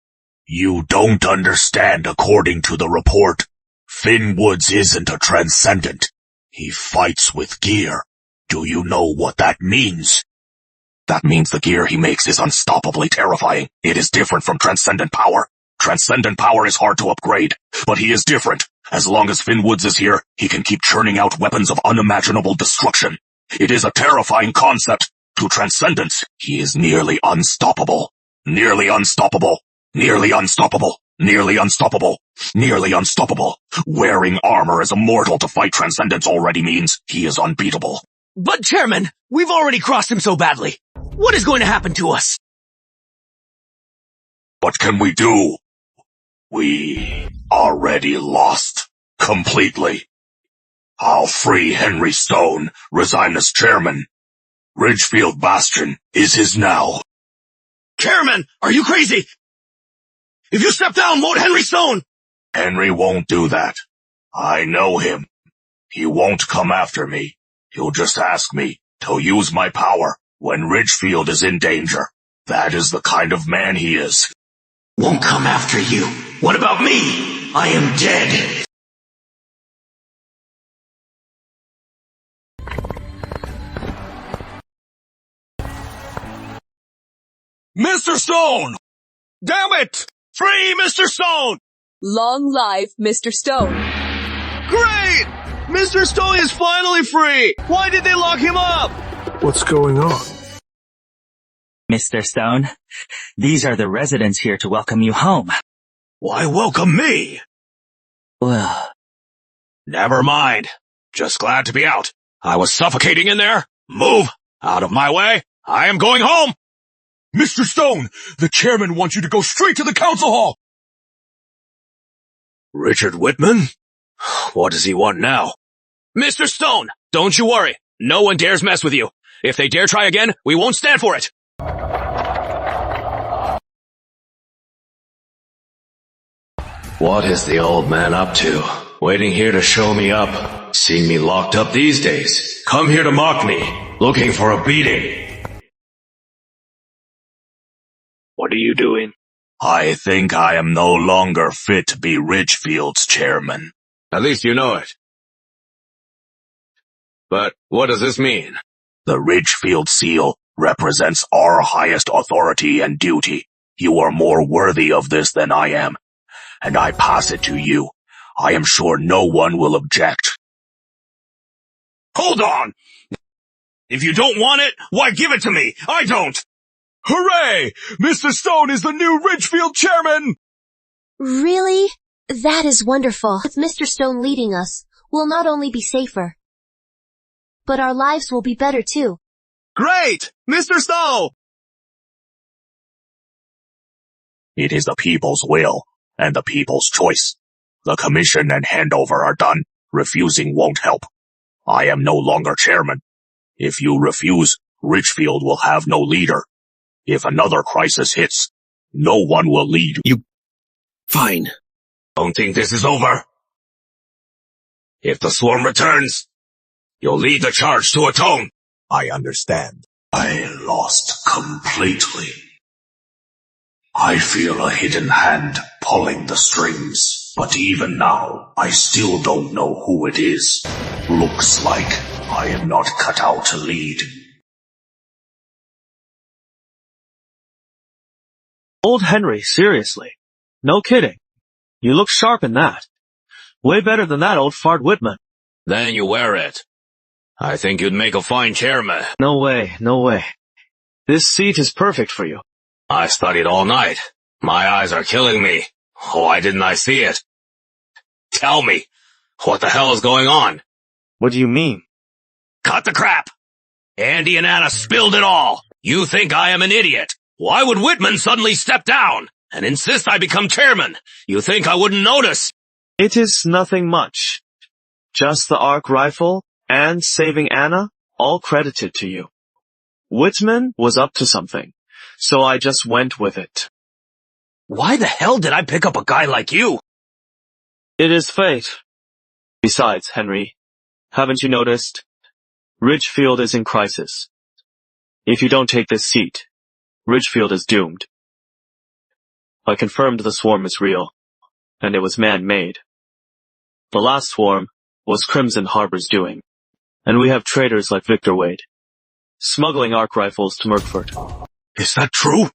[SPEAKER 13] You don't understand according to the report. Finn Woods isn't a transcendent. He fights with gear. Do you know what that means? That means the gear he makes is unstoppably terrifying. It is different from transcendent power. Transcendent power is hard to upgrade, but he is different. As long as Finn Woods is here, he can keep churning out weapons of unimaginable destruction. It is a terrifying concept. To Transcendence, he is nearly unstoppable. Nearly unstoppable. Nearly unstoppable. Nearly unstoppable. Nearly unstoppable. Wearing armor as a mortal to fight Transcendence already means he is unbeatable.
[SPEAKER 3] But Chairman, we've already crossed him so badly. What is going to happen to us?
[SPEAKER 13] What can we do? We already lost. Completely. I'll free Henry Stone, resign as chairman. Ridgefield Bastion is his now.
[SPEAKER 3] Chairman, are you crazy? If you step down, won't Henry Stone?
[SPEAKER 13] Henry won't do that. I know him. He won't come after me. He'll just ask me to use my power when Ridgefield is in danger. That is the kind of man he is.
[SPEAKER 3] Won't come after you. What about me? I am dead.
[SPEAKER 2] Mr. Stone! Damn it! Free Mr. Stone!
[SPEAKER 12] Long live Mr. Stone.
[SPEAKER 17] Great! Mr. Stone is finally free! Why did they lock him up?
[SPEAKER 16] What's going on?
[SPEAKER 20] Mr. Stone, these are the residents here to welcome you home.
[SPEAKER 2] Why welcome me?
[SPEAKER 20] Well,
[SPEAKER 2] never mind. Just glad to be out. I was suffocating in there. Move! Out of my way! I am going home! Mr. Stone, the chairman wants you to go straight to the council hall! Richard Whitman? What does he want now?
[SPEAKER 10] Mr. Stone, don't you worry. No one dares mess with you. If they dare try again, we won't stand for it.
[SPEAKER 7] What is the old man up to? Waiting here to show me up? Seeing me locked up these days? Come here to mock me, looking for a beating.
[SPEAKER 2] What are you doing?
[SPEAKER 13] I think I am no longer fit to be Ridgefield's chairman.
[SPEAKER 10] At least you know it. But what does this mean?
[SPEAKER 13] The Ridgefield seal represents our highest authority and duty. You are more worthy of this than I am, and I pass it to you. I am sure no one will object.
[SPEAKER 2] Hold on! If you don't want it, why give it to me? I don't! Hooray! Mr. Stone is the new Ridgefield chairman!
[SPEAKER 6] Really? That is wonderful. With Mr. Stone leading us, we'll not only be safer, but our lives will be better too.
[SPEAKER 17] Great! Mr. Stone!
[SPEAKER 13] It is the people's will and the people's choice. The commission and handover are done. Refusing won't help. I am no longer chairman. If you refuse, Ridgefield will have no leader. If another crisis hits, no one will lead.
[SPEAKER 18] You... Fine.
[SPEAKER 10] Don't think this is over. If the swarm returns, you'll lead the charge to atone.
[SPEAKER 13] I understand. I lost completely. I feel a hidden hand pulling the strings, but even now, I still don't know who it is. Looks like I am not cut out to lead.
[SPEAKER 17] Old Henry, seriously. No kidding. You look sharp in that. Way better than that old fart Whitman.
[SPEAKER 10] Then you wear it. I think you'd make a fine chairman.
[SPEAKER 17] No way, no way. This seat is perfect for you.
[SPEAKER 10] I studied all night. My eyes are killing me. Why didn't I see it? Tell me, what the hell is going on?
[SPEAKER 17] What do you mean?
[SPEAKER 10] Cut the crap! Andy and Anna spilled it all. You think I am an idiot. Why would Whitman suddenly step down and insist I become chairman? You think I wouldn't notice?
[SPEAKER 17] It is nothing much. Just the arc rifle and saving Anna, all credited to you. Whitman was up to something, so I just went with it.
[SPEAKER 10] Why the hell did I pick up a guy like you?
[SPEAKER 17] It is fate. Besides, Henry, haven't you noticed? Ridgefield is in crisis. If you don't take this seat, Ridgefield is doomed. I confirmed the swarm is real, and it was man-made. The last swarm was Crimson Harbor's doing. And we have traitors like Victor Wade, smuggling arc rifles to Merkford.
[SPEAKER 2] Is that true?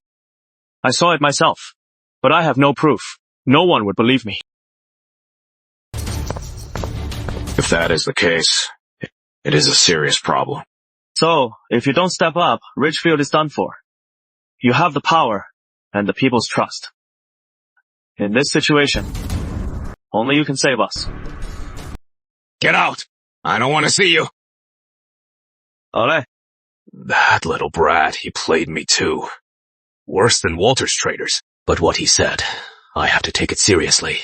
[SPEAKER 17] I saw it myself, but I have no proof. No one would believe me.
[SPEAKER 7] If that is the case, it is a serious problem.
[SPEAKER 17] So, if you don't step up, Ridgefield is done for. You have the power and the people's trust. In this situation, only you can save us.
[SPEAKER 2] Get out! I don't want to see you!
[SPEAKER 17] Ole.
[SPEAKER 10] That little brat, he played me too. Worse than Walter's traitors. But what he said, I have to take it seriously.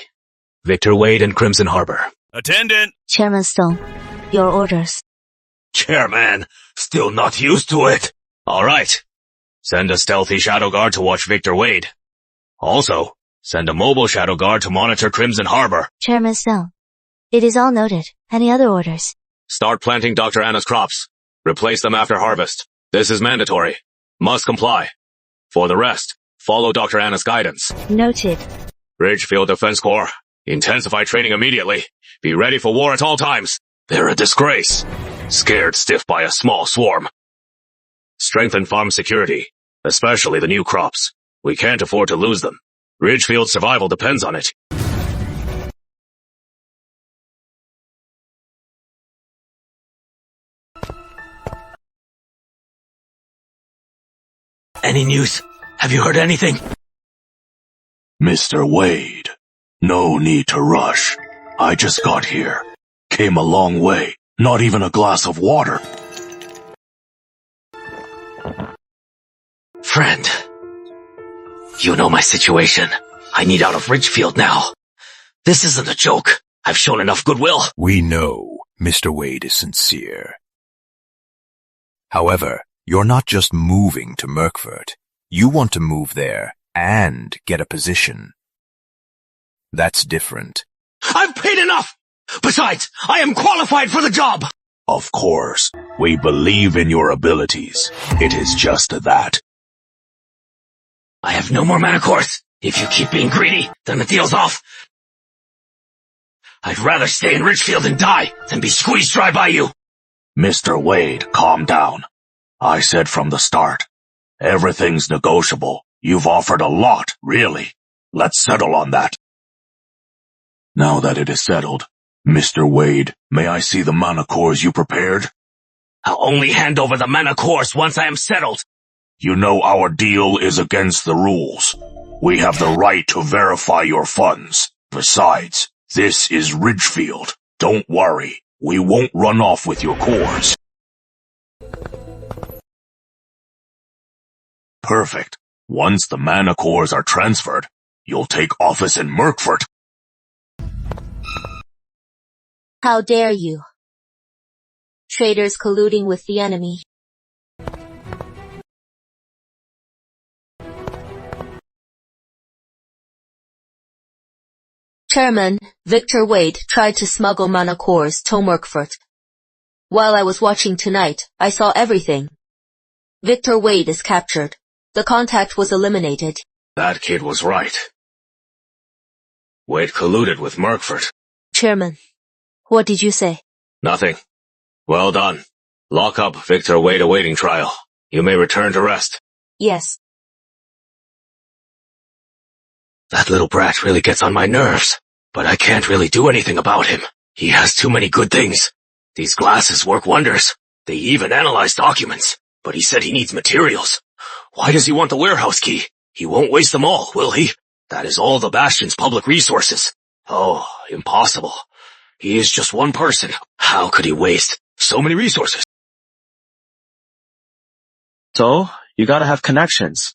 [SPEAKER 10] Victor Wade and Crimson Harbor.
[SPEAKER 2] Attendant!
[SPEAKER 6] Chairman Stone, your orders.
[SPEAKER 10] Chairman, still not used to it. Alright. Send a stealthy shadow guard to watch Victor Wade. Also, send a mobile shadow guard to monitor Crimson Harbor.
[SPEAKER 6] Chairman Stone, it is all noted. Any other orders?
[SPEAKER 10] Start planting Dr. Anna's crops. Replace them after harvest. This is mandatory. Must comply. For the rest, follow Dr. Anna's guidance.
[SPEAKER 6] Noted.
[SPEAKER 10] Ridgefield Defense Corps. Intensify training immediately. Be ready for war at all times. They're a disgrace. Scared stiff by a small swarm. Strengthen farm security, especially the new crops. We can't afford to lose them. Ridgefield's survival depends on it.
[SPEAKER 3] Any news? Have you heard anything?
[SPEAKER 13] Mr. Wade, no need to rush. I just got here. Came a long way. Not even a glass of water.
[SPEAKER 3] Friend, you know my situation. I need out of Ridgefield now. This isn't a joke. I've shown enough goodwill.
[SPEAKER 2] We know Mr. Wade is sincere. However, you're not just moving to Merkford. You want to move there and get a position. That's different.
[SPEAKER 3] I've paid enough! Besides, I am qualified for the job!
[SPEAKER 13] Of course, we believe in your abilities. It is just that.
[SPEAKER 3] I have no more mana cores. If you keep being greedy, then the deal's off. I'd rather stay in Ridgefield and die than be squeezed dry by you.
[SPEAKER 13] Mr. Wade, calm down. I said from the start, everything's negotiable. You've offered a lot, really. Let's settle on that. Now that it is settled, Mr. Wade, may I see the mana cores you prepared?
[SPEAKER 3] I'll only hand over the mana cores once I am settled.
[SPEAKER 13] You know our deal is against the rules. We have the right to verify your funds. Besides, this is Ridgefield. Don't worry, we won't run off with your cores. Perfect. Once the mana cores are transferred, you'll take office in Merkford.
[SPEAKER 6] How dare you? Traitors colluding with the enemy. Chairman, Victor Wade tried to smuggle mana cores to Merkford. While I was watching tonight, I saw everything. Victor Wade is captured. The contact was eliminated.
[SPEAKER 10] That kid was right. Wade colluded with Merkford.
[SPEAKER 6] Chairman, what did you say?
[SPEAKER 10] Nothing. Well done. Lock up Victor Wade awaiting trial. You may return to rest.
[SPEAKER 6] Yes.
[SPEAKER 3] That little brat really gets on my nerves, but I can't really do anything about him. He has too many good things. These glasses work wonders. They even analyze documents, but he said he needs materials. Why does he want the warehouse key? He won't waste them all, will he? That is all the Bastion's public resources. Oh, impossible. He is just one person. How could he waste so many resources?
[SPEAKER 17] So, you gotta have connections.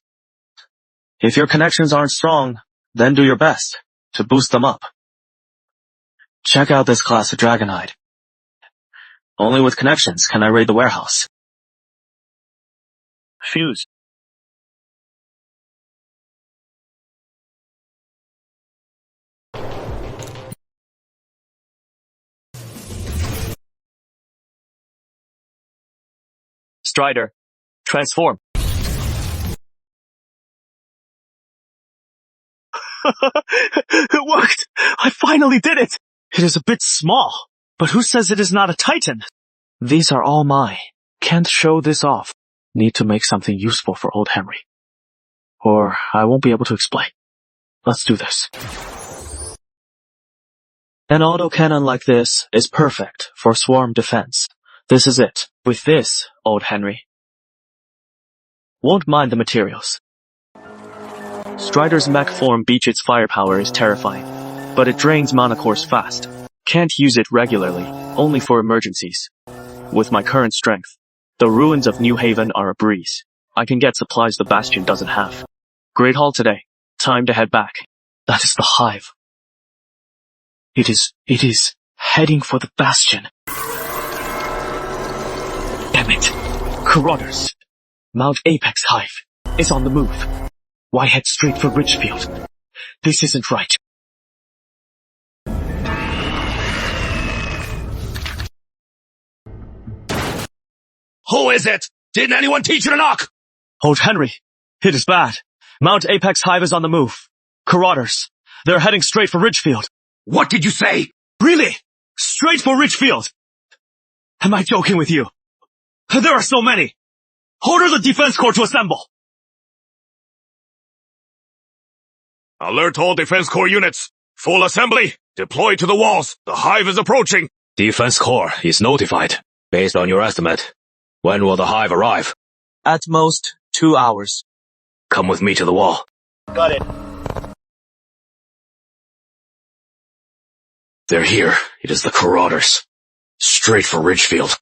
[SPEAKER 17] If your connections aren't strong, then do your best to boost them up. Check out this class of Dragonhide. Only with connections can I raid the warehouse. Fuse. Strider, transform. It worked! I finally did it! It is a bit small, but who says it is not a titan? These are all mine. Can't show this off. Need to make something useful for old Henry. Or I won't be able to explain. Let's do this. An autocannon like this is perfect for swarm defense. This is it. With this, old Henry. Won't mind the materials. Strider's mech form beach its firepower is terrifying, but it drains mana cores fast. Can't use it regularly, only for emergencies. With my current strength, the ruins of New Haven are a breeze. I can get supplies the Bastion doesn't have. Great haul today. Time to head back. That is the Hive. It is heading for the Bastion. Damn it. Corotters. Mount Apex Hive is on the move. Why head straight for Ridgefield? This isn't right.
[SPEAKER 13] Who is it? Didn't anyone teach you to knock?
[SPEAKER 17] Old Henry, it is bad. Mount Apex Hive is on the move. Corotters. They're heading straight for Ridgefield.
[SPEAKER 13] What did you say?
[SPEAKER 17] Really? Straight for Ridgefield? Am I joking with you? There are so many. Order the defense corps to assemble.
[SPEAKER 10] Alert all defense corps units. Full assembly. Deploy to the walls. The Hive is approaching.
[SPEAKER 7] Defense corps is notified. Based on your estimate, when will the Hive arrive?
[SPEAKER 17] At most, 2 hours.
[SPEAKER 7] Come with me to the wall.
[SPEAKER 17] Got it.
[SPEAKER 7] They're here. It is the Corotters. Straight for Ridgefield.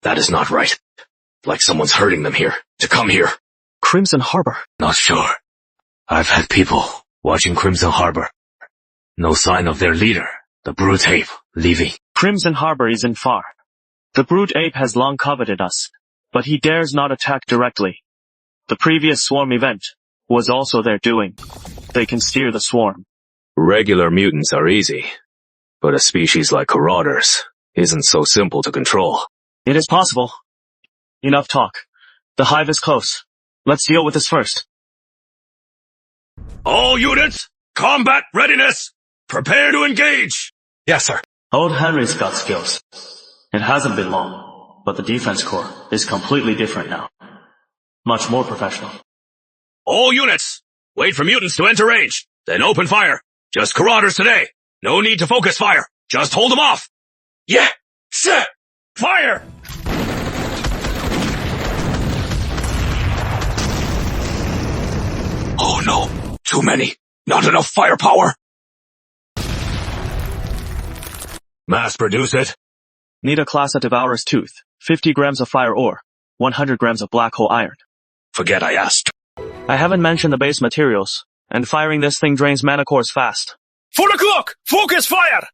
[SPEAKER 7] That is not right. Like someone's hurting them here. To come here.
[SPEAKER 17] Crimson Harbor.
[SPEAKER 7] Not sure. I've had people watching Crimson Harbor. No sign of their leader, the Brute Ape, leaving.
[SPEAKER 17] Crimson Harbor isn't far. The Brute Ape has long coveted us, but he dares not attack directly. The previous swarm event was also their doing. They can steer the swarm.
[SPEAKER 7] Regular mutants are easy, but a species like Corotters isn't so simple to control.
[SPEAKER 17] It is possible. Enough talk. The Hive is close. Let's deal with this first.
[SPEAKER 10] All units, combat readiness. Prepare to engage.
[SPEAKER 7] Yes, sir.
[SPEAKER 17] Old Henry's got skills. It hasn't been long, but the defense corps is completely different now. Much more professional.
[SPEAKER 10] All units, wait for mutants to enter range, then open fire. Just Corotters today. No need to focus fire. Just hold them off. Yeah, set, fire!
[SPEAKER 13] Oh no, too many. Not enough firepower.
[SPEAKER 10] Mass produce it.
[SPEAKER 17] Need a class that devours tooth, 50 grams of fire ore, 100 grams of black hole iron.
[SPEAKER 13] Forget I asked.
[SPEAKER 17] I haven't mentioned the base materials, and firing this thing drains mana cores fast.
[SPEAKER 2] 4 o'clock! Focus fire!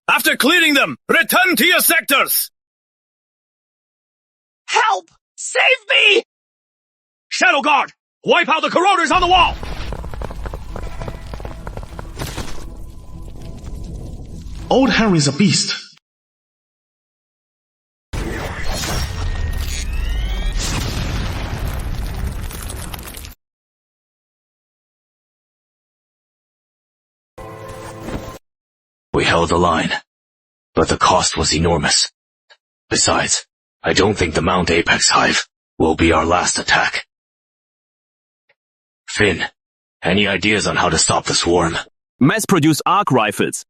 [SPEAKER 2] After clearing them, return to your sectors!
[SPEAKER 3] Help! Save me!
[SPEAKER 10] Shadow Guard! Wipe out the Corotters on the wall!
[SPEAKER 1] Old Henry's a beast.
[SPEAKER 7] We held the line, but the cost was enormous. Besides, I don't think the Mount Apex Hive will be our last attack. Finn, any ideas on how to stop the swarm?
[SPEAKER 18] Mass-produce arc rifles.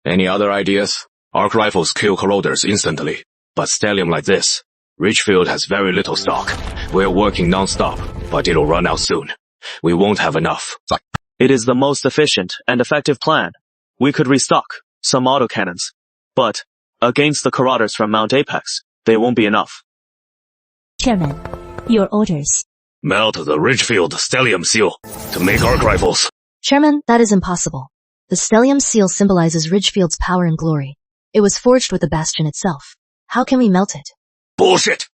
[SPEAKER 7] Any other ideas? Arc rifles kill Corotters instantly, but stellium like this, Ridgefield has very little stock. We're working non-stop, but it'll run out soon. We won't have enough.
[SPEAKER 17] It is the most efficient and effective plan. We could restock some autocannons, but against the Corotters from Mount Apex, they won't be enough.
[SPEAKER 16] Chairman, your orders.
[SPEAKER 10] Melt the Ridgefield stellium seal to make arc rifles.
[SPEAKER 6] Chairman, that is impossible. The stellium seal symbolizes Ridgefield's power and glory. It was forged with the Bastion itself. How can we melt it?
[SPEAKER 10] Bullshit!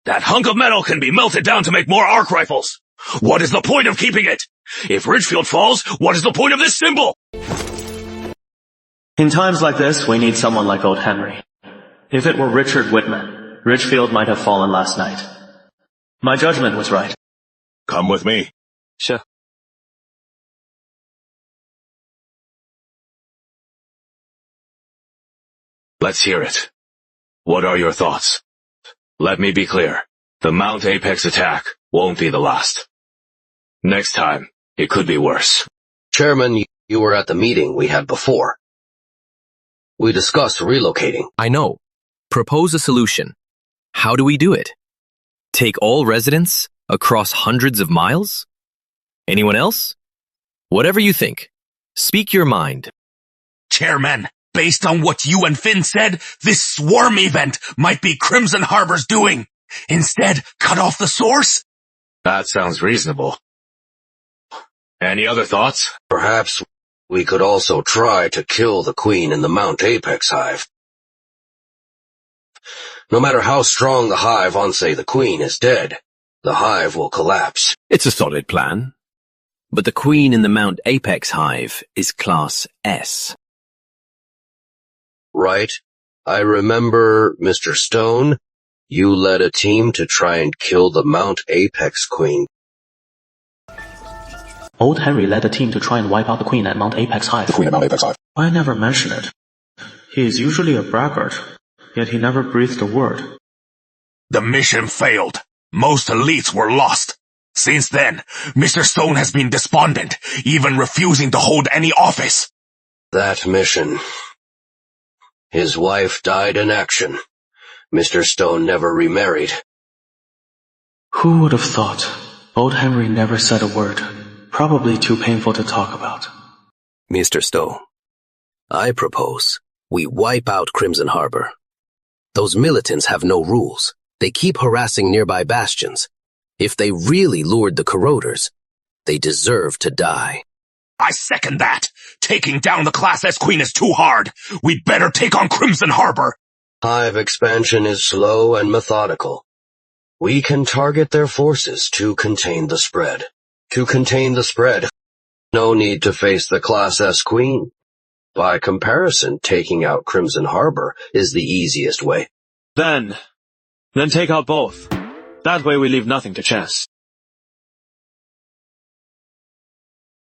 [SPEAKER 10] That hunk of metal can be melted down to make more arc rifles. What is the point of keeping it? If Ridgefield falls, what is the point of this symbol?
[SPEAKER 17] In times like this, we need someone like old Henry. If it were Richard Whitman, Ridgefield might have fallen last night. My judgment was right.
[SPEAKER 10] Come with me.
[SPEAKER 17] Sure.
[SPEAKER 7] Let's hear it.
[SPEAKER 10] What are your thoughts? Let me be clear. The Mount Apex attack won't be the last. Next time, it could be worse.
[SPEAKER 9] Chairman, you were at the meeting we had before. We discussed relocating.
[SPEAKER 11] I know. Propose a solution. How do we do it? Take all residents across hundreds of miles? Anyone else? Whatever you think. Speak your mind.
[SPEAKER 13] Chairman, based on what you and Finn said, this swarm event might be Crimson Harbor's doing. Instead, cut off the source?
[SPEAKER 10] That sounds reasonable. Any other thoughts?
[SPEAKER 9] Perhaps we could also try to kill the Queen in the Mount Apex Hive. No matter how strong the Hive on say the Queen is dead, the Hive will collapse.
[SPEAKER 11] It's a solid plan. But the Queen in the Mount Apex Hive is Class S.
[SPEAKER 9] Right. I remember, Mr. Stone, you led a team to try and kill the Mount Apex Queen.
[SPEAKER 1] Old Henry led a team to try and wipe out the Queen at Mount Apex Hive.
[SPEAKER 2] The Queen at Mount Apex Hive.
[SPEAKER 1] I never mention it. He is usually a braggart, yet he never breathed a word.
[SPEAKER 13] The mission failed. Most elites were lost. Since then, Mr. Stone has been despondent, even refusing to hold any office.
[SPEAKER 9] That mission. His wife died in action. Mr. Stone never remarried.
[SPEAKER 1] Who would have thought? Old Henry never said a word. Probably too painful to talk about.
[SPEAKER 18] Mr. Stone, I propose we wipe out Crimson Harbor. Those militants have no rules. They keep harassing nearby bastions. If they really lured the corroders, they deserve to die.
[SPEAKER 13] I second that. Taking down the Class S Queen is too hard. We better take on Crimson Harbor.
[SPEAKER 9] Hive expansion is slow and methodical. We can target their forces to contain the spread. To contain the spread, no need to face the Class S Queen. By comparison, taking out Crimson Harbor is the easiest way.
[SPEAKER 17] Then take out both. That way we leave nothing to chance.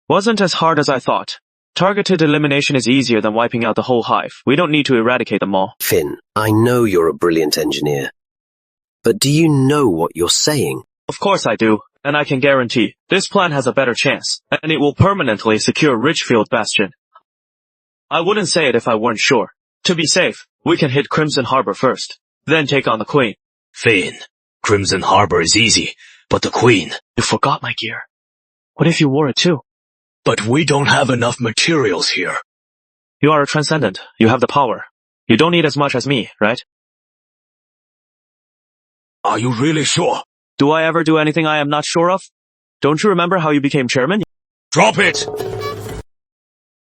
[SPEAKER 17] Wasn't as hard as I thought. Targeted elimination is easier than wiping out the whole hive. We don't need to eradicate them all.
[SPEAKER 18] Finn, I know you're a brilliant engineer. But do you know what you're saying?
[SPEAKER 17] Of course I do, and I can guarantee this plan has a better chance, and it will permanently secure Ridgefield Bastion. I wouldn't say it if I weren't sure. To be safe, we can hit Crimson Harbor first, then take on the Queen.
[SPEAKER 3] Finn, Crimson Harbor is easy, but the Queen...
[SPEAKER 1] You forgot my gear. What if you wore it too?
[SPEAKER 3] But we don't have enough materials here.
[SPEAKER 17] You are a transcendent. You have the power. You don't need as much as me, right?
[SPEAKER 3] Are you really sure?
[SPEAKER 17] Do I ever do anything I am not sure of? Don't you remember how you became chairman?
[SPEAKER 10] Drop it!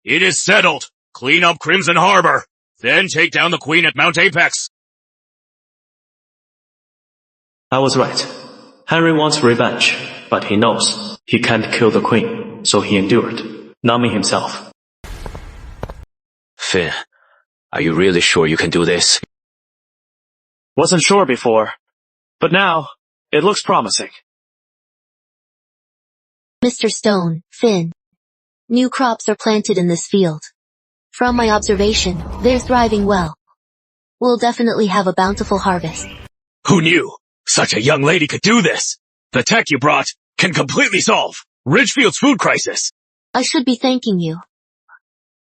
[SPEAKER 10] It is settled. Clean up Crimson Harbor. Then take down the Queen at Mount Apex.
[SPEAKER 1] I was right. Henry wants revenge, but he knows he can't kill the Queen, so he endured, numbing himself.
[SPEAKER 3] Finn, are you really sure you can do this?
[SPEAKER 17] Wasn't sure before, but now it looks promising.
[SPEAKER 6] Mr. Stone, Finn. New crops are planted in this field. From my observation, they're thriving well. We'll definitely have a bountiful harvest.
[SPEAKER 3] Who knew such a young lady could do this? The tech you brought can completely solve Ridgefield's food crisis.
[SPEAKER 6] I should be thanking you.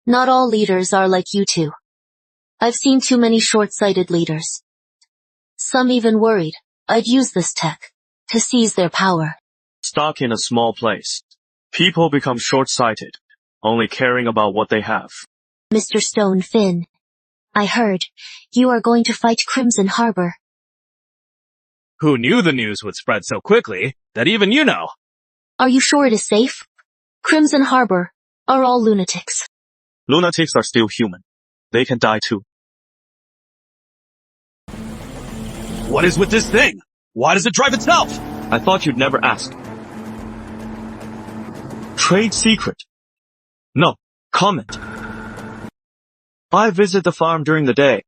[SPEAKER 6] Not all leaders are like you two. I've seen too many short-sighted leaders. Some even worried I'd use this tech to seize their power.
[SPEAKER 17] Stuck in a small place. People become short-sighted, only caring about what they have.
[SPEAKER 6] Mr. Stone, Finn, I heard you are going to fight Crimson Harbor.
[SPEAKER 10] Who knew the news would spread so quickly that even you know?
[SPEAKER 6] Are you sure it is safe? Crimson Harbor are all lunatics.
[SPEAKER 17] Lunatics are still human. They can die too.
[SPEAKER 10] What is with this thing? Why does it drive itself?
[SPEAKER 17] I thought you'd never ask. Trade secret. No, comment. I visit the farm during the day.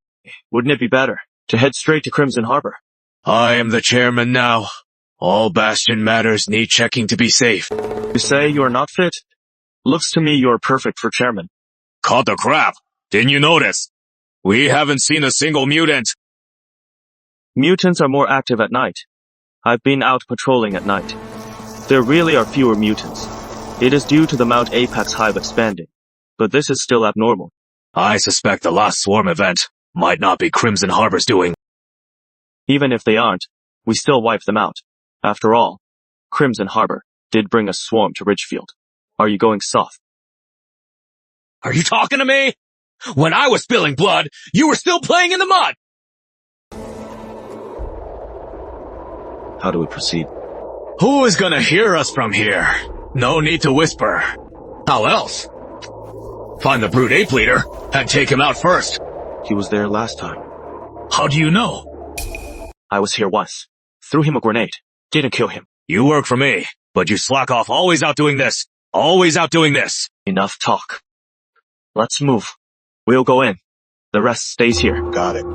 [SPEAKER 17] Wouldn't it be better to head straight to Crimson Harbor?
[SPEAKER 10] I am the chairman now. All Bastion matters need checking to be safe.
[SPEAKER 17] You say you are not fit? Looks to me you are perfect for chairman.
[SPEAKER 10] Caught the crap. Didn't you notice? We haven't seen a single mutant.
[SPEAKER 17] Mutants are more active at night. I've been out patrolling at night. There really are fewer mutants. It is due to the Mount Apex Hive expanding, but this is still abnormal.
[SPEAKER 10] I suspect the last swarm event might not be Crimson Harbor's doing.
[SPEAKER 17] Even if they aren't, we still wipe them out. After all, Crimson Harbor did bring a swarm to Ridgefield. Are you going soft?
[SPEAKER 10] Are you talking to me? When I was spilling blood, you were still playing in the mud!
[SPEAKER 17] How do we proceed?
[SPEAKER 10] Who is gonna hear us from here? No need to whisper. How else? Find the brute ape leader and take him out first.
[SPEAKER 17] He was there last time.
[SPEAKER 10] How do you know?
[SPEAKER 17] I was here once. Threw him a grenade. Didn't kill him.
[SPEAKER 10] You work for me, but you slack off always out doing this. Always out doing this.
[SPEAKER 17] Enough talk. Let's move. We'll go in. The rest stays here.
[SPEAKER 10] Got it.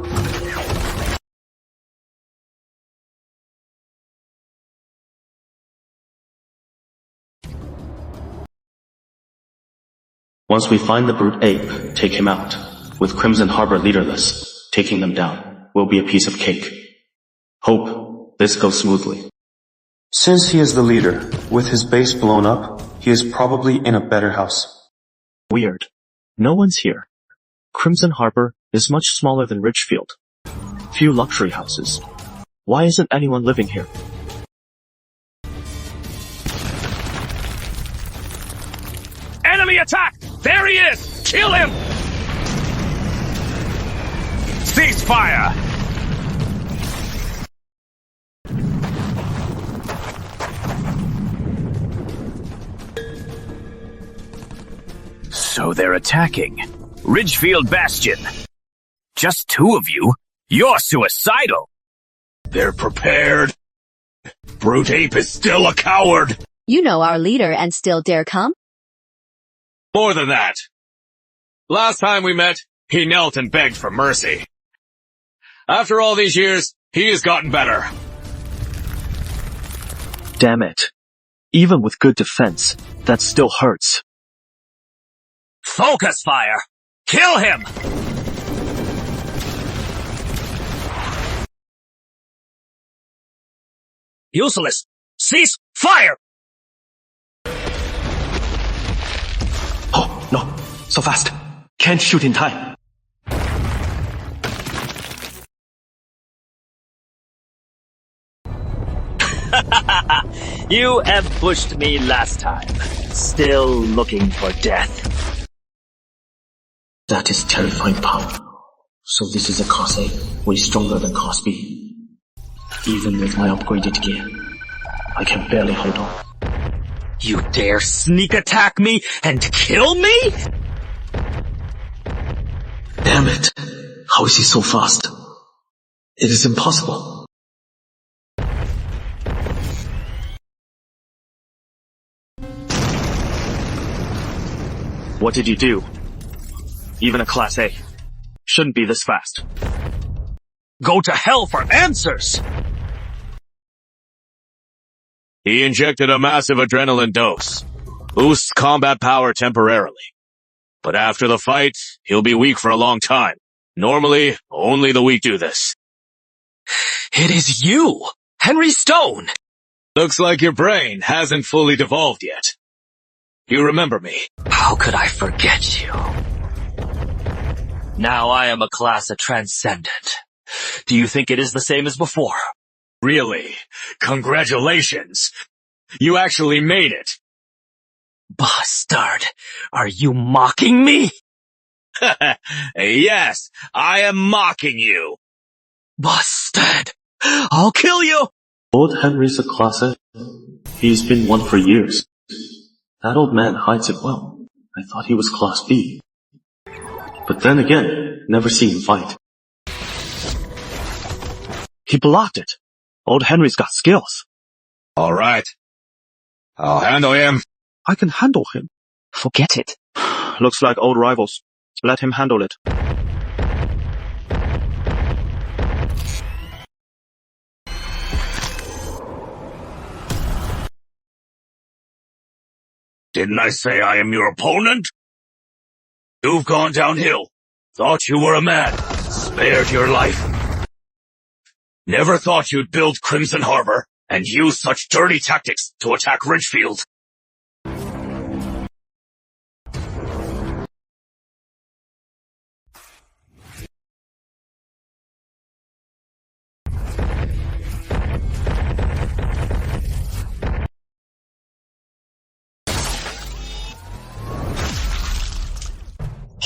[SPEAKER 17] Once we find the brute ape, take him out. With Crimson Harbor leaderless, taking them down will be a piece of cake. Hope this goes smoothly.
[SPEAKER 1] Since he is the leader, with his base blown up, he is probably in a better house.
[SPEAKER 17] Weird. No one's here. Crimson Harbor is much smaller than Ridgefield. Few luxury houses. Why isn't anyone living here?
[SPEAKER 10] Enemy attack! There he is! Kill him! Cease fire!
[SPEAKER 18] So they're attacking. Ridgefield Bastion. Just two of you? You're suicidal.
[SPEAKER 10] They're prepared. Brute Ape is still a coward.
[SPEAKER 5] You know our leader and still dare come?
[SPEAKER 10] More than that. Last time we met, he knelt and begged for mercy. After all these years, he has gotten better.
[SPEAKER 17] Damn it. Even with good defense, that still hurts.
[SPEAKER 10] Focus fire! Kill him! Useless! Cease fire!
[SPEAKER 1] Oh, no. So fast. Can't shoot in time.
[SPEAKER 3] You ambushed me last time. Still looking for death.
[SPEAKER 17] That is terrifying power. So this is a Class A, way stronger than Class B. Even with my upgraded gear, I can barely hold on.
[SPEAKER 3] You dare sneak attack me and kill me?
[SPEAKER 17] Damn it. How is he so fast? It is impossible. What did you do? Even a Class A shouldn't be this fast.
[SPEAKER 10] Go to hell for answers! He injected a massive adrenaline dose. Boosts combat power temporarily. But after the fight, he'll be weak for a long time. Normally, only the weak do this.
[SPEAKER 3] It is you, Henry Stone!
[SPEAKER 10] Looks like your brain hasn't fully devolved yet. You remember me?
[SPEAKER 3] How could I forget you? Now I am a class of transcendent. Do you think it is the same as before?
[SPEAKER 10] Really? Congratulations! You actually made it!
[SPEAKER 3] Bastard! Are you mocking me?
[SPEAKER 10] Yes, I am mocking you!
[SPEAKER 3] Bastard! I'll kill you!
[SPEAKER 17] Old Henry's a Class A. He's been one for years. That old man hides it well. I thought he was Class B. But then again, never seen him fight. He blocked it. Old Henry's got skills.
[SPEAKER 10] Alright. I'll handle him.
[SPEAKER 17] I can handle him.
[SPEAKER 3] Forget it.
[SPEAKER 17] Looks like old rivals. Let him handle it.
[SPEAKER 10] Didn't I say I am your opponent? You've gone downhill. Thought you were a man. Spared your life. Never thought you'd build Crimson Harbor and use such dirty tactics to attack Ridgefield.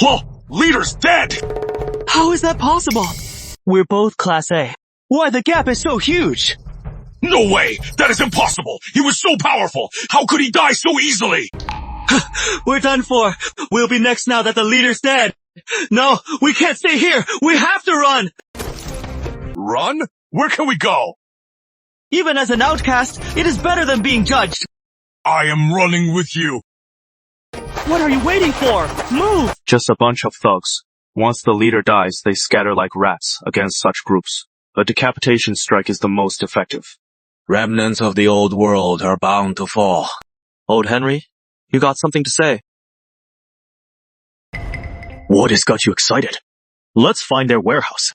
[SPEAKER 2] Whoa! Leader's dead!
[SPEAKER 1] How is that possible? We're both Class A. Why, the gap is so huge!
[SPEAKER 2] No way! That is impossible! He was so powerful! How could he die so easily?
[SPEAKER 1] We're done for. We'll be next now that the leader's dead. No, we can't stay here. We have to run.
[SPEAKER 2] Run? Where can we go?
[SPEAKER 1] Even as an outcast, it is better than being judged.
[SPEAKER 2] I am running with you.
[SPEAKER 1] What are you waiting for? Move!
[SPEAKER 17] Just a bunch of thugs. Once the leader dies, they scatter like rats against such groups. A decapitation strike is the most effective.
[SPEAKER 18] Remnants of the old world are bound to fall.
[SPEAKER 17] Old Henry, you got something to say?
[SPEAKER 10] What has got you excited?
[SPEAKER 17] Let's find their warehouse.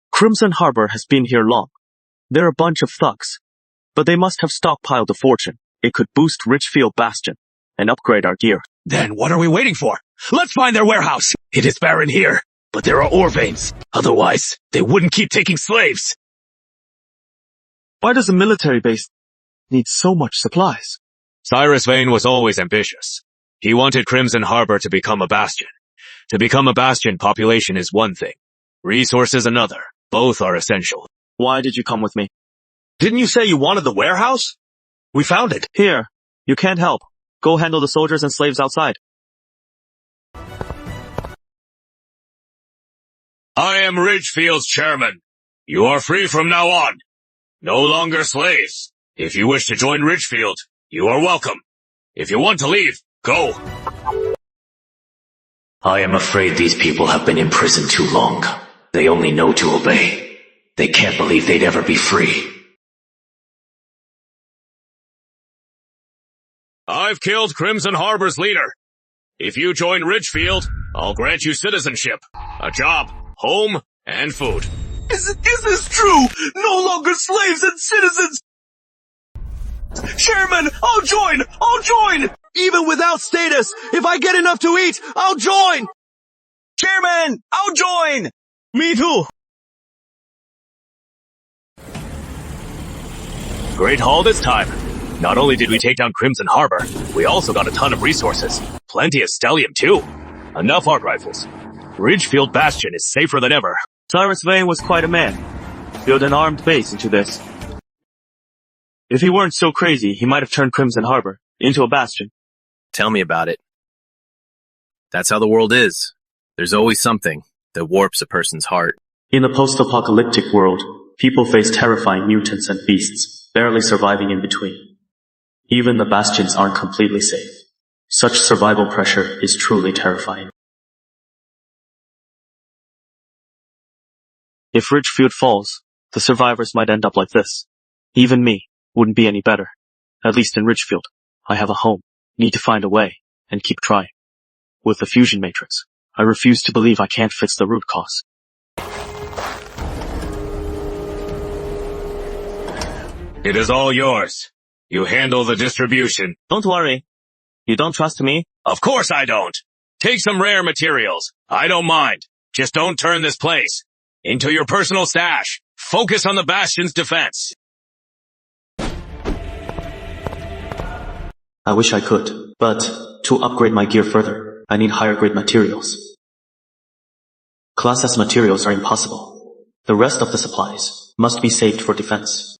[SPEAKER 17] Crimson Harbor has been here long. They're a bunch of thugs. But they must have stockpiled a fortune. It could boost Ridgefield Bastion and upgrade our gear.
[SPEAKER 10] Then what are we waiting for? Let's find their warehouse. It is barren here, but there are ore veins. Otherwise, they wouldn't keep taking slaves.
[SPEAKER 17] Why does a military base need so much supplies?
[SPEAKER 10] Cyrus Vane was always ambitious. He wanted Crimson Harbor to become a bastion. To become a bastion, population is one thing. Resources another. Both are essential.
[SPEAKER 17] Why did you come with me?
[SPEAKER 10] Didn't you say you wanted the warehouse? We found it.
[SPEAKER 17] Here. You can't help. Go handle the soldiers and slaves outside.
[SPEAKER 10] I am Ridgefield's chairman. You are free from now on. No longer slaves. If you wish to join Ridgefield, you are welcome. If you want to leave, go.
[SPEAKER 7] I am afraid these people have been imprisoned too long. They only know to obey. They can't believe they'd ever be free.
[SPEAKER 10] I've killed Crimson Harbor's leader. If you join Ridgefield, I'll grant you citizenship, a job, home, and food.
[SPEAKER 2] Is this true? No longer slaves and citizens!
[SPEAKER 1] Chairman, I'll join! Even without status, if I get enough to eat, I'll join! Chairman, I'll join! Me too!
[SPEAKER 10] Great haul this time. Not only did we take down Crimson Harbor, we also got a ton of resources. Plenty of stellium too. Enough arc rifles. Ridgefield Bastion is safer than ever.
[SPEAKER 17] Cyrus Vane was quite a man. Built an armed base into this. If he weren't so crazy, he might have turned Crimson Harbor into a bastion.
[SPEAKER 11] Tell me about it. That's how the world is. There's always something that warps a person's heart.
[SPEAKER 17] In the post-apocalyptic world, people face terrifying mutants and beasts, barely surviving in between. Even the bastions aren't completely safe. Such survival pressure is truly terrifying. If Ridgefield falls, the survivors might end up like this. Even me wouldn't be any better. At least in Ridgefield, I have a home, need to find a way, and keep trying. With the fusion matrix, I refuse to believe I can't fix the root cause.
[SPEAKER 10] It is all yours. You handle the distribution.
[SPEAKER 17] Don't worry. You don't trust me?
[SPEAKER 10] Of course I don't. Take some rare materials. I don't mind. Just don't turn this place into your personal stash. Focus on the Bastion's defense.
[SPEAKER 17] I wish I could, but to upgrade my gear further, I need higher grade materials. Class S materials are impossible. The rest of the supplies must be saved for defense.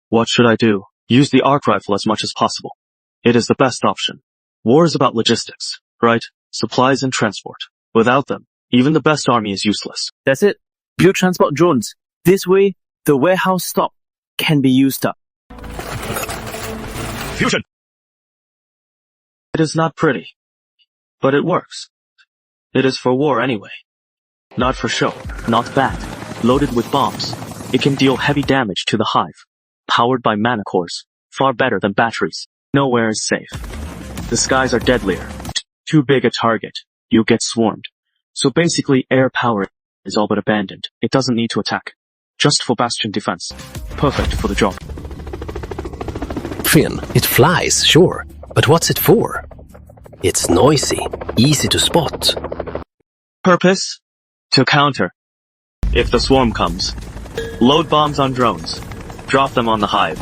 [SPEAKER 17] What should I do? Use the arc rifle as much as possible. It is the best option. War is about logistics, right? Supplies and transport. Without them, even the best army is useless.
[SPEAKER 14] That's it. Build transport drones. This way, the warehouse stock can be used up.
[SPEAKER 10] Fusion!
[SPEAKER 17] It is not pretty, but it works. It is for war anyway. Not for show, not bad. Loaded with bombs, it can deal heavy damage to the Hive. Powered by mana cores, far better than batteries. Nowhere is safe. The skies are deadlier. Too big a target, you get swarmed. So basically air power is all but abandoned. It doesn't need to attack. Just for Bastion defense. Perfect for the job.
[SPEAKER 8] Finn, it flies, sure. But what's it for? It's noisy, easy to spot.
[SPEAKER 17] Purpose? To counter. If the swarm comes, load bombs on drones. Drop them on the Hive.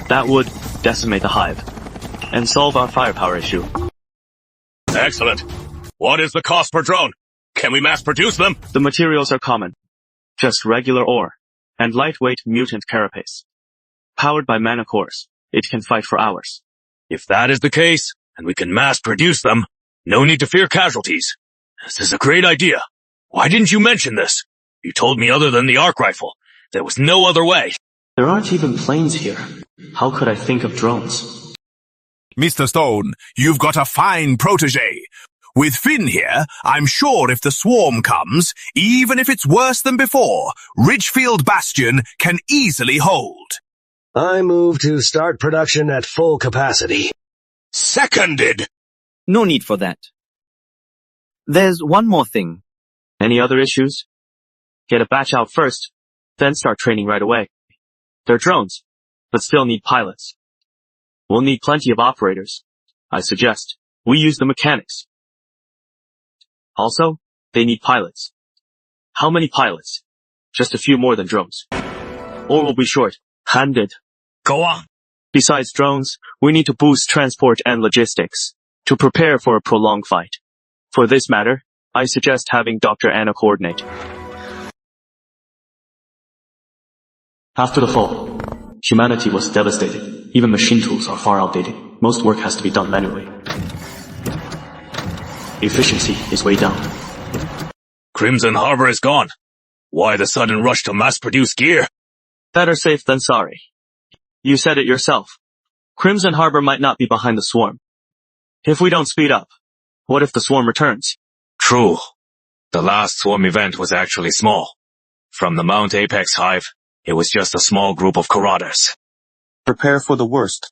[SPEAKER 17] That would decimate the Hive. And solve our firepower issue.
[SPEAKER 10] Excellent. What is the cost per drone? Can we mass produce them?
[SPEAKER 17] The materials are common. Just regular ore. And lightweight mutant carapace. Powered by mana cores, it can fight for hours.
[SPEAKER 10] If that is the case, and we can mass produce them, no need to fear casualties. This is a great idea. Why didn't you mention this? You told me other than the arc rifle, there was no other way.
[SPEAKER 17] There aren't even planes here. How could I think of drones?
[SPEAKER 2] Mr. Stone, you've got a fine protege. With Finn here, I'm sure if the swarm comes, even if it's worse than before, Ridgefield Bastion can easily hold.
[SPEAKER 9] I move to start production at full capacity.
[SPEAKER 13] Seconded!
[SPEAKER 14] No need for that. There's one more thing.
[SPEAKER 17] Any other issues? Get a batch out first, then start training right away. They're drones, but still need pilots. We'll need plenty of operators. I suggest we use the mechanics. Also, they need pilots. How many pilots? Just a few more than drones. Or we'll be short-handed.
[SPEAKER 10] Go on.
[SPEAKER 17] Besides drones, we need to boost transport and logistics to prepare for a prolonged fight. For this matter, I suggest having Dr. Anna coordinate. After the fall, humanity was devastated. Even machine tools are far outdated. Most work has to be done manually. Efficiency is way down.
[SPEAKER 10] Crimson Harbor is gone. Why the sudden rush to mass-produce gear?
[SPEAKER 17] Better safe than sorry. You said it yourself. Crimson Harbor might not be behind the swarm. If we don't speed up, what if the swarm returns?
[SPEAKER 10] True. The last swarm event was actually small. From the Mount Apex Hive, it was just a small group of Karauders.
[SPEAKER 17] Prepare for the worst.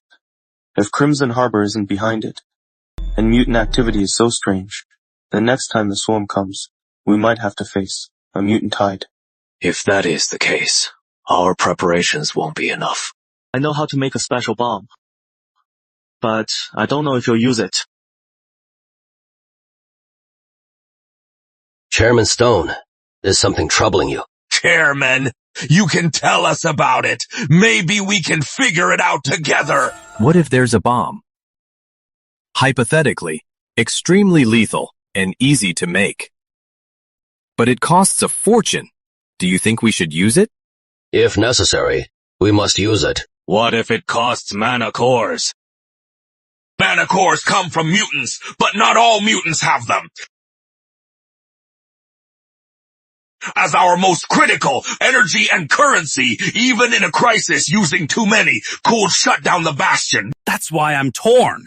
[SPEAKER 17] If Crimson Harbor isn't behind it, and mutant activity is so strange, the next time the swarm comes, we might have to face a mutant tide.
[SPEAKER 10] If that is the case, our preparations won't be enough.
[SPEAKER 17] I know how to make a special bomb, but I don't know if you'll use it.
[SPEAKER 9] Chairman Stone, there's something troubling you.
[SPEAKER 13] Chairman, you can tell us about it. Maybe we can figure it out together.
[SPEAKER 11] What if there's a bomb? Hypothetically, extremely lethal and easy to make. But it costs a fortune. Do you think we should use it?
[SPEAKER 9] If necessary, we must use it.
[SPEAKER 10] What if it costs mana cores?
[SPEAKER 13] Mana cores come from mutants, but not all mutants have them. As our most critical energy and currency, even in a crisis, using too many could shut down the Bastion.
[SPEAKER 2] That's why I'm torn.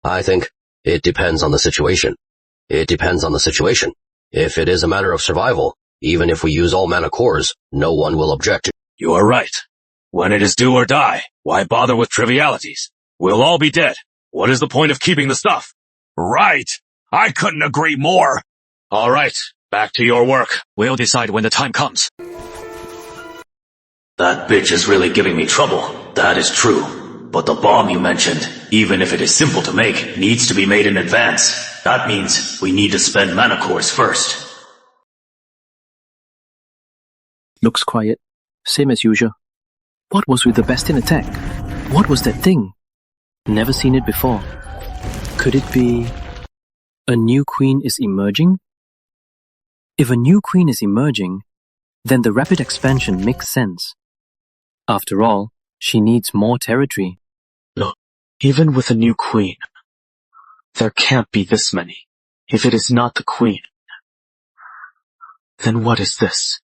[SPEAKER 9] I think it depends on the situation. It depends on the situation. If it is a matter of survival, even if we use all mana cores, no one will object.
[SPEAKER 10] You are right. When it is do or die, why bother with trivialities? We'll all be dead. What is the point of keeping the stuff?
[SPEAKER 13] Right. I couldn't agree more.
[SPEAKER 10] All right. Back to your work. We'll decide when the time comes.
[SPEAKER 7] That bitch is really giving me trouble. That is true. But the bomb you mentioned, even if it is simple to make, needs to be made in advance. That means we need to spend mana cores first.
[SPEAKER 14] Looks quiet. Same as usual. What was with the Bastion attack? What was that thing? Never seen it before. Could it be... a new queen is emerging? If a new queen is emerging, then the rapid expansion makes sense. After all, she needs more territory.
[SPEAKER 17] Look, even with a new queen, there can't be this many. If it is not the queen, then what is this?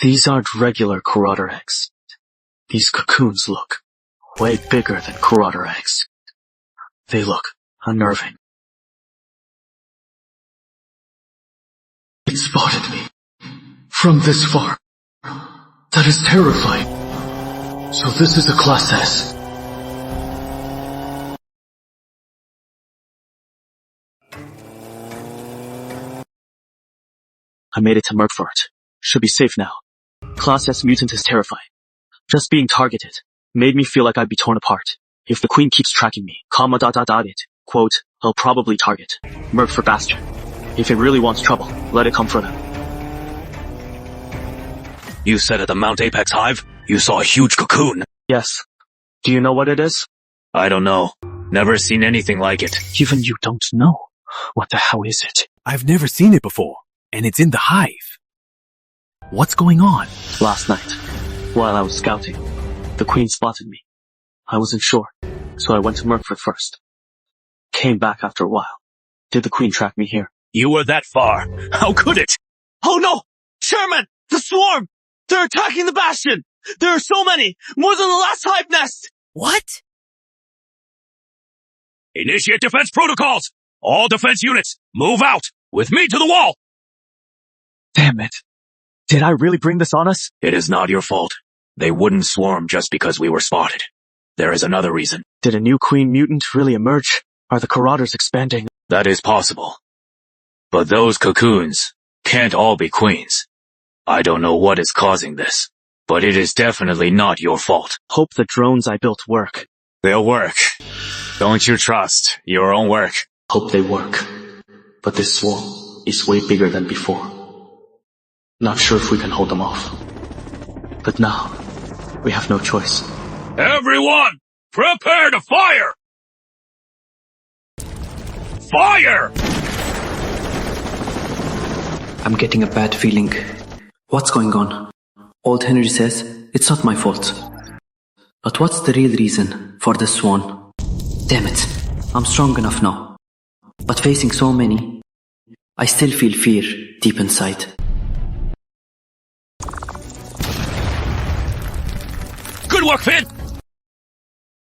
[SPEAKER 17] These aren't regular Karauder eggs. These cocoons look way bigger than Karauder eggs. They look unnerving. It spotted me from this far. That is terrifying. So this is a Class S. I made it to Merkford. Should be safe now. Class S mutant is terrifying. Just being targeted made me feel like I'd be torn apart. If the Queen keeps tracking me, it, quote, I'll probably target Merkford Bastion. If it really wants trouble, let it come for them.
[SPEAKER 10] You said at the Mount Apex Hive, you saw a huge cocoon.
[SPEAKER 17] Yes. Do you know what it is?
[SPEAKER 10] I don't know. Never seen anything like it.
[SPEAKER 17] Even you don't know. What the hell is it?
[SPEAKER 4] I've never seen it before, and it's in the Hive. What's going on?
[SPEAKER 17] Last night, while I was scouting, the Queen spotted me. I wasn't sure, so I went to Merkford first. Came back after a while. Did the Queen track me here?
[SPEAKER 10] You were that far. How could it?
[SPEAKER 17] Oh no! Chairman! The swarm! They're attacking the Bastion! There are so many! More than the last Hive nest!
[SPEAKER 4] What?
[SPEAKER 10] Initiate defense protocols! All defense units, move out! With me to the wall!
[SPEAKER 17] Damn it. Did I really bring this on us?
[SPEAKER 10] It is not your fault. They wouldn't swarm just because we were spotted. There is another reason.
[SPEAKER 17] Did a new Queen mutant really emerge? Are the Marauders expanding?
[SPEAKER 10] That is possible. But those cocoons can't all be queens. I don't know what is causing this, but it is definitely not your fault.
[SPEAKER 17] Hope the drones I built work.
[SPEAKER 10] They'll work. Don't you trust your own work?
[SPEAKER 17] Hope they work. But this swarm is way bigger than before. Not sure if we can hold them off. But now, we have no choice.
[SPEAKER 10] Everyone, prepare to fire! Fire!
[SPEAKER 14] I'm getting a bad feeling. What's going on? Old Henry says it's not my fault. But what's the real reason for this swan? Damn it, I'm strong enough now. But facing so many, I still feel fear deep inside.
[SPEAKER 10] Good work, Finn!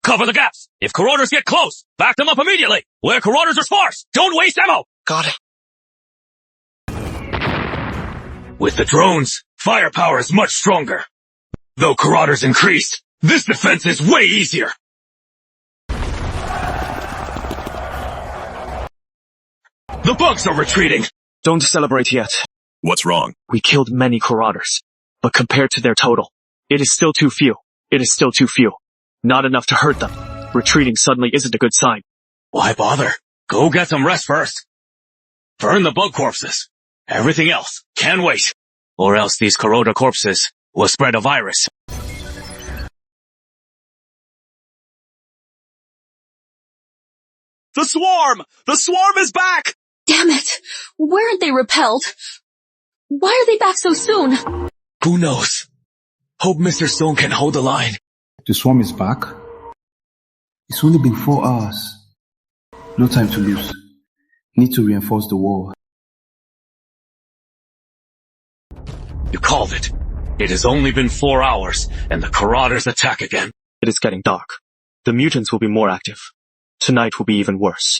[SPEAKER 10] Cover the gaps. If Marauders get close, back them up immediately. Where Marauders are sparse, don't waste ammo.
[SPEAKER 17] Got it.
[SPEAKER 10] With the drones, firepower is much stronger. Though Marauders increased, this defense is way easier. The bugs are retreating.
[SPEAKER 17] Don't celebrate yet.
[SPEAKER 2] What's wrong?
[SPEAKER 17] We killed many Marauders, but compared to their total, it is still too few. It is still too few. Not enough to hurt them. Retreating suddenly isn't a good sign.
[SPEAKER 10] Why bother? Go get some rest first. Burn the bug corpses. Everything else can wait. Or else these corroded corpses will spread a virus.
[SPEAKER 17] The swarm! The swarm is back!
[SPEAKER 12] Damn it! Weren't they repelled? Why are they back so soon?
[SPEAKER 10] Who knows? Hope Mr. Stone can hold the line.
[SPEAKER 22] The swarm is back. It's only been 4 hours. No time to lose. Need to reinforce the wall.
[SPEAKER 10] You called it. It has only been 4 hours, and the Marauders attack again.
[SPEAKER 17] It is getting dark. The mutants will be more active. Tonight will be even worse.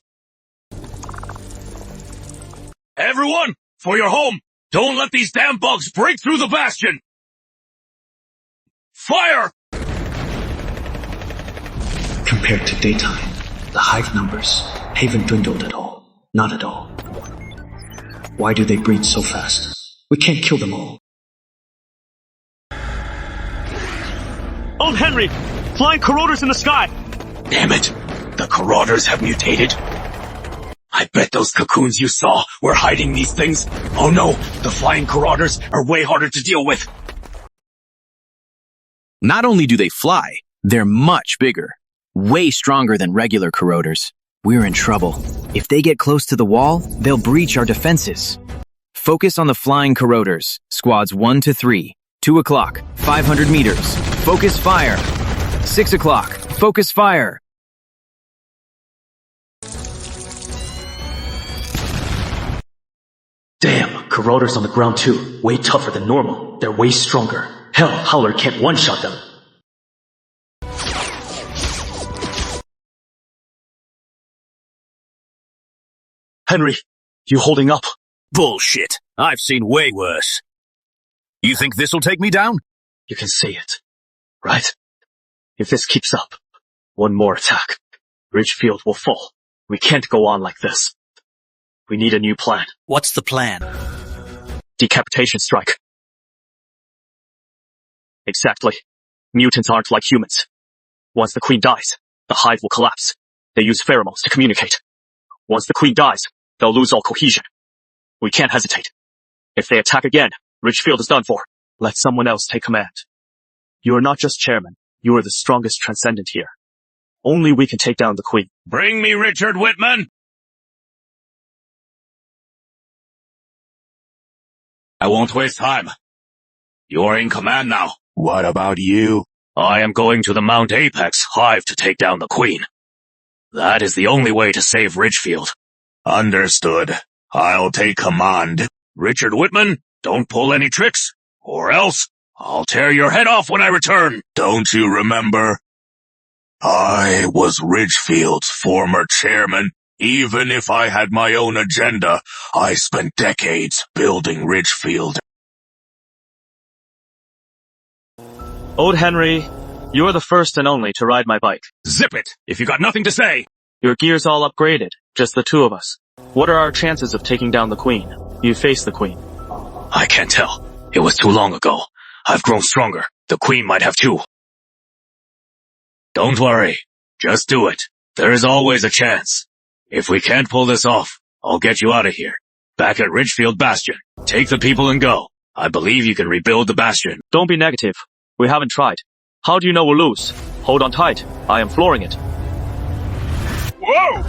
[SPEAKER 10] Everyone, for your home! Don't let these damn bugs break through the Bastion! Fire!
[SPEAKER 14] Compared to daytime, the Hive numbers haven't dwindled at all. Not at all. Why do they breed so fast? We can't kill them all.
[SPEAKER 17] Old Henry! Flying Marauders in the sky!
[SPEAKER 10] Damn it! The Marauders have mutated. I bet those cocoons you saw were hiding these things. Oh no, the flying Marauders are way harder to deal with.
[SPEAKER 11] Not only do they fly, they're much bigger. Way stronger than regular corroders. We're in trouble. If they get close to the wall, they'll breach our defenses. Focus on the flying corroders. Squads 1 to 3. 2 o'clock, 500 meters. Focus fire. 6 o'clock, focus fire.
[SPEAKER 14] Damn, corroders on the ground too. Way tougher than normal. They're way stronger. Hell, Howler can't one-shot them.
[SPEAKER 17] Henry, you holding up?
[SPEAKER 2] Bullshit. I've seen way worse. You think this'll take me down?
[SPEAKER 17] You can say it, right? If this keeps up, one more attack, Ridgefield will fall. We can't go on like this. We need a new plan.
[SPEAKER 18] What's the plan?
[SPEAKER 17] Decapitation strike. Exactly. Mutants aren't like humans. Once the queen dies, the hive will collapse. They use pheromones to communicate. Once the queen dies, they'll lose all cohesion. We can't hesitate. If they attack again, Ridgefield is done for. Let someone else take command. You are not just chairman. You are the strongest transcendent here. Only we can take down the queen.
[SPEAKER 10] Bring me Richard Whitman! I won't waste time. You're in command now.
[SPEAKER 2] What about you?
[SPEAKER 10] I am going to the Mount Apex Hive to take down the queen. That is the only way to save Ridgefield.
[SPEAKER 2] Understood. I'll take command.
[SPEAKER 10] Richard Whitman, don't pull any tricks, or else I'll tear your head off when I return.
[SPEAKER 2] Don't you remember? I was Ridgefield's former chairman. Even if I had my own agenda, I spent decades building Ridgefield.
[SPEAKER 17] Old Henry, you are the first and only to ride my bike.
[SPEAKER 10] Zip it, if you got nothing to say.
[SPEAKER 17] Your gear's all upgraded, just the two of us. What are our chances of taking down the queen? You face the queen.
[SPEAKER 10] I can't tell. It was too long ago. I've grown stronger. The queen might have too. Don't worry. Just do it. There is always a chance. If we can't pull this off, I'll get you out of here. Back at Ridgefield Bastion. Take the people and go. I believe you can rebuild the Bastion.
[SPEAKER 17] Don't be negative. We haven't tried. How do you know we'll lose? Hold on tight. I am flooring it.
[SPEAKER 10] Whoa!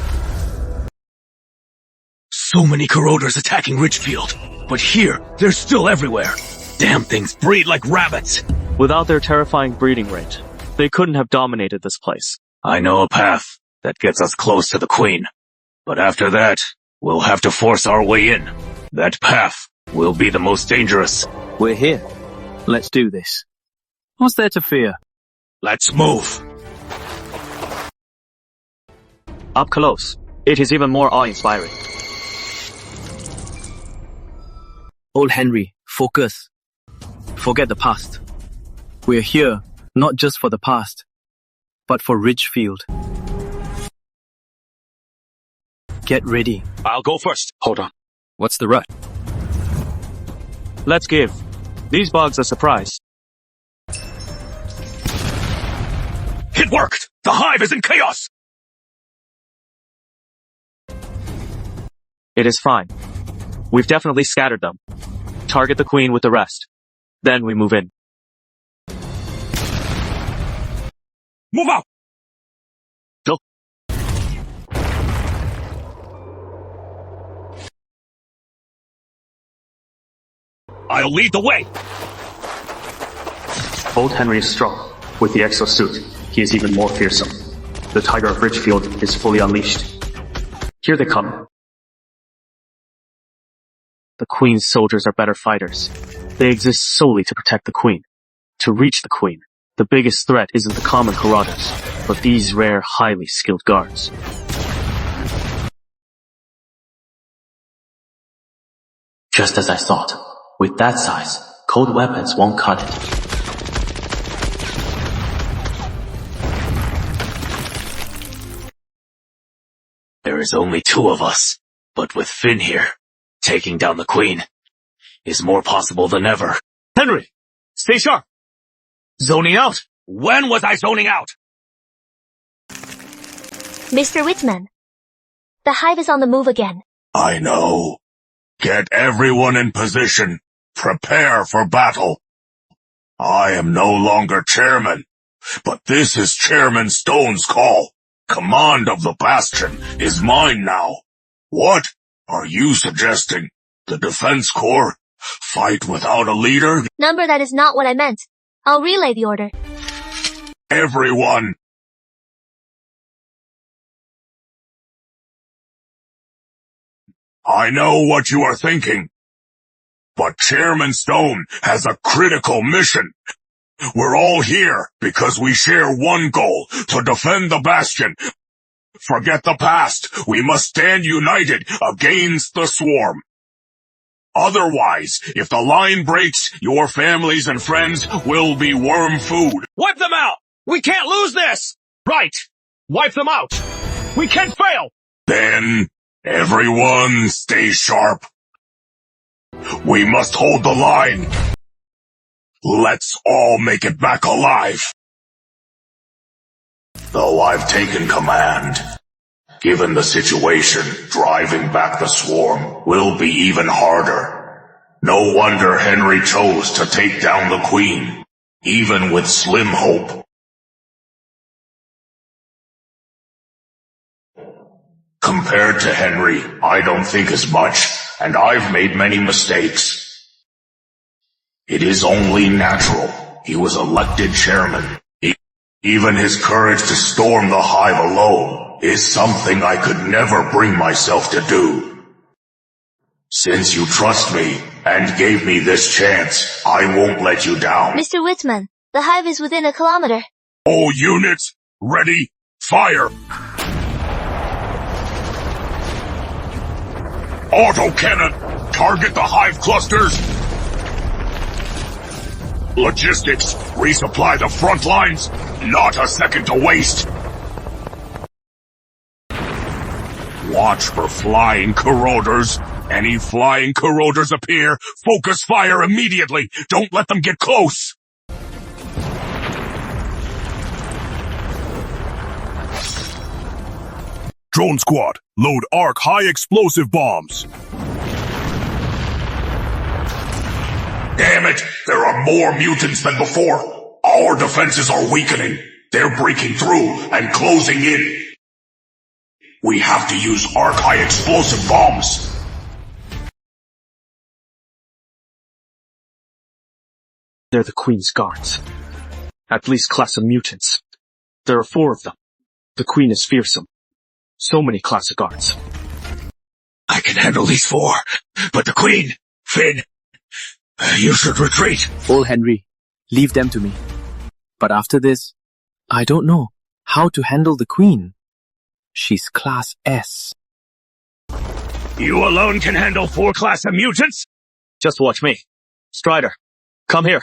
[SPEAKER 10] So many corroders attacking Ridgefield. But here, they're still everywhere. Damn things breed like rabbits.
[SPEAKER 17] Without their terrifying breeding rate, they couldn't have dominated this place.
[SPEAKER 10] I know a path that gets us close to the queen. But after that, we'll have to force our way in. That path will be the most dangerous.
[SPEAKER 14] We're here. Let's do this. What's there to fear?
[SPEAKER 10] Let's move.
[SPEAKER 17] Up close, it is even more awe-inspiring.
[SPEAKER 14] Old Henry, focus. Forget the past. We're here, not just for the past, but for Ridgefield. Get ready.
[SPEAKER 10] I'll go first.
[SPEAKER 11] Hold on. What's the rush?
[SPEAKER 17] Let's give these bugs a surprise.
[SPEAKER 10] It worked! The hive is in chaos!
[SPEAKER 17] It is fine. We've definitely scattered them. Target the queen with the rest. Then we move in.
[SPEAKER 10] Move out!
[SPEAKER 17] Go.
[SPEAKER 10] I'll lead the way!
[SPEAKER 17] Old Henry is strong. With the exosuit, he is even more fearsome. The tiger of Ridgefield is fully unleashed. Here they come. The queen's soldiers are better fighters. They exist solely to protect the queen. To reach the queen, the biggest threat isn't the common marauders, but these rare, highly skilled guards. Just as I thought. With that size, cold weapons won't cut it.
[SPEAKER 10] There is only two of us, but with Finn here, taking down the queen is more possible than ever.
[SPEAKER 17] Henry! Stay sharp!
[SPEAKER 10] Zoning out? When was I zoning out?
[SPEAKER 6] Mr. Whitman, the hive is on the move again.
[SPEAKER 2] I know. Get everyone in position. Prepare for battle. I am no longer chairman, but this is Chairman Stone's call. Command of the Bastion is mine now. What are you suggesting? The Defense Corps? Fight without a leader?
[SPEAKER 6] Number, that is not what I meant. I'll relay the order.
[SPEAKER 2] Everyone! I know what you are thinking. But Chairman Stone has a critical mission. We're all here because we share one goal, to defend the Bastion. Forget the past. We must stand united against the swarm. Otherwise, if the line breaks, your families and friends will be worm food.
[SPEAKER 10] Wipe them out! We can't lose this! Right! Wipe them out! We can't fail!
[SPEAKER 2] Then, everyone stay sharp.
[SPEAKER 13] We must hold the line. Let's all make it back alive. Though I've taken command, given the situation, driving back the swarm will be even harder. No wonder Henry chose to take down the Queen, even with slim hope. Compared to Henry, I don't think as much, and I've made many mistakes. It is only natural. He was elected chairman. Even his courage to storm the Hive alone is something I could never bring myself to do. Since you trust me and gave me this chance, I won't let you down.
[SPEAKER 6] Mr. Whitman, the Hive is within a kilometer.
[SPEAKER 13] All units, ready, fire! Autocannon, target the Hive clusters! Logistics, resupply the front lines, not a second to waste! Watch for flying corroders. Any flying corroders appear, focus fire immediately! Don't let them get close!
[SPEAKER 2] Drone squad, load arc high explosive bombs.
[SPEAKER 13] Damn it! There are more mutants than before! Our defenses are weakening! They're breaking through and closing in! We have to use arc high explosive bombs!
[SPEAKER 17] They're the Queen's guards. At least class of mutants. There are 4 of them. The Queen is fearsome. So many class of guards.
[SPEAKER 13] I can handle these 4, but the Queen, Finn, you should retreat.
[SPEAKER 14] Old Henry, leave them to me. But after this, I don't know how to handle the Queen. She's class S.
[SPEAKER 10] You alone can handle 4 class of mutants?
[SPEAKER 17] Just watch me. Strider, come here.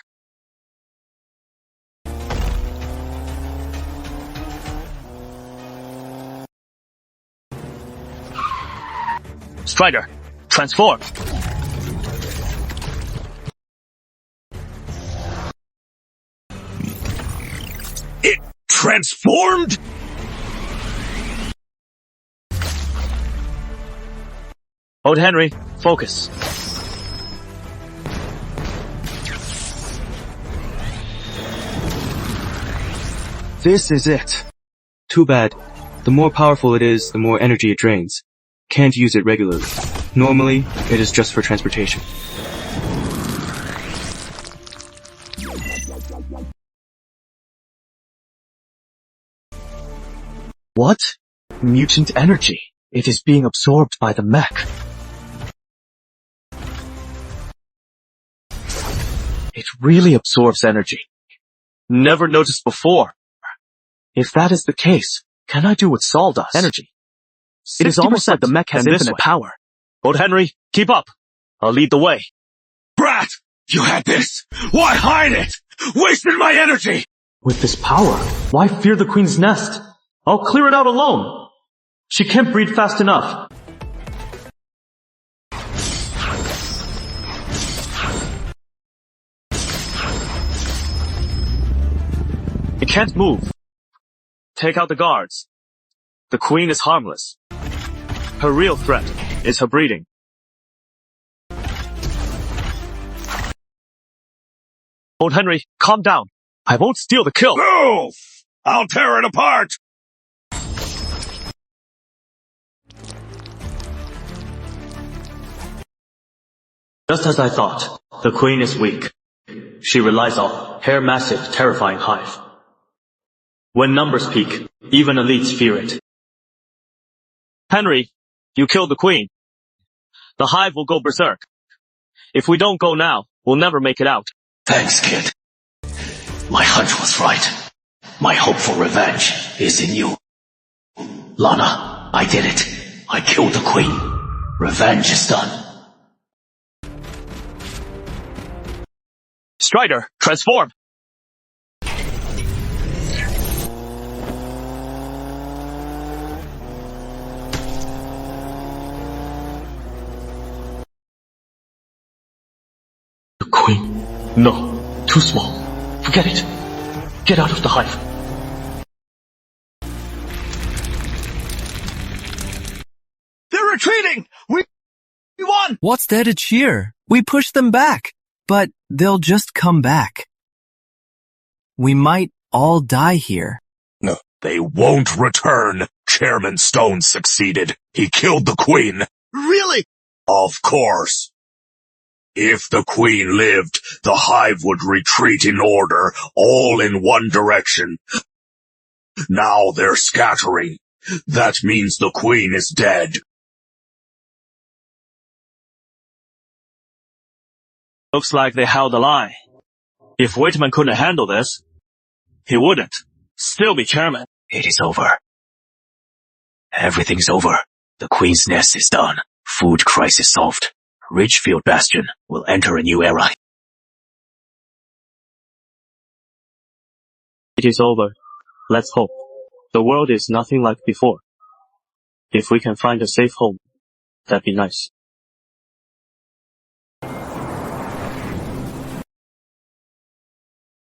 [SPEAKER 17] Strider, transform.
[SPEAKER 10] It transformed?
[SPEAKER 17] Old Henry, focus.
[SPEAKER 1] This is it. Too bad. The more powerful it is, the more energy it drains. Can't use it regularly. Normally, it is just for transportation. What? Mutant energy. It is being absorbed by the mech. It really absorbs energy. Never noticed before. If that is the case, can I do what Saul does? Energy. It is almost like the mech has infinite power.
[SPEAKER 17] Old Henry, keep up. I'll lead the way.
[SPEAKER 13] Brat! You had this! Why hide it? Wasted my energy!
[SPEAKER 1] With this power, why fear the Queen's nest? I'll clear it out alone. She can't breed fast enough.
[SPEAKER 17] It can't move. Take out the guards. The Queen is harmless. Her real threat is her breeding. Old Henry, calm down. I won't steal the kill.
[SPEAKER 13] No! I'll tear it apart!
[SPEAKER 17] Just as I thought, the Queen is weak. She relies on her massive, terrifying hive. When numbers peak, even elites fear it. Henry, you killed the Queen. The hive will go berserk. If we don't go now, we'll never make it out.
[SPEAKER 7] Thanks, kid. My hunch was right. My hope for revenge is in you. Lana, I did it. I killed the Queen. Revenge is done.
[SPEAKER 17] Strider, transform!
[SPEAKER 1] No, too small. Forget it. Get out of the hive.
[SPEAKER 3] They're retreating! We won!
[SPEAKER 11] What's there to cheer? We pushed them back, but they'll just come back. We might all die here.
[SPEAKER 2] No. They won't return. Chairman Stone succeeded. He killed the Queen.
[SPEAKER 3] Really?
[SPEAKER 2] Of course. If the Queen lived, the Hive would retreat in order, all in one direction. Now they're scattering. That means the Queen is dead.
[SPEAKER 17] Looks like they held the line. If Whitman couldn't handle this, he wouldn't still be chairman.
[SPEAKER 3] It is over. Everything's over. The Queen's nest is done. Food crisis solved. Ridgefield Bastion will enter a new era.
[SPEAKER 17] It is over. Let's hope. The world is nothing like before. If we can find a safe home, that'd be nice.